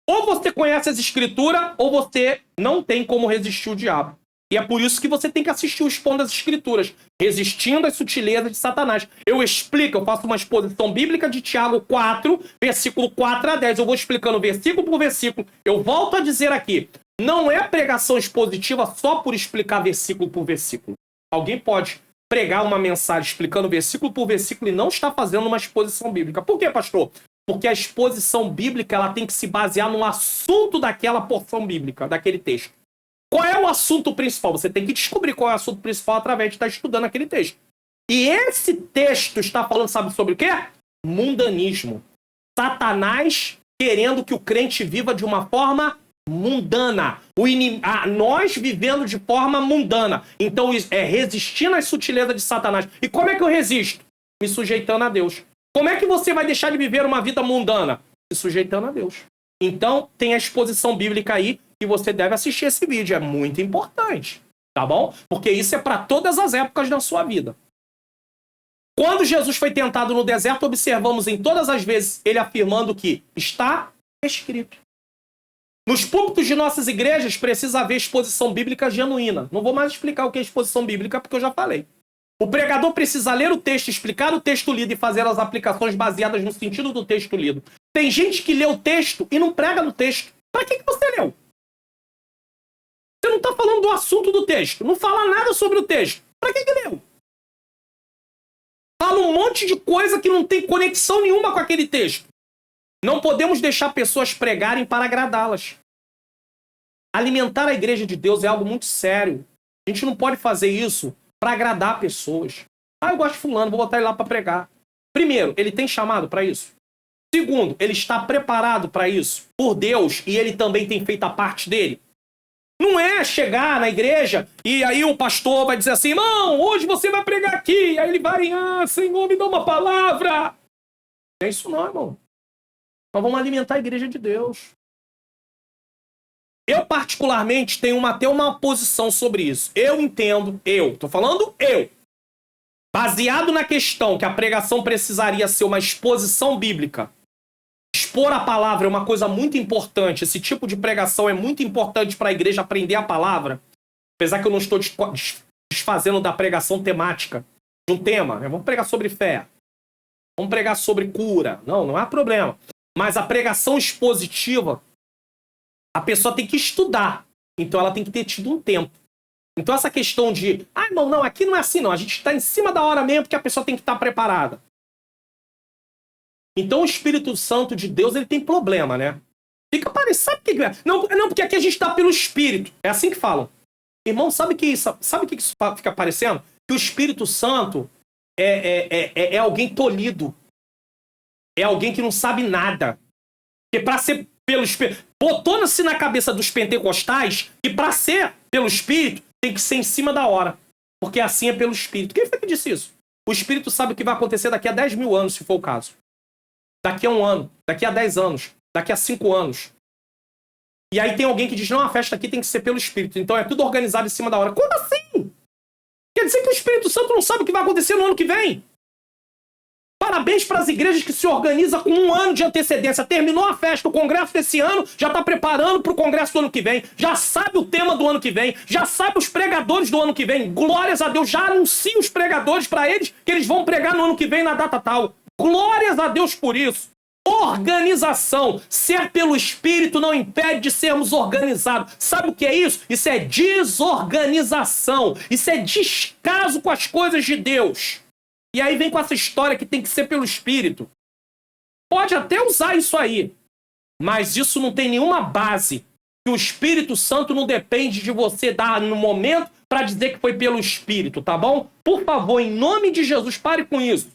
Ou você conhece as Escrituras, ou você não tem como resistir o diabo. E é por isso que você tem que assistir o Expondo das Escrituras, resistindo às sutilezas de Satanás. Eu faço uma exposição bíblica de Tiago 4, versículo 4 a 10. Eu vou explicando versículo por versículo. Eu volto a dizer aqui, não é pregação expositiva só por explicar versículo por versículo. Alguém pode pregar uma mensagem explicando versículo por versículo e não está fazendo uma exposição bíblica. Por quê, pastor? Porque a exposição bíblica ela tem que se basear no assunto daquela porção bíblica, daquele texto. Qual é o assunto principal? Você tem que descobrir qual é o assunto principal através de estar estudando aquele texto. E esse texto está falando, sabe sobre o quê? Mundanismo. Satanás querendo que o crente viva de uma forma mundana. Nós vivendo de forma mundana. Então é resistindo às sutilezas de Satanás. E como é que eu resisto? Me sujeitando a Deus. Como é que você vai deixar de viver uma vida mundana? Se sujeitando a Deus. Então tem a exposição bíblica aí que você deve assistir esse vídeo. É muito importante. Tá bom? Porque isso é para todas as épocas da sua vida. Quando Jesus foi tentado no deserto, observamos em todas as vezes ele afirmando que está escrito. Nos púlpitos de nossas igrejas precisa haver exposição bíblica genuína. Não vou mais explicar o que é exposição bíblica porque eu já falei. O pregador precisa ler o texto, explicar o texto lido e fazer as aplicações baseadas no sentido do texto lido. Tem gente que lê o texto e não prega no texto. Para que você leu? Você não está falando do assunto do texto. Não fala nada sobre o texto. Para que leu? Fala um monte de coisa que não tem conexão nenhuma com aquele texto. Não podemos deixar pessoas pregarem para agradá-las. Alimentar a igreja de Deus é algo muito sério. A gente não pode fazer isso para agradar pessoas. Eu gosto de fulano, vou botar ele lá para pregar. Primeiro, ele tem chamado para isso. Segundo, ele está preparado para isso por Deus e ele também tem feito a parte dele. Não é chegar na igreja e aí o pastor vai dizer assim, irmão, hoje você vai pregar aqui. Aí ele vai, Senhor, me dá uma palavra. Não é isso não, irmão. Nós vamos alimentar a igreja de Deus. Eu, particularmente, tenho até uma posição sobre isso. Eu entendo, tô falando eu. Baseado na questão que a pregação precisaria ser uma exposição bíblica, expor a palavra é uma coisa muito importante. Esse tipo de pregação é muito importante para a igreja aprender a palavra. Apesar que eu não estou desfazendo da pregação temática. De um tema. Vamos pregar sobre fé. Vamos pregar sobre cura. Não há problema. Mas a pregação expositiva, a pessoa tem que estudar. Então ela tem que ter tido um tempo. Então essa questão de, irmão, não, aqui não é assim não. A gente está em cima da hora mesmo porque a pessoa tem que estar preparada. Então o Espírito Santo de Deus, ele tem problema, né? Fica parecendo, sabe o que é? Não, porque aqui a gente está pelo Espírito. É assim que falam. Irmão, sabe o que isso fica parecendo? Que o Espírito Santo é alguém tolhido. É alguém que não sabe nada. Porque para ser pelo Espírito... Botou-se na cabeça dos pentecostais que para ser pelo Espírito tem que ser em cima da hora. Porque assim é pelo Espírito. Quem foi que disse isso? O Espírito sabe o que vai acontecer daqui a 10 mil anos, se for o caso. Daqui a 1 ano, daqui a 10 anos, daqui a 5 anos. E aí tem alguém que diz, não, a festa aqui tem que ser pelo Espírito. Então é tudo organizado em cima da hora. Como assim? Quer dizer que o Espírito Santo não sabe o que vai acontecer no ano que vem? Parabéns para as igrejas que se organizam com 1 ano de antecedência. Terminou a festa, o congresso desse ano, já está preparando para o congresso do ano que vem. Já sabe o tema do ano que vem. Já sabe os pregadores do ano que vem. Glórias a Deus. Já anuncia os pregadores para eles que eles vão pregar no ano que vem na data tal. Glórias a Deus por isso. Organização. Ser pelo Espírito não impede de sermos organizados. Sabe o que é isso? Isso é desorganização. Isso é descaso com as coisas de Deus. E aí vem com essa história que tem que ser pelo Espírito. Pode até usar isso aí. Mas isso não tem nenhuma base. Que o Espírito Santo não depende de você dar no momento para dizer que foi pelo Espírito, tá bom? Por favor, em nome de Jesus, pare com isso.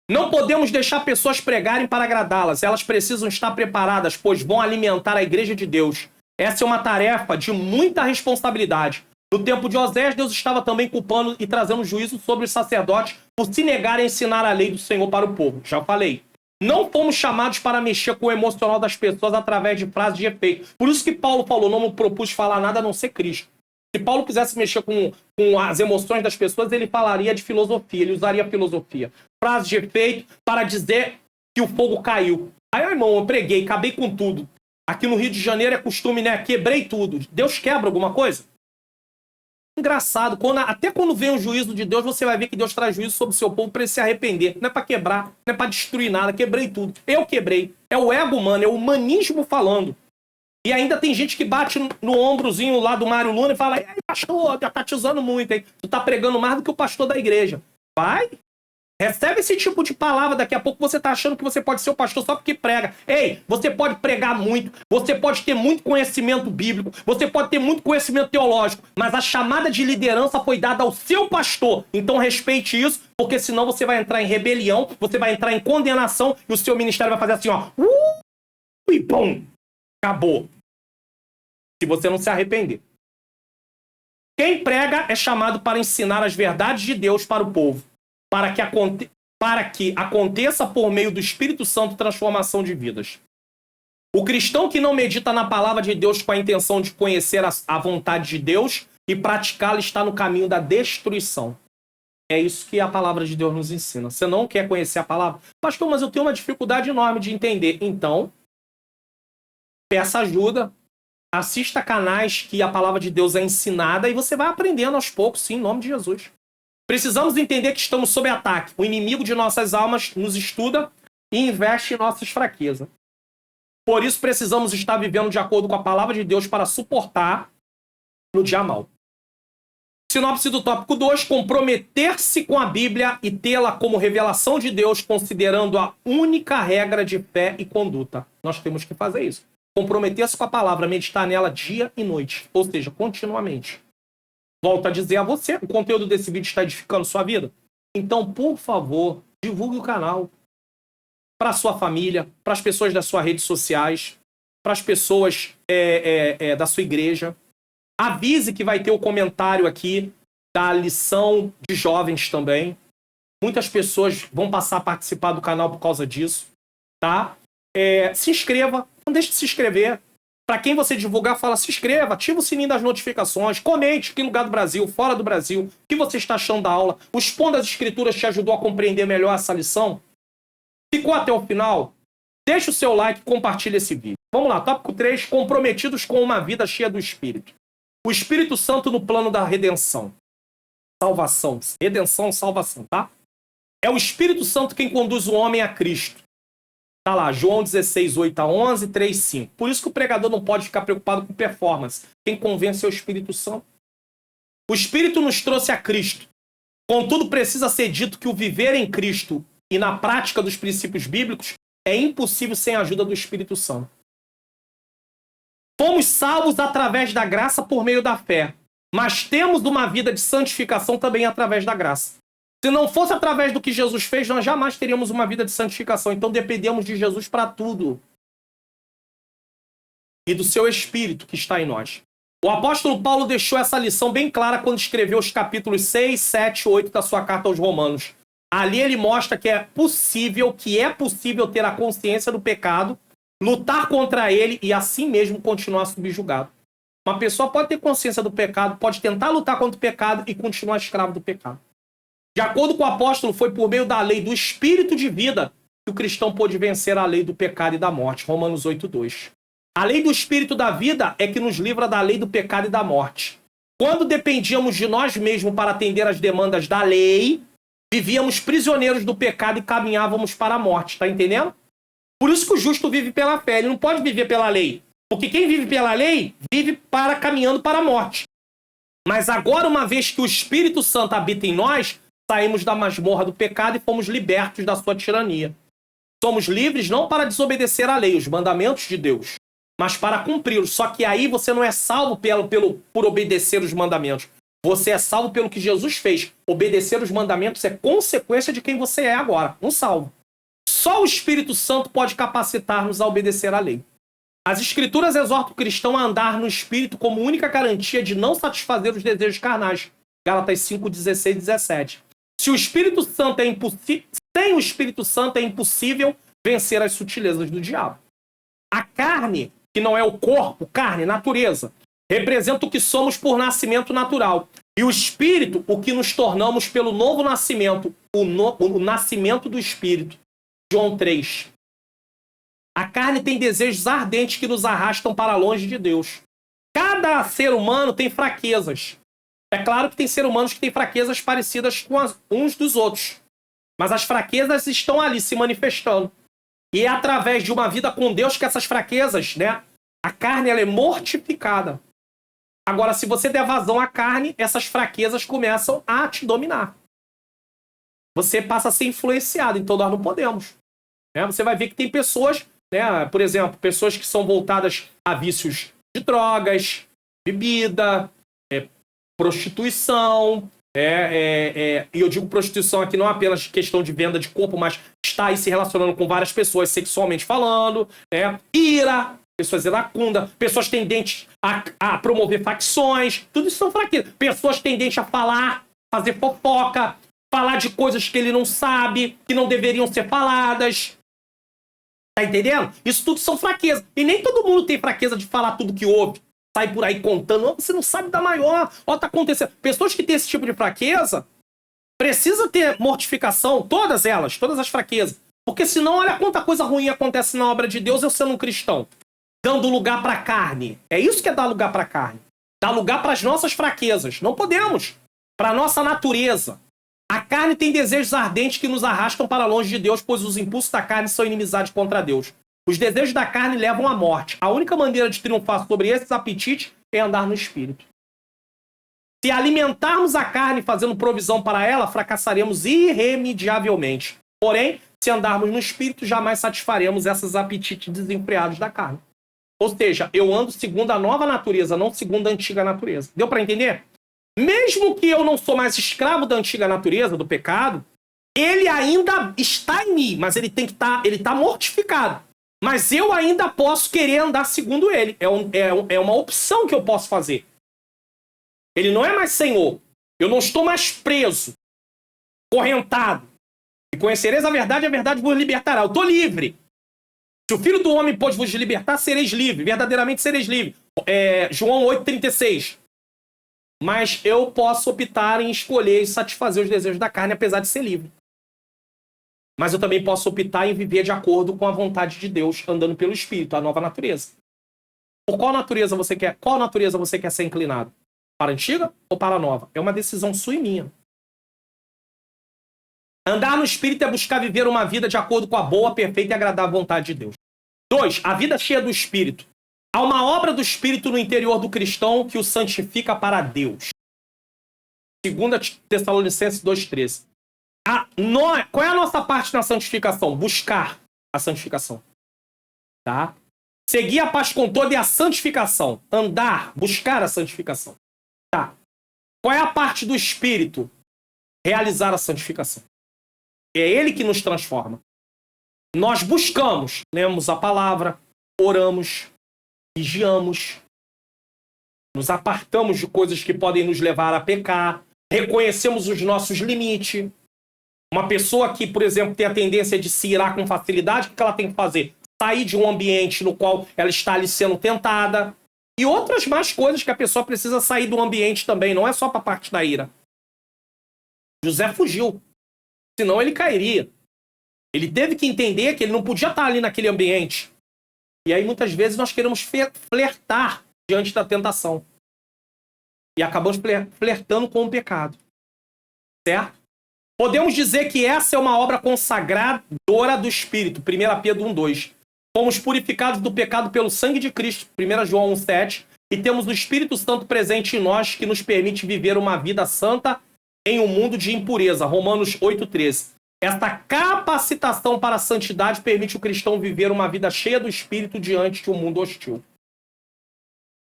Não podemos deixar pessoas pregarem para agradá-las. Elas precisam estar preparadas, pois vão alimentar a igreja de Deus. Essa é uma tarefa de muita responsabilidade. No tempo de Osés, Deus estava também culpando e trazendo juízo sobre os sacerdotes por se negarem a ensinar a lei do Senhor para o povo. Já falei. Não fomos chamados para mexer com o emocional das pessoas através de frases de efeito. Por isso que Paulo falou, não me propus falar nada a não ser Cristo. Se Paulo quisesse mexer com as emoções das pessoas, ele falaria de filosofia, ele usaria filosofia. Frases de efeito para dizer que o fogo caiu. Aí, irmão, eu preguei, acabei com tudo. Aqui no Rio de Janeiro é costume, né? Quebrei tudo. Deus quebra alguma coisa? Engraçado, até quando vem o juízo de Deus, você vai ver que Deus traz juízo sobre o seu povo para ele se arrepender. Não é para quebrar, não é para destruir nada. Quebrei tudo. Eu quebrei. É o ego humano, é o humanismo falando. E ainda tem gente que bate no ombrozinho lá do Mário Luna e fala, ei, pastor, já tá te usando muito, hein? Tu tá pregando mais do que o pastor da igreja. Vai, recebe esse tipo de palavra, daqui a pouco você tá achando que você pode ser o pastor só porque prega. Ei, você pode pregar muito, você pode ter muito conhecimento bíblico, você pode ter muito conhecimento teológico, mas a chamada de liderança foi dada ao seu pastor. Então respeite isso, porque senão você vai entrar em rebelião, você vai entrar em condenação e o seu ministério vai fazer assim, ó. E bom, acabou. Se você não se arrepender. Quem prega é chamado para ensinar as verdades de Deus para o povo. Para que aconteça por meio do Espírito Santo transformação de vidas. O cristão que não medita na palavra de Deus com a intenção de conhecer a vontade de Deus e praticá-la está no caminho da destruição. É isso que a palavra de Deus nos ensina. Você não quer conhecer a palavra? Pastor, mas eu tenho uma dificuldade enorme de entender. Então, peça ajuda, assista canais que a palavra de Deus é ensinada e você vai aprendendo aos poucos, sim, em nome de Jesus. Precisamos entender que estamos sob ataque. O inimigo de nossas almas nos estuda e investe em nossas fraquezas. Por isso precisamos estar vivendo de acordo com a palavra de Deus para suportar no dia mal. Sinopse do tópico 2, comprometer-se com a Bíblia e tê-la como revelação de Deus, considerando a única regra de fé e conduta. Nós temos que fazer isso. Comprometer-se com a palavra, meditar nela dia e noite, ou seja, continuamente. Volto a dizer a você, o conteúdo desse vídeo está edificando sua vida? Então, por favor, divulgue o canal para a sua família, para as pessoas das suas redes sociais, para as pessoas da sua igreja. Avise que vai ter o comentário aqui da lição de jovens também. Muitas pessoas vão passar a participar do canal por causa disso, tá? Se inscreva, não deixe de se inscrever. Para quem você divulgar, fala, se inscreva, ativa o sininho das notificações, comente que lugar do Brasil, fora do Brasil, o que você está achando da aula. O Expondo as Escrituras te ajudou a compreender melhor essa lição? Ficou até o final? Deixa o seu like e compartilha esse vídeo. Vamos lá, tópico 3, comprometidos com uma vida cheia do Espírito. O Espírito Santo no plano da redenção. Salvação. Redenção, salvação, tá? É o Espírito Santo quem conduz o homem a Cristo. Tá lá, João 16, 8-11, 3, 5. Por isso que o pregador não pode ficar preocupado com performance. Quem convence é o Espírito Santo. O Espírito nos trouxe a Cristo. Contudo, precisa ser dito que o viver em Cristo e na prática dos princípios bíblicos é impossível sem a ajuda do Espírito Santo. Fomos salvos através da graça por meio da fé. Mas temos uma vida de santificação também através da graça. Se não fosse através do que Jesus fez, nós jamais teríamos uma vida de santificação. Então dependemos de Jesus para tudo. E do seu Espírito que está em nós. O apóstolo Paulo deixou essa lição bem clara quando escreveu os capítulos 6, 7 e 8 da sua carta aos Romanos. Ali ele mostra que é possível ter a consciência do pecado, lutar contra ele e assim mesmo continuar subjugado. Uma pessoa pode ter consciência do pecado, pode tentar lutar contra o pecado e continuar escravo do pecado. De acordo com o apóstolo, foi por meio da lei do Espírito de vida que o cristão pôde vencer a lei do pecado e da morte. Romanos 8:2. A lei do Espírito da vida é que nos livra da lei do pecado e da morte. Quando dependíamos de nós mesmos para atender às demandas da lei, vivíamos prisioneiros do pecado e caminhávamos para a morte. Está entendendo? Por isso que o justo vive pela fé. Ele não pode viver pela lei. Porque quem vive pela lei, vive caminhando para a morte. Mas agora, uma vez que o Espírito Santo habita em nós, saímos da masmorra do pecado e fomos libertos da sua tirania. Somos livres não para desobedecer à lei, os mandamentos de Deus, mas para cumpri-los. Só que aí você não é salvo por obedecer os mandamentos. Você é salvo pelo que Jesus fez. Obedecer os mandamentos é consequência de quem você é agora, um salvo. Só o Espírito Santo pode capacitar-nos a obedecer à lei. As Escrituras exortam o cristão a andar no Espírito como única garantia de não satisfazer os desejos carnais. Gálatas 5, 16 e 17. Sem o Espírito Santo é impossível vencer as sutilezas do diabo. A carne, que não é o corpo, carne, natureza, representa o que somos por nascimento natural. E o Espírito, o que nos tornamos pelo novo nascimento, o nascimento do Espírito. João 3. A carne tem desejos ardentes que nos arrastam para longe de Deus. Cada ser humano tem fraquezas. É claro que tem seres humanos que têm fraquezas parecidas com uns dos outros. Mas as fraquezas estão ali se manifestando. E é através de uma vida com Deus que essas fraquezas, né? A carne, ela é mortificada. Agora, se você der vazão à carne, essas fraquezas começam a te dominar. Você passa a ser influenciado, então nós não podemos. Né? Você vai ver que tem pessoas, né? Por exemplo, pessoas que são voltadas a vícios de drogas, bebida, prostituição. E eu digo prostituição aqui não apenas questão de venda de corpo, mas está aí se relacionando com várias pessoas sexualmente falando, ira, pessoas iracundas, pessoas tendentes a promover facções, tudo isso são fraquezas. Pessoas tendentes a falar, fazer fofoca, falar de coisas que ele não sabe, que não deveriam ser faladas. Tá entendendo? Isso tudo são fraquezas. E nem todo mundo tem fraqueza de falar tudo que ouve. Sai por aí contando, você não sabe da maior, ó, tá acontecendo. Pessoas que têm esse tipo de fraqueza, precisa ter mortificação, todas elas, todas as fraquezas. Porque senão, olha quanta coisa ruim acontece na obra de Deus eu sendo um cristão. Dando lugar pra carne. É isso que é dar lugar pra carne. Dar lugar para as nossas fraquezas. Não podemos. Pra nossa natureza. A carne tem desejos ardentes que nos arrastam para longe de Deus, pois os impulsos da carne são inimizade contra Deus. Os desejos da carne levam à morte. A única maneira de triunfar sobre esses apetites é andar no Espírito. Se alimentarmos a carne fazendo provisão para ela, fracassaremos irremediavelmente. Porém, se andarmos no Espírito, jamais satisfaremos esses apetites desenfreados da carne. Ou seja, eu ando segundo a nova natureza, não segundo a antiga natureza. Deu para entender? Mesmo que eu não sou mais escravo da antiga natureza, do pecado, ele ainda está em mim, mas ele tá mortificado. Mas eu ainda posso querer andar segundo ele. É uma opção que eu posso fazer. Ele não é mais senhor. Eu não estou mais preso, correntado. E conhecereis a verdade vos libertará. Eu estou livre. Se o Filho do Homem pode vos libertar, sereis livres. Verdadeiramente sereis livres. João 8,36. Mas eu posso optar em escolher e satisfazer os desejos da carne, apesar de ser livre. Mas eu também posso optar em viver de acordo com a vontade de Deus, andando pelo Espírito, a nova natureza. Por qual natureza você quer ser inclinado? Para a antiga ou para a nova? É uma decisão sua e minha. Andar no Espírito é buscar viver uma vida de acordo com a boa, perfeita e agradável vontade de Deus. 2. A vida cheia do Espírito. Há uma obra do Espírito no interior do cristão que o santifica para Deus. 2 Tessalonicenses 2,13. Qual é a nossa parte na santificação? Buscar a santificação. Tá? Seguir a paz com todo e a santificação. Andar, buscar a santificação. Tá. Qual é a parte do Espírito? Realizar a santificação. É Ele que nos transforma. Nós buscamos, lemos a palavra, oramos, vigiamos, nos apartamos de coisas que podem nos levar a pecar, reconhecemos os nossos limites. Uma pessoa que, por exemplo, tem a tendência de se irar com facilidade, o que ela tem que fazer? Sair de um ambiente no qual ela está ali sendo tentada. E outras mais coisas que a pessoa precisa sair do ambiente também, não é só para a parte da ira. José fugiu, senão ele cairia. Ele teve que entender que ele não podia estar ali naquele ambiente. E aí muitas vezes nós queremos flertar diante da tentação. E acabamos flertando com o pecado. Certo? Podemos dizer que essa é uma obra consagradora do Espírito. 1 Pedro 1:2. Fomos purificados do pecado pelo sangue de Cristo. 1 João 1:7. E temos o Espírito Santo presente em nós que nos permite viver uma vida santa em um mundo de impureza. Romanos 8:13. Esta capacitação para a santidade permite o cristão viver uma vida cheia do Espírito diante de um mundo hostil.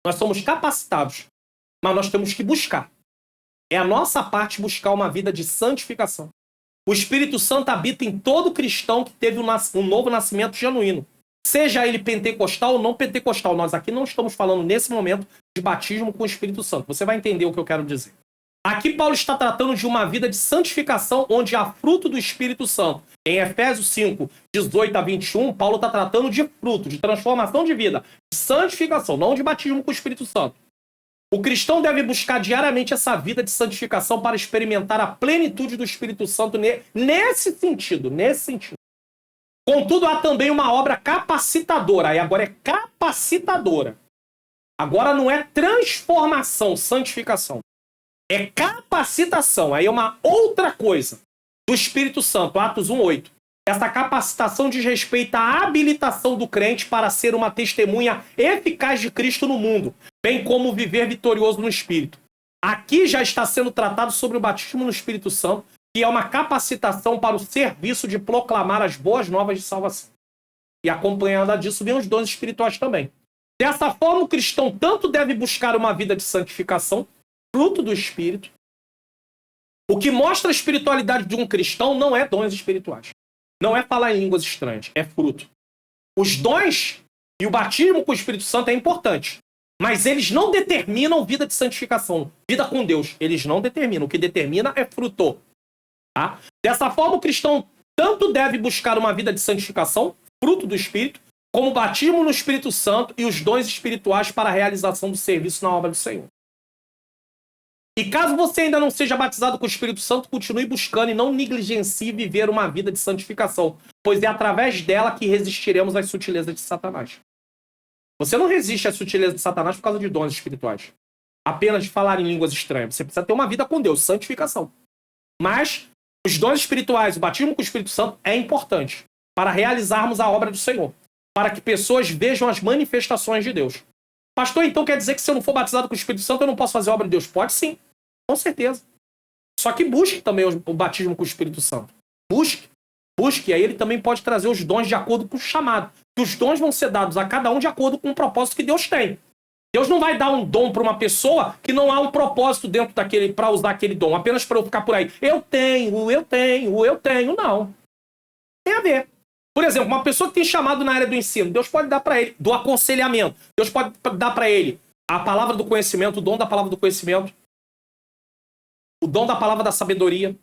Nós somos capacitados, mas nós temos que buscar. É a nossa parte buscar uma vida de santificação. O Espírito Santo habita em todo cristão que teve um novo nascimento genuíno. Seja ele pentecostal ou não pentecostal. Nós aqui não estamos falando nesse momento de batismo com o Espírito Santo. Você vai entender o que eu quero dizer. Aqui Paulo está tratando de uma vida de santificação onde há fruto do Espírito Santo. Em Efésios 5:18-21, Paulo está tratando de fruto, de transformação de vida, de santificação, não de batismo com o Espírito Santo. O cristão deve buscar diariamente essa vida de santificação para experimentar a plenitude do Espírito Santo nesse sentido. Contudo, há também uma obra capacitadora. Aí agora é capacitadora. Agora não é transformação, santificação. É capacitação. Aí é uma outra coisa do Espírito Santo. Atos 1:8. Essa capacitação diz respeito à habilitação do crente para ser uma testemunha eficaz de Cristo no mundo, bem como viver vitorioso no Espírito. Aqui já está sendo tratado sobre o batismo no Espírito Santo, que é uma capacitação para o serviço de proclamar as boas novas de salvação. E acompanhada disso vem os dons espirituais também. Dessa forma, o cristão tanto deve buscar uma vida de santificação, fruto do Espírito. O que mostra a espiritualidade de um cristão não é dons espirituais. Não é falar em línguas estranhas, é fruto. Os dons e o batismo com o Espírito Santo é importante, mas eles não determinam vida de santificação, vida com Deus. Eles não determinam. O que determina é fruto. Tá? Dessa forma, o cristão tanto deve buscar uma vida de santificação, fruto do Espírito, como batismo no Espírito Santo e os dons espirituais para a realização do serviço na obra do Senhor. E caso você ainda não seja batizado com o Espírito Santo, continue buscando e não negligencie viver uma vida de santificação, pois é através dela que resistiremos às sutilezas de Satanás. Você não resiste às sutilezas de Satanás por causa de dons espirituais. Apenas de falar em línguas estranhas. Você precisa ter uma vida com Deus, santificação. Mas os dons espirituais, o batismo com o Espírito Santo é importante para realizarmos a obra do Senhor, para que pessoas vejam as manifestações de Deus. Pastor, então quer dizer que se eu não for batizado com o Espírito Santo eu não posso fazer a obra de Deus? Pode sim. Com certeza. Só que busque também o batismo com o Espírito Santo. Busque, e aí ele também pode trazer os dons de acordo com o chamado. Que os dons vão ser dados a cada um de acordo com o propósito que Deus tem. Deus não vai dar um dom para uma pessoa que não há um propósito dentro daquele para usar aquele dom, apenas para eu ficar por aí. Eu tenho. Não. Tem a ver. Por exemplo, uma pessoa que tem chamado na área do ensino, Deus pode dar para ele, do aconselhamento. Deus pode dar para ele a palavra do conhecimento, o dom da palavra do conhecimento. O dom da palavra da sabedoria,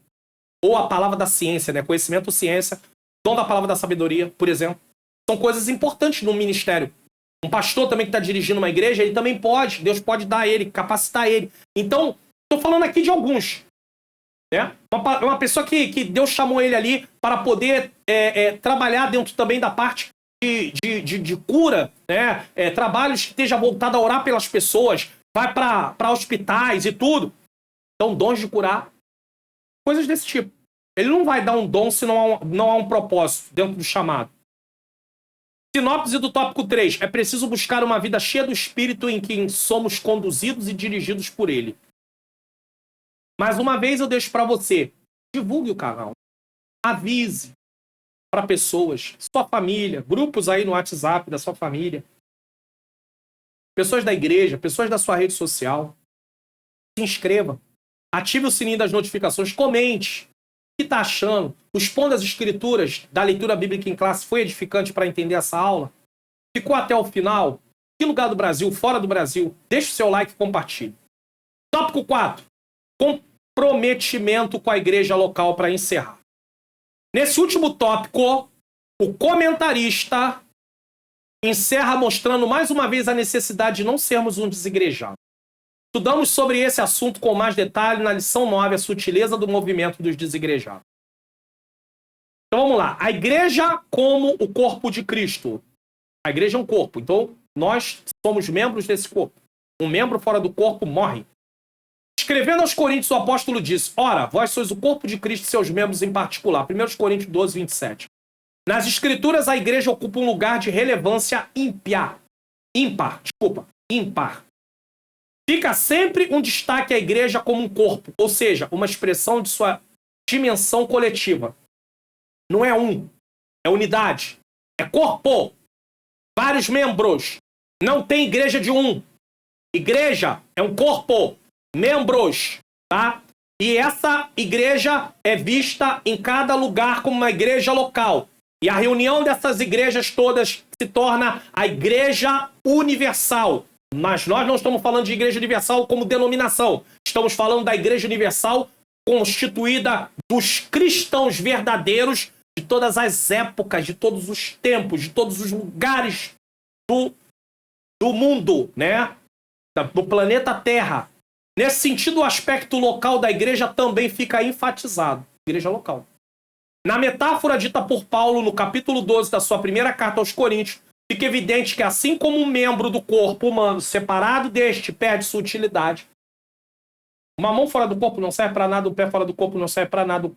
ou a palavra da ciência, né? Conhecimento, ciência, dom da palavra da sabedoria, por exemplo. São coisas importantes no ministério. Um pastor também que está dirigindo uma igreja, ele também pode, Deus pode dar a ele, capacitar ele. Então, estou falando aqui de alguns. Né? Uma pessoa que Deus chamou ele ali para poder trabalhar dentro também da parte de cura, né? Trabalhos que esteja voltado a orar pelas pessoas, vai para hospitais e tudo. Então, dons de curar, coisas desse tipo. Ele não vai dar um dom se não há um propósito dentro do chamado. Sinopse do tópico 3. É preciso buscar uma vida cheia do Espírito em que somos conduzidos e dirigidos por Ele. Mais uma vez eu deixo para você. Divulgue o canal. Avise para pessoas, sua família, grupos aí no WhatsApp da sua família. pessoas da igreja, pessoas da sua rede social. Se inscreva. Ative o sininho das notificações. Comente. O que está achando? O Expondo as Escrituras da leitura bíblica em classe foi edificante para entender essa aula? Ficou até o final? Que lugar do Brasil? Fora do Brasil? Deixe o seu like e compartilhe. Tópico 4. Comprometimento com a igreja local para encerrar. Nesse último tópico, o comentarista encerra mostrando mais uma vez a necessidade de não sermos um desigrejado. Estudamos sobre esse assunto com mais detalhe na lição 9, a sutileza do movimento dos desigrejados. Então vamos lá. A igreja como o corpo de Cristo. A igreja é um corpo, então nós somos membros desse corpo. Um membro fora do corpo morre. Escrevendo aos Coríntios, o apóstolo diz: ora, vós sois o corpo de Cristo e seus membros em particular. 1 Coríntios 12, 27. Nas escrituras, a igreja ocupa um lugar de relevância ímpar. Fica sempre um destaque à igreja como um corpo, ou seja, uma expressão de sua dimensão coletiva. Não é um, é unidade, é corpo, vários membros. Não tem igreja de um. Igreja é um corpo, membros, tá? E essa igreja é vista em cada lugar como uma igreja local. E a reunião dessas igrejas todas se torna a igreja universal. Mas nós não estamos falando de igreja universal como denominação. Estamos falando da igreja universal constituída dos cristãos verdadeiros de todas as épocas, de todos os tempos, de todos os lugares do mundo, né? Do planeta Terra. Nesse sentido, o aspecto local da igreja também fica enfatizado. Igreja local. Na metáfora dita por Paulo no capítulo 12 da sua primeira carta aos Coríntios, fica evidente que assim como um membro do corpo humano separado deste perde sua utilidade. Uma mão fora do corpo não serve para nada, um pé fora do corpo não serve para nada,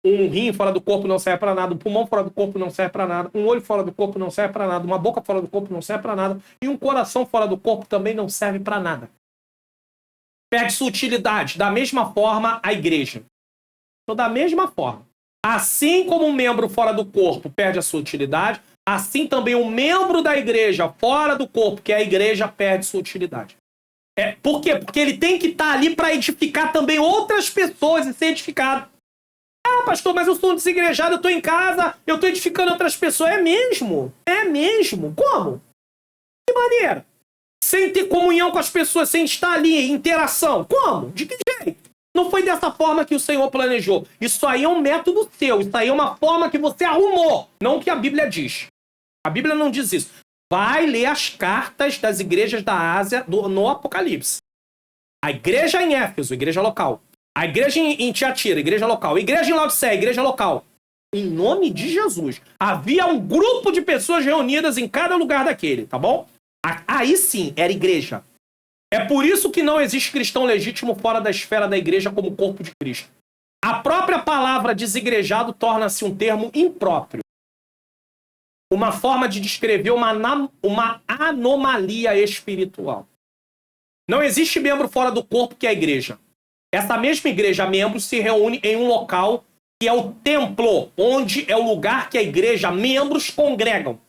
um rim fora do corpo não serve para nada, um pulmão fora do corpo não serve para nada, um olho fora do corpo não serve para nada, uma boca fora do corpo não serve para nada e um coração fora do corpo também não serve para nada. Perde sua utilidade. Da mesma forma, a igreja. Então, da mesma forma. Assim como um membro fora do corpo perde a sua utilidade, assim também um membro da igreja fora do corpo, que é a igreja, perde sua utilidade. Por quê? Porque ele tem que estar ali para edificar também outras pessoas e ser edificado. Ah, pastor, mas eu sou um desigrejado, eu estou em casa, eu estou edificando outras pessoas. É mesmo? É mesmo? Como? Que maneira? Sem ter comunhão com as pessoas, sem estar ali em interação. Como? De que jeito? Não foi dessa forma que o Senhor planejou. Isso aí é um método seu. Isso aí é uma forma que você arrumou. Não o que a Bíblia diz. A Bíblia não diz isso. Vai ler as cartas das igrejas da Ásia no Apocalipse. A igreja em Éfeso, igreja local. A igreja em Tiatira, igreja local. A igreja em Laodiceia, igreja local. Em nome de Jesus. Havia um grupo de pessoas reunidas em cada lugar daquele, tá bom? Aí sim, era igreja. É por isso que não existe cristão legítimo fora da esfera da igreja como corpo de Cristo. A própria palavra desigrejado torna-se um termo impróprio. Uma forma de descrever uma anomalia espiritual. Não existe membro fora do corpo que é a igreja. Essa mesma igreja, membros, se reúne em um local que é o templo, onde é o lugar que a igreja, membros, congregam.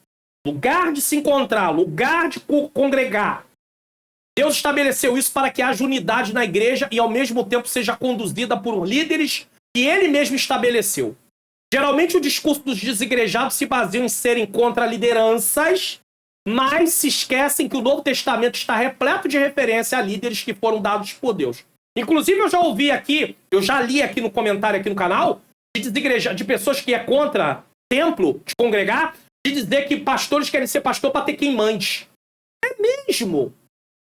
Lugar de se encontrar, lugar de congregar. Deus estabeleceu isso para que haja unidade na igreja e ao mesmo tempo seja conduzida por líderes que ele mesmo estabeleceu. Geralmente o discurso dos desigrejados se baseia em serem contra lideranças, mas se esquecem que o Novo Testamento está repleto de referência a líderes que foram dados por Deus. Inclusive eu já ouvi aqui, eu já li aqui no comentário aqui no canal, de pessoas que é contra templo, de congregar, de dizer que pastores querem ser pastor para ter quem mande. É mesmo?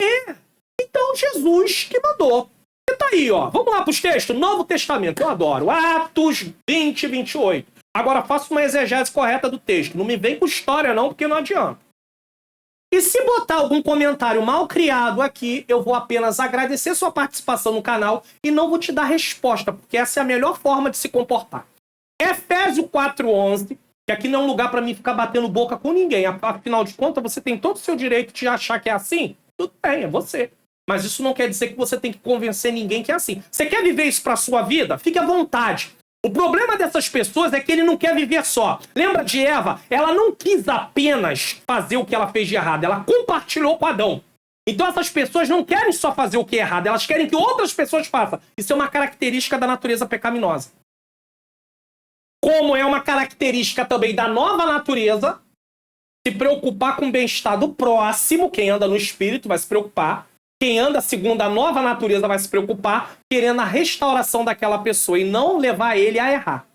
É. Então Jesus que mandou. E tá aí, ó. Vamos lá para os textos. Novo Testamento, eu adoro. Atos 20 e 28. Agora faça uma exegese correta do texto. Não me vem com história não, porque não adianta. E se botar algum comentário mal criado aqui, eu vou apenas agradecer sua participação no canal e não vou te dar resposta, porque essa é a melhor forma de se comportar. Efésios 4:11. Que aqui não é um lugar para mim ficar batendo boca com ninguém. Afinal de contas, você tem todo o seu direito de achar que é assim. Tudo bem, é você. Mas isso não quer dizer que você tem que convencer ninguém que é assim. Você quer viver isso para sua vida? Fique à vontade. O problema dessas pessoas é que ele não quer viver só. Lembra de Eva? Ela não quis apenas fazer o que ela fez de errado. Ela compartilhou com Adão. Então essas pessoas não querem só fazer o que é errado, elas querem que outras pessoas façam. Isso é uma característica da natureza pecaminosa. Como é uma característica também da nova natureza, se preocupar com o bem-estar do próximo, quem anda no espírito vai se preocupar, quem anda segundo a nova natureza vai se preocupar, querendo a restauração daquela pessoa e não levar ele a errar.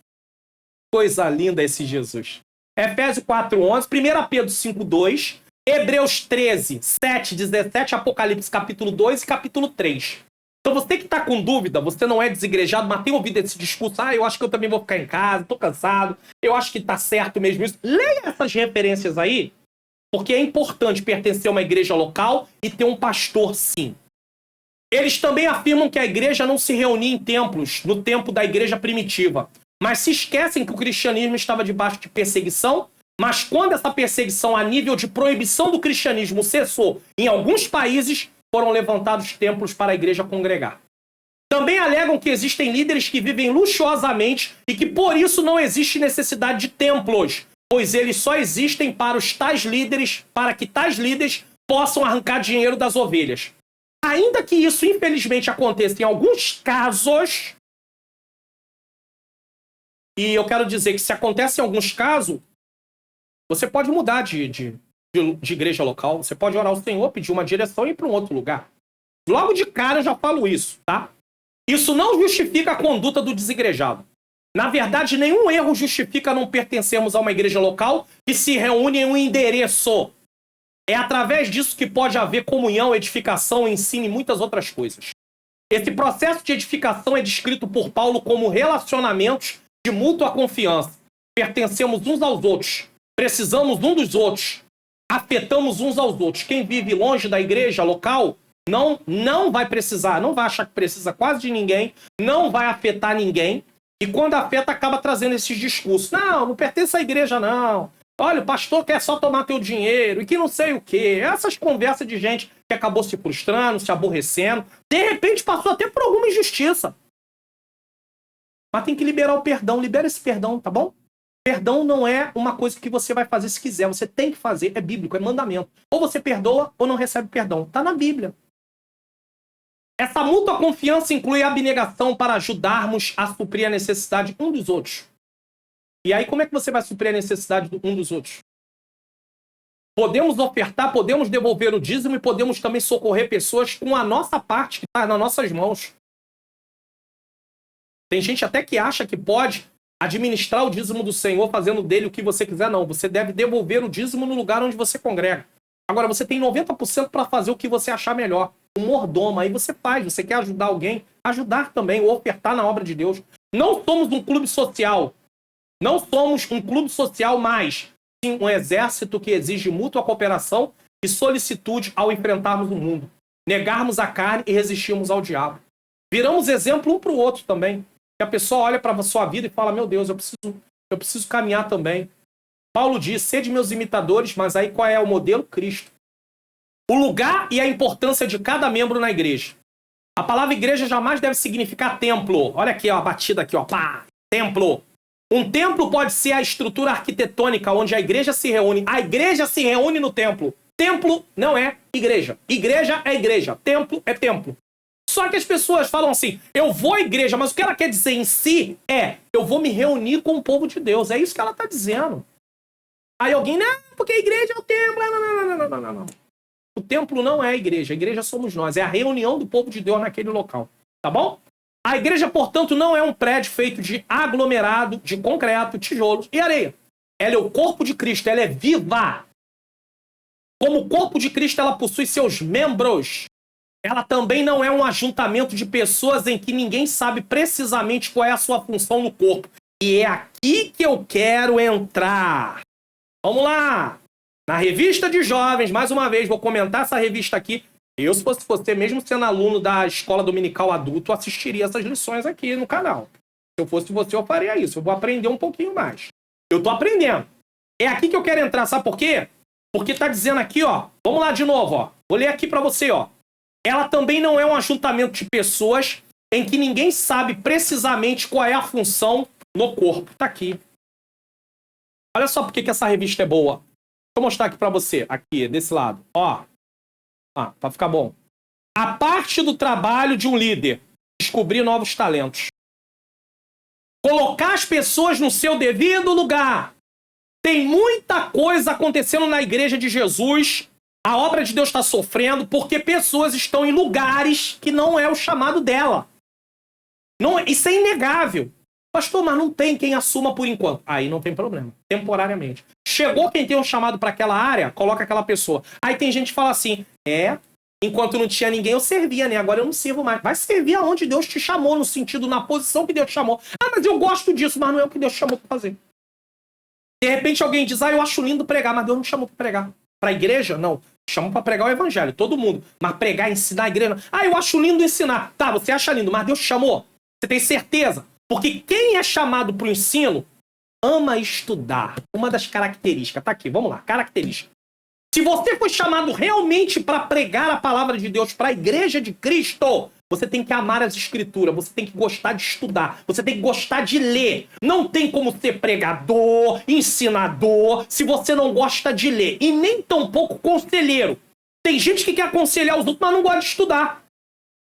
Coisa linda esse Jesus. Efésios 4:11, 1 Pedro 5:2, Hebreus 13, 7, 17, Apocalipse capítulo 2 e capítulo 3. Então você que está com dúvida, você não é desigrejado, mas tem ouvido esse discurso, eu acho que eu também vou ficar em casa, estou cansado, eu acho que está certo mesmo isso. Leia essas referências aí, porque é importante pertencer a uma igreja local e ter um pastor, sim. Eles também afirmam que a igreja não se reunia em templos no tempo da igreja primitiva, mas se esquecem que o cristianismo estava debaixo de perseguição, mas quando essa perseguição a nível de proibição do cristianismo cessou em alguns países, foram levantados templos para a igreja congregar. Também alegam que existem líderes que vivem luxuosamente e que por isso não existe necessidade de templos, pois eles só existem para os tais líderes, para que tais líderes possam arrancar dinheiro das ovelhas. Ainda que isso, infelizmente, aconteça em alguns casos, e eu quero dizer que se acontece em alguns casos, você pode mudar de igreja local, você pode orar ao Senhor, pedir uma direção e ir para um outro lugar. Logo de cara eu já falo isso, tá? Isso não justifica a conduta do desigrejado. Na verdade, nenhum erro justifica não pertencermos a uma igreja local que se reúne em um endereço. É através disso que pode haver comunhão, edificação, ensino e muitas outras coisas. Esse processo de edificação é descrito por Paulo como relacionamentos de mútua confiança. Pertencemos uns aos outros, precisamos um dos outros, afetamos uns aos outros. Quem vive longe da igreja local não vai precisar, não vai achar que precisa quase de ninguém, não vai afetar ninguém. E quando afeta, acaba trazendo esses discursos. Não pertence à igreja, não. Olha, o pastor quer só tomar teu dinheiro e que não sei o quê. Essas conversas de gente que acabou se frustrando, se aborrecendo. De repente passou até por alguma injustiça. Mas tem que liberar o perdão. Libera esse perdão, tá bom? Perdão não é uma coisa que você vai fazer se quiser. Você tem que fazer. É bíblico, é mandamento. Ou você perdoa ou não recebe perdão. Tá na Bíblia. Essa mútua confiança inclui a abnegação para ajudarmos a suprir a necessidade um dos outros. E aí, como é que você vai suprir a necessidade um dos outros? Podemos ofertar, podemos devolver o dízimo e podemos também socorrer pessoas com a nossa parte que está nas nossas mãos. Tem gente até que acha que pode administrar o dízimo do Senhor fazendo dele o que você quiser. Não, você deve devolver o dízimo no lugar onde você congrega. Agora, você tem 90% para fazer o que você achar melhor. Um mordomo, aí você faz. Você quer ajudar alguém? Ajudar também, ou ofertar na obra de Deus. Não somos um clube social. Não somos um clube social, mas sim um exército que exige mútua cooperação e solicitude ao enfrentarmos o mundo. Negarmos a carne e resistirmos ao diabo. Viramos exemplo um para o outro também. Que a pessoa olha para a sua vida e fala, meu Deus, eu preciso caminhar também. Paulo diz, sede meus imitadores, mas aí qual é o modelo? Cristo. O lugar e a importância de cada membro na igreja. A palavra igreja jamais deve significar templo. Olha aqui, ó, a batida aqui, ó. Pá, templo. Um templo pode ser a estrutura arquitetônica onde a igreja se reúne. A igreja se reúne no templo. Templo não é igreja. Igreja é igreja. Templo é templo. Só que as pessoas falam assim, eu vou à igreja, mas o que ela quer dizer em si é, eu vou me reunir com o povo de Deus. É isso que ela está dizendo. Aí alguém, não, porque a igreja é o templo. Não. O templo não é a igreja somos nós. É a reunião do povo de Deus naquele local. Tá bom? A igreja, portanto, não é um prédio feito de aglomerado, de concreto, tijolos e areia. Ela é o corpo de Cristo, ela é viva. Como o corpo de Cristo, ela possui seus membros. Ela também não é um ajuntamento de pessoas em que ninguém sabe precisamente qual é a sua função no corpo. E é aqui que eu quero entrar. Vamos lá! Na revista de jovens, mais uma vez, vou comentar essa revista aqui. Eu, se fosse você, mesmo sendo aluno da escola dominical adulto, assistiria essas lições aqui no canal. Se eu fosse você, eu faria isso. Eu vou aprender um pouquinho mais. Eu tô aprendendo. É aqui que eu quero entrar, sabe por quê? Porque tá dizendo aqui, ó. Vamos lá de novo, ó. Vou ler aqui pra você, ó. Ela também não é um ajuntamento de pessoas em que ninguém sabe precisamente qual é a função no corpo. Tá aqui. Olha só por que essa revista é boa. Vou mostrar aqui pra você, aqui, desse lado. Ó. Pra ficar bom. A parte do trabalho de um líder, descobrir novos talentos. Colocar as pessoas no seu devido lugar. Tem muita coisa acontecendo na igreja de Jesus. A obra de Deus está sofrendo porque pessoas estão em lugares que não é o chamado dela. Não, isso é inegável. Pastor, mas não tem quem assuma por enquanto. Aí não tem problema, temporariamente. Chegou quem tem um chamado para aquela área, coloca aquela pessoa. Aí tem gente que fala assim, enquanto não tinha ninguém eu servia, né? Agora eu não sirvo mais. Vai servir aonde Deus te chamou, no sentido, na posição que Deus te chamou. Mas eu gosto disso, mas não é o que Deus te chamou para fazer. De repente alguém diz, eu acho lindo pregar, mas Deus não chamou para pregar. Para a igreja? Não. Chamou para pregar o evangelho, todo mundo. Mas pregar, ensinar a igreja... eu acho lindo ensinar. Tá, você acha lindo, mas Deus te chamou. Você tem certeza? Porque quem é chamado para o ensino ama estudar. Uma das características. Tá aqui, vamos lá. Característica. Se você foi chamado realmente para pregar a palavra de Deus para a igreja de Cristo, você tem que amar as escrituras, você tem que gostar de estudar, você tem que gostar de ler. Não tem como ser pregador, ensinador, se você não gosta de ler. E nem tampouco conselheiro. Tem gente que quer aconselhar os outros, mas não gosta de estudar.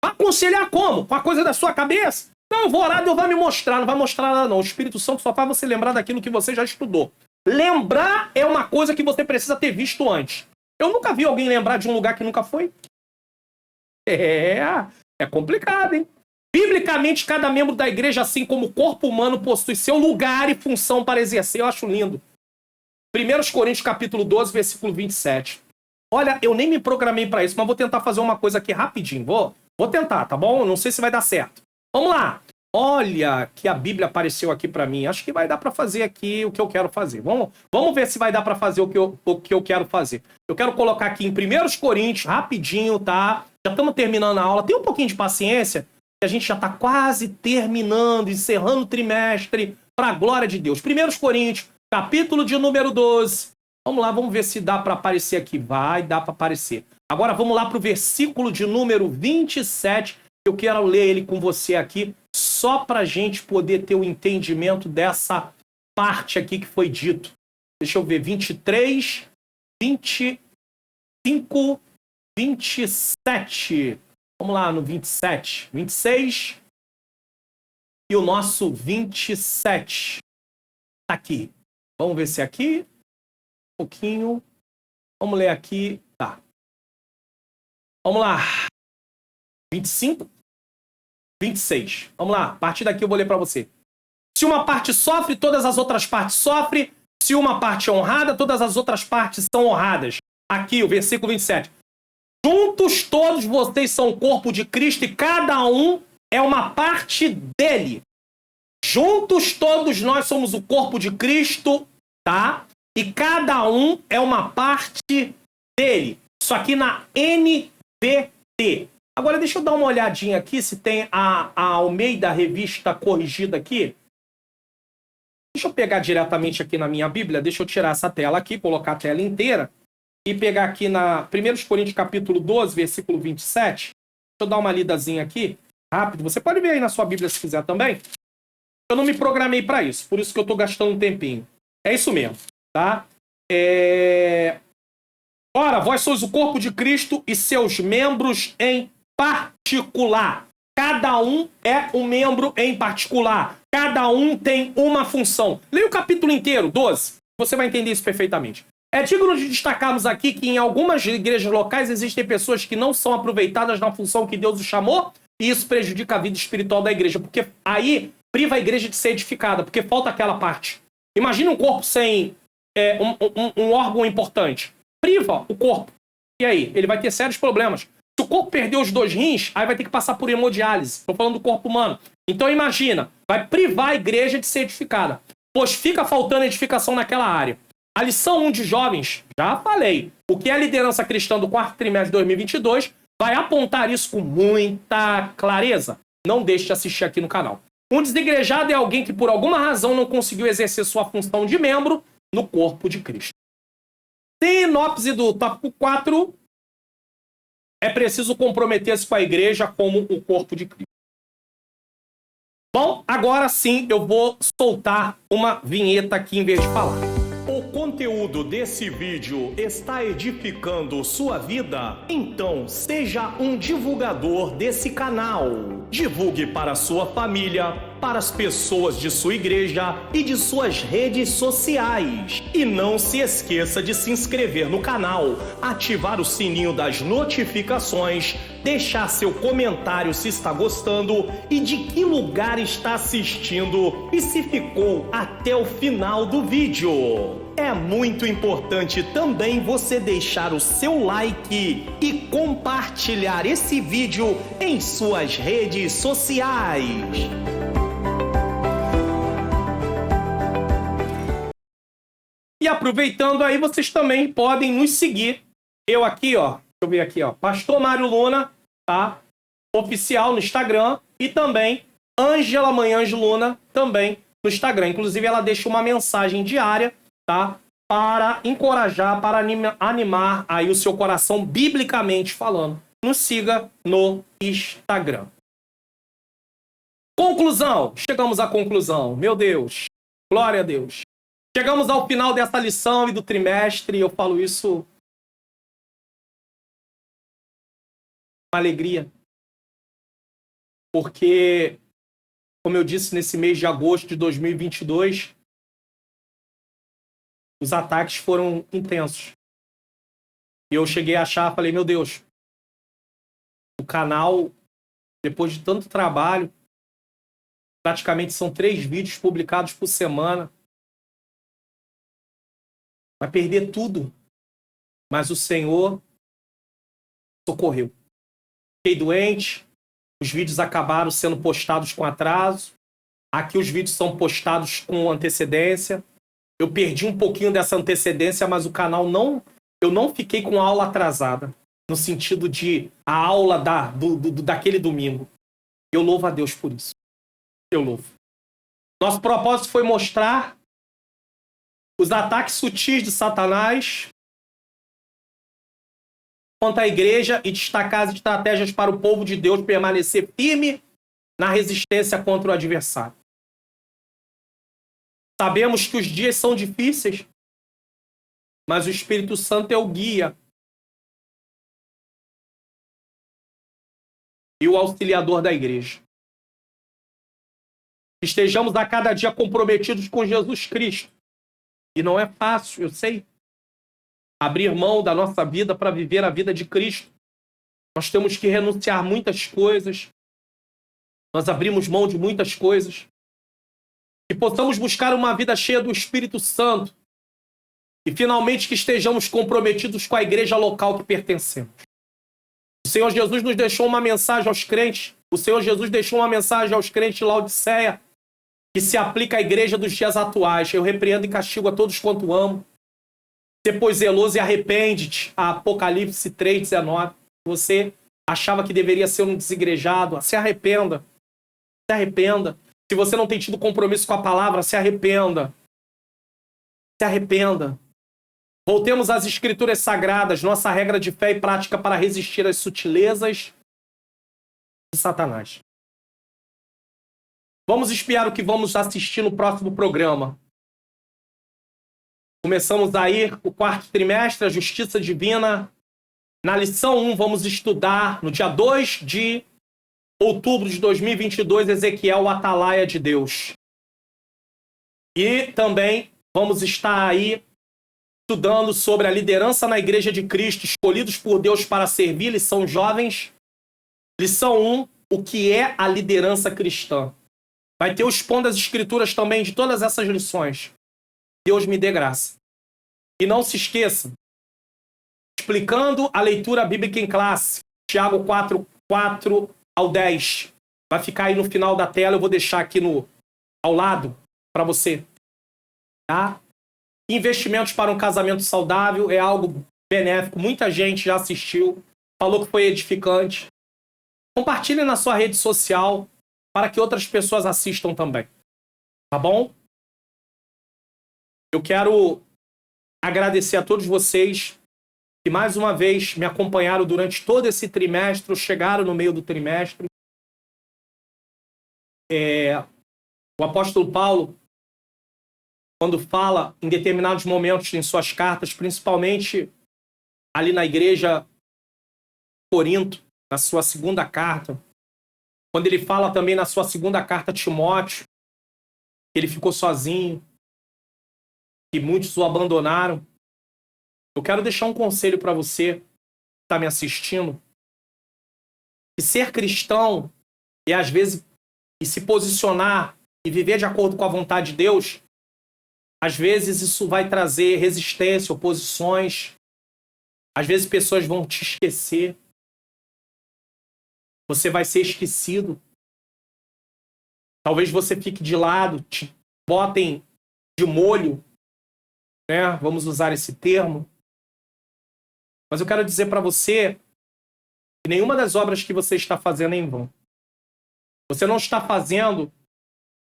Aconselhar como? Com a coisa da sua cabeça? Não, eu vou orar, Deus vai me mostrar. Não vai mostrar nada não. O Espírito Santo só faz você lembrar daquilo que você já estudou. Lembrar é uma coisa que você precisa ter visto antes. Eu nunca vi alguém lembrar de um lugar que nunca foi. É complicado, hein? Biblicamente, cada membro da igreja, assim como o corpo humano, possui seu lugar e função para exercer. Eu acho lindo. 1 Coríntios capítulo 12, versículo 27. Olha, eu nem me programei para isso, mas vou tentar fazer uma coisa aqui rapidinho. Vou tentar, tá bom? Não sei se vai dar certo. Vamos lá. Olha que a Bíblia apareceu aqui para mim. Acho que vai dar para fazer aqui o que eu quero fazer. Vamos ver se vai dar para fazer o que eu quero fazer. Eu quero colocar aqui em 1 Coríntios, rapidinho, tá? Já estamos terminando a aula. Tem um pouquinho de paciência, que a gente já está quase terminando, encerrando o trimestre, para a glória de Deus. 1 Coríntios, capítulo de número 12. Vamos lá, vamos ver se dá para aparecer aqui. Vai dar para aparecer. Agora vamos lá para o versículo de número 27. Eu quero ler ele com você aqui, só para a gente poder ter o entendimento dessa parte aqui que foi dito. Deixa eu ver, 23, 25, 27. Vamos lá no 27, 26 e o nosso 27. Tá aqui. Vamos ver se é aqui. Um pouquinho. Vamos ler aqui. Tá. Vamos lá. 25, 26. Vamos lá. A partir daqui eu vou ler para você. Se uma parte sofre, todas as outras partes sofrem. Se uma parte é honrada, todas as outras partes são honradas. Aqui, o versículo 27. Juntos todos vocês são o corpo de Cristo e cada um é uma parte dele. Juntos todos nós somos o corpo de Cristo, tá? E cada um é uma parte dele. Isso aqui na NVT. Agora deixa eu dar uma olhadinha aqui se tem a Almeida Revista Corrigida aqui. Deixa eu pegar diretamente aqui na minha Bíblia. Deixa eu tirar essa tela aqui, colocar a tela inteira. E pegar aqui na 1 Coríntios capítulo 12, versículo 27. Deixa eu dar uma lidazinha aqui, rápido. Você pode ver aí na sua Bíblia se quiser também. Eu não me programei para isso, por isso que eu estou gastando um tempinho. É isso mesmo, tá? Ora, vós sois o corpo de Cristo e seus membros em particular. Cada um é um membro em particular. Cada um tem uma função. Leia o capítulo inteiro, 12. Você vai entender isso perfeitamente. É digno de destacarmos aqui que em algumas igrejas locais existem pessoas que não são aproveitadas na função que Deus os chamou, e isso prejudica a vida espiritual da igreja, porque aí priva a igreja de ser edificada, porque falta aquela parte. Imagina um corpo sem um órgão importante. Priva o corpo. E aí? Ele vai ter sérios problemas. Se o corpo perder os 2 rins, aí vai ter que passar por hemodiálise. Estou falando do corpo humano. Então imagina, vai privar a igreja de ser edificada, pois fica faltando edificação naquela área. A lição 1 de jovens, já falei. O que é a liderança cristã do 4º trimestre de 2022 vai apontar isso com muita clareza. Não deixe de assistir aqui no canal. Um desigrejado é alguém que por alguma razão não conseguiu exercer sua função de membro no corpo de Cristo. Sinopse do tópico 4. É preciso comprometer-se com a igreja como o corpo de Cristo. Bom, agora sim eu vou soltar uma vinheta aqui em vez de falar. O conteúdo conteúdo desse vídeo está edificando sua vida? Então seja um divulgador desse canal. Divulgue para sua família, para as pessoas de sua igreja e de suas redes sociais. E não se esqueça de se inscrever no canal, ativar o sininho das notificações, deixar seu comentário se está gostando e de que lugar está assistindo e se ficou até o final do vídeo. É muito importante também você deixar o seu like e compartilhar esse vídeo em suas redes sociais. E aproveitando aí, vocês também podem nos seguir. Eu aqui, ó, deixa eu ver aqui, ó, Pastor Mário Luna, tá? Oficial no Instagram e também Ângela Manhãs Luna também no Instagram. Inclusive, ela deixa uma mensagem diária, tá? Para encorajar, para animar aí o seu coração, biblicamente falando. Nos siga no Instagram. Conclusão. Chegamos à conclusão. Meu Deus. Glória a Deus. Chegamos ao final dessa lição e do trimestre. E eu falo isso com alegria. Porque, como eu disse, nesse mês de agosto de 2022... os ataques foram intensos. E eu cheguei a achar, falei, meu Deus, o canal, depois de tanto trabalho, praticamente são 3 vídeos publicados por semana, vai perder tudo. Mas o Senhor socorreu. Fiquei doente, os vídeos acabaram sendo postados com atraso, aqui os vídeos são postados com antecedência. Eu perdi um pouquinho dessa antecedência, mas o canal eu não fiquei com a aula atrasada, no sentido de a aula daquele domingo. Eu louvo a Deus por isso. Eu louvo. Nosso propósito foi mostrar os ataques sutis de Satanás contra a igreja e destacar as estratégias para o povo de Deus permanecer firme na resistência contra o adversário. Sabemos que os dias são difíceis, mas o Espírito Santo é o guia e o auxiliador da igreja. Estejamos a cada dia comprometidos com Jesus Cristo. E não é fácil, eu sei. Abrir mão da nossa vida para viver a vida de Cristo. Nós temos que renunciar muitas coisas. Nós abrimos mão de muitas coisas. Que possamos buscar uma vida cheia do Espírito Santo. E finalmente que estejamos comprometidos com a igreja local que pertencemos. O Senhor Jesus nos deixou uma mensagem aos crentes. O Senhor Jesus deixou uma mensagem aos crentes de Laodiceia que se aplica à igreja dos dias atuais. Eu repreendo e castigo a todos quanto amo. Ser, pois, zeloso e arrepende-te. Apocalipse 3:19. Você achava que deveria ser um desigrejado. Se arrependa. Se arrependa. Se você não tem tido compromisso com a palavra, se arrependa. Se arrependa. Voltemos às escrituras sagradas, nossa regra de fé e prática para resistir às sutilezas de Satanás. Vamos espiar o que vamos assistir no próximo programa. Começamos aí o 4º trimestre, a Justiça Divina. Na lição 1, vamos estudar, no dia 2 de outubro de 2022, Ezequiel, o Atalaia de Deus. E também vamos estar aí estudando sobre a liderança na Igreja de Cristo, escolhidos por Deus para servir, lição jovens. Lição 1, o que é a liderança cristã. Vai ter o expondo das escrituras também de todas essas lições. Deus me dê graça. E não se esqueça, explicando a leitura bíblica em classe, Tiago 4 ao 10. Vai ficar aí no final da tela, eu vou deixar aqui ao lado para você. Tá? Investimentos para um casamento saudável é algo benéfico. Muita gente já assistiu, falou que foi edificante. Compartilhe na sua rede social para que outras pessoas assistam também. Tá bom? Eu quero agradecer a todos vocês que mais uma vez me acompanharam durante todo esse trimestre, chegaram no meio do trimestre. O apóstolo Paulo quando fala em determinados momentos em suas cartas, principalmente ali na igreja Corinto, na sua segunda carta, quando ele fala também na sua segunda carta a Timóteo, que ele ficou sozinho, que muitos o abandonaram. Eu quero deixar um conselho para você que está me assistindo, que ser cristão e às vezes e se posicionar e viver de acordo com a vontade de Deus, às vezes isso vai trazer resistência, oposições. Às vezes pessoas vão te esquecer. Você vai ser esquecido. Talvez você fique de lado, te botem de molho, né? Vamos usar esse termo. Mas eu quero dizer para você que nenhuma das obras que você está fazendo é em vão. Você não está fazendo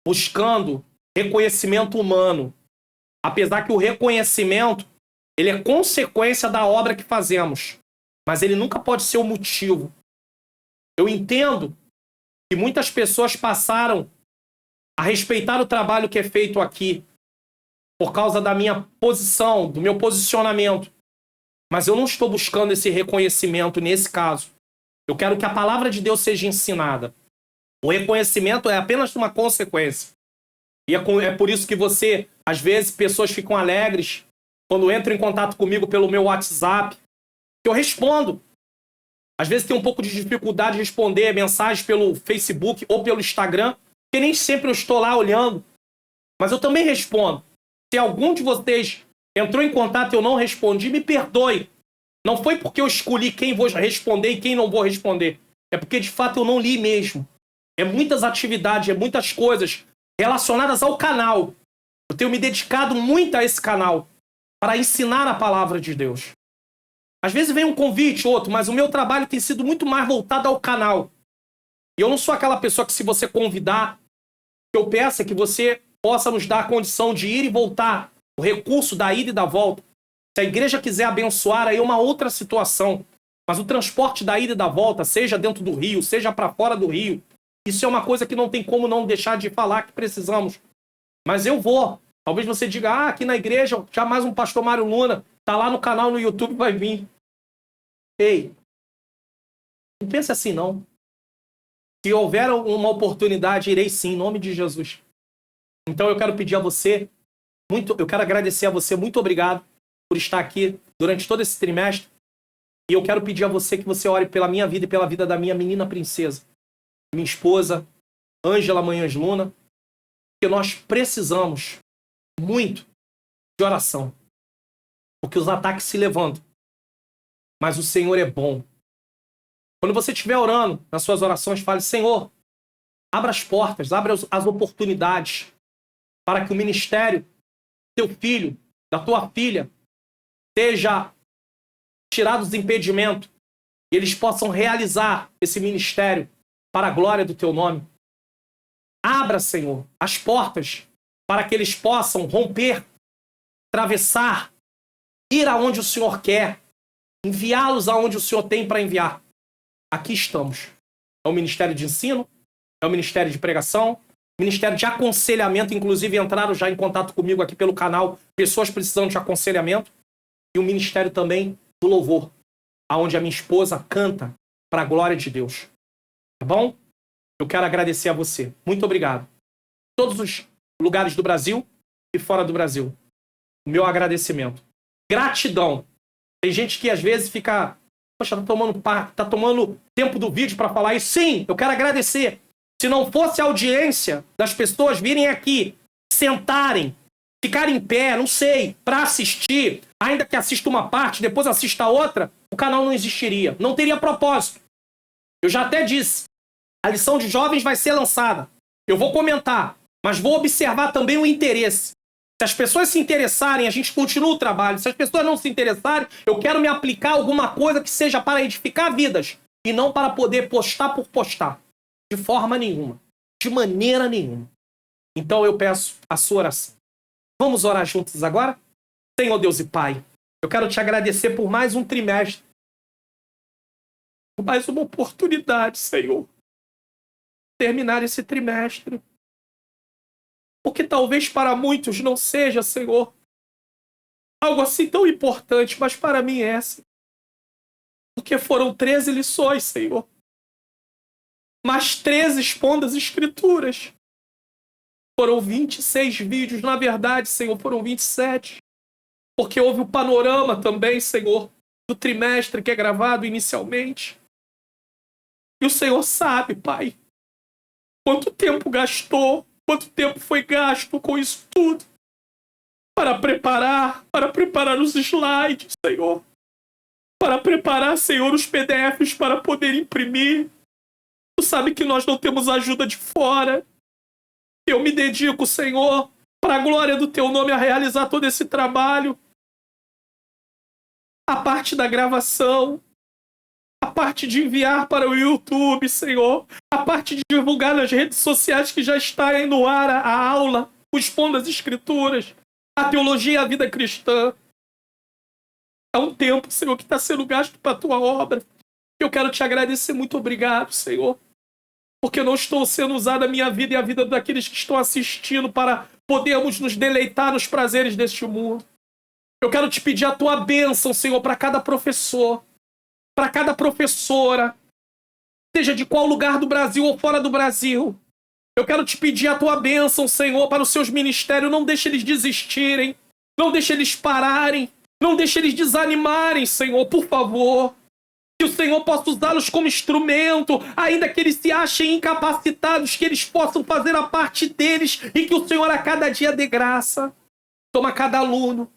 buscando reconhecimento humano. Apesar que o reconhecimento ele é consequência da obra que fazemos. Mas ele nunca pode ser o motivo. Eu entendo que muitas pessoas passaram a respeitar o trabalho que é feito aqui por causa da minha posição, do meu posicionamento. Mas eu não estou buscando esse reconhecimento nesse caso. Eu quero que a palavra de Deus seja ensinada. O reconhecimento é apenas uma consequência. E é por isso que você, às vezes, pessoas ficam alegres quando entram em contato comigo pelo meu WhatsApp, que eu respondo. Às vezes tem um pouco de dificuldade de responder mensagens pelo Facebook ou pelo Instagram, porque nem sempre eu estou lá olhando. Mas eu também respondo. Se algum de vocês entrou em contato e eu não respondi, me perdoe. Não foi porque eu escolhi quem vou responder e quem não vou responder. É porque, de fato, eu não li mesmo. É muitas atividades, é muitas coisas relacionadas ao canal. Eu tenho me dedicado muito a esse canal para ensinar a palavra de Deus. Às vezes vem um convite, outro, mas o meu trabalho tem sido muito mais voltado ao canal. E eu não sou aquela pessoa que, se você convidar, o que eu peço é que você possa nos dar a condição de ir e voltar. O recurso da ida e da volta. Se a igreja quiser abençoar, aí é uma outra situação. Mas o transporte da ida e da volta, seja dentro do Rio, seja para fora do Rio, isso é uma coisa que não tem como não deixar de falar que precisamos. Mas eu vou. Talvez você diga, aqui na igreja, jamais um pastor Mário Luna tá lá no canal no YouTube, vai vir. Ei, não pense assim não. Se houver uma oportunidade, irei sim, em nome de Jesus. Então eu quero pedir a você, eu quero agradecer a você, muito obrigado por estar aqui durante todo esse trimestre. E eu quero pedir a você que você ore pela minha vida e pela vida da minha menina princesa, minha esposa, Ângela Manhãs Luna, porque nós precisamos muito de oração. Porque os ataques se levantam. Mas o Senhor é bom. Quando você estiver orando, nas suas orações, fale, Senhor, abra as portas, abra as oportunidades para que o ministério do teu filho, da tua filha, seja tirado dos impedimentos e eles possam realizar esse ministério para a glória do teu nome. Abra, Senhor, as portas para que eles possam romper, atravessar, ir aonde o Senhor quer, enviá-los aonde o Senhor tem para enviar. Aqui estamos. É o ministério de ensino, é o ministério de pregação, ministério de aconselhamento, inclusive entraram já em contato comigo aqui pelo canal, pessoas precisando de aconselhamento, e o ministério também do louvor, aonde a minha esposa canta para a glória de Deus. Tá bom? Eu quero agradecer a você. Muito obrigado. Todos os lugares do Brasil e fora do Brasil. O meu agradecimento. Gratidão. Tem gente que às vezes fica, poxa, tá tomando tempo do vídeo para falar isso. Sim, eu quero agradecer. Se não fosse a audiência das pessoas virem aqui, sentarem, ficarem em pé, não sei, para assistir, ainda que assista uma parte, depois assista a outra, o canal não existiria. Não teria propósito. Eu já até disse, a lição de jovens vai ser lançada. Eu vou comentar, mas vou observar também o interesse. Se as pessoas se interessarem, a gente continua o trabalho. Se as pessoas não se interessarem, eu quero me aplicar alguma coisa que seja para edificar vidas e não para poder postar por postar. De forma nenhuma. De maneira nenhuma. Então eu peço a sua oração. Vamos orar juntos agora? Senhor Deus e Pai, eu quero te agradecer por mais um trimestre. Por mais uma oportunidade, Senhor. Terminar esse trimestre Porque talvez para muitos não seja, Senhor, algo assim tão importante, mas para mim é, Senhor. Porque foram 13 lições, Senhor. Mais 13 expondo as Escrituras. Foram 26 vídeos, na verdade, Senhor, foram 27. Porque houve o panorama também, Senhor, do trimestre que é gravado inicialmente. E o Senhor sabe, Pai, quanto tempo gastou, quanto tempo foi gasto com isso tudo. Para preparar os slides, Senhor. Para preparar, Senhor, os PDFs para poder imprimir. Tu sabe que nós não temos ajuda de fora. Eu me dedico, Senhor, para a glória do Teu nome, a realizar todo esse trabalho. A parte da gravação, a parte de enviar para o YouTube, Senhor, a parte de divulgar nas redes sociais que já está aí no ar a aula, o Expondo as Escrituras, a teologia e a vida cristã. Há um tempo, Senhor, que está sendo gasto para a Tua obra. Eu quero Te agradecer. Muito obrigado, Senhor, porque não estou sendo usado a minha vida e a vida daqueles que estão assistindo para podermos nos deleitar nos prazeres deste mundo. Eu quero Te pedir a Tua bênção, Senhor, para cada professor, para cada professora, seja de qual lugar do Brasil ou fora do Brasil. Eu quero Te pedir a Tua bênção, Senhor, para os seus ministérios. Não deixe eles desistirem, não deixe eles pararem, não deixe eles desanimarem, Senhor, por favor. Que o Senhor possa usá-los como instrumento, ainda que eles se achem incapacitados, que eles possam fazer a parte deles e que o Senhor a cada dia dê graça. Toma cada aluno,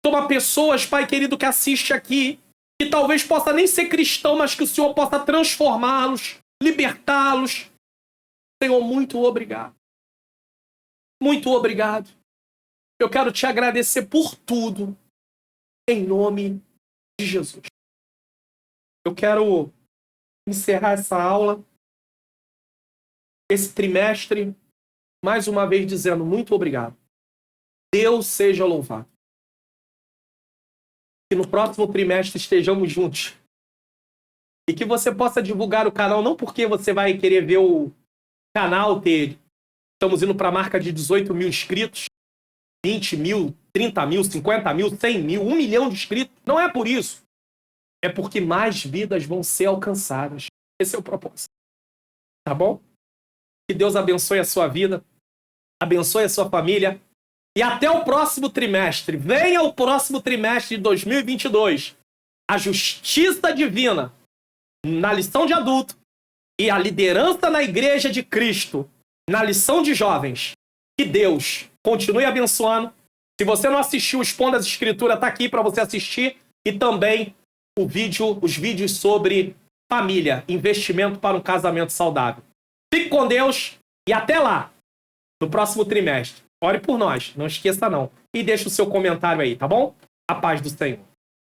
toma pessoas, Pai querido, que assiste aqui, que talvez possa nem ser cristão, mas que o Senhor possa transformá-los, libertá-los. Senhor, muito obrigado. Muito obrigado. Eu quero Te agradecer por tudo, em nome de Jesus. Eu quero encerrar essa aula, esse trimestre, mais uma vez dizendo muito obrigado. Deus seja louvado. Que no próximo trimestre estejamos juntos. E que você possa divulgar o canal, não porque você vai querer ver o canal ter... Estamos indo para a marca de 18 mil inscritos, 20 mil, 30 mil, 50 mil, 100 mil, 1 milhão de inscritos. Não é por isso. É porque mais vidas vão ser alcançadas. Esse é o propósito. Tá bom? Que Deus abençoe a sua vida, abençoe a sua família. E até o próximo trimestre. Venha o próximo trimestre de 2022. A justiça divina na lição de adulto e a liderança na igreja de Cristo na lição de jovens. Que Deus continue abençoando. Se você não assistiu o Expondo as Escrituras, tá aqui para você assistir. E também os vídeos sobre família, investimento para um casamento saudável. Fique com Deus e até lá, no próximo trimestre. Ore por nós, não esqueça não. E deixe o seu comentário aí, tá bom? A paz do Senhor.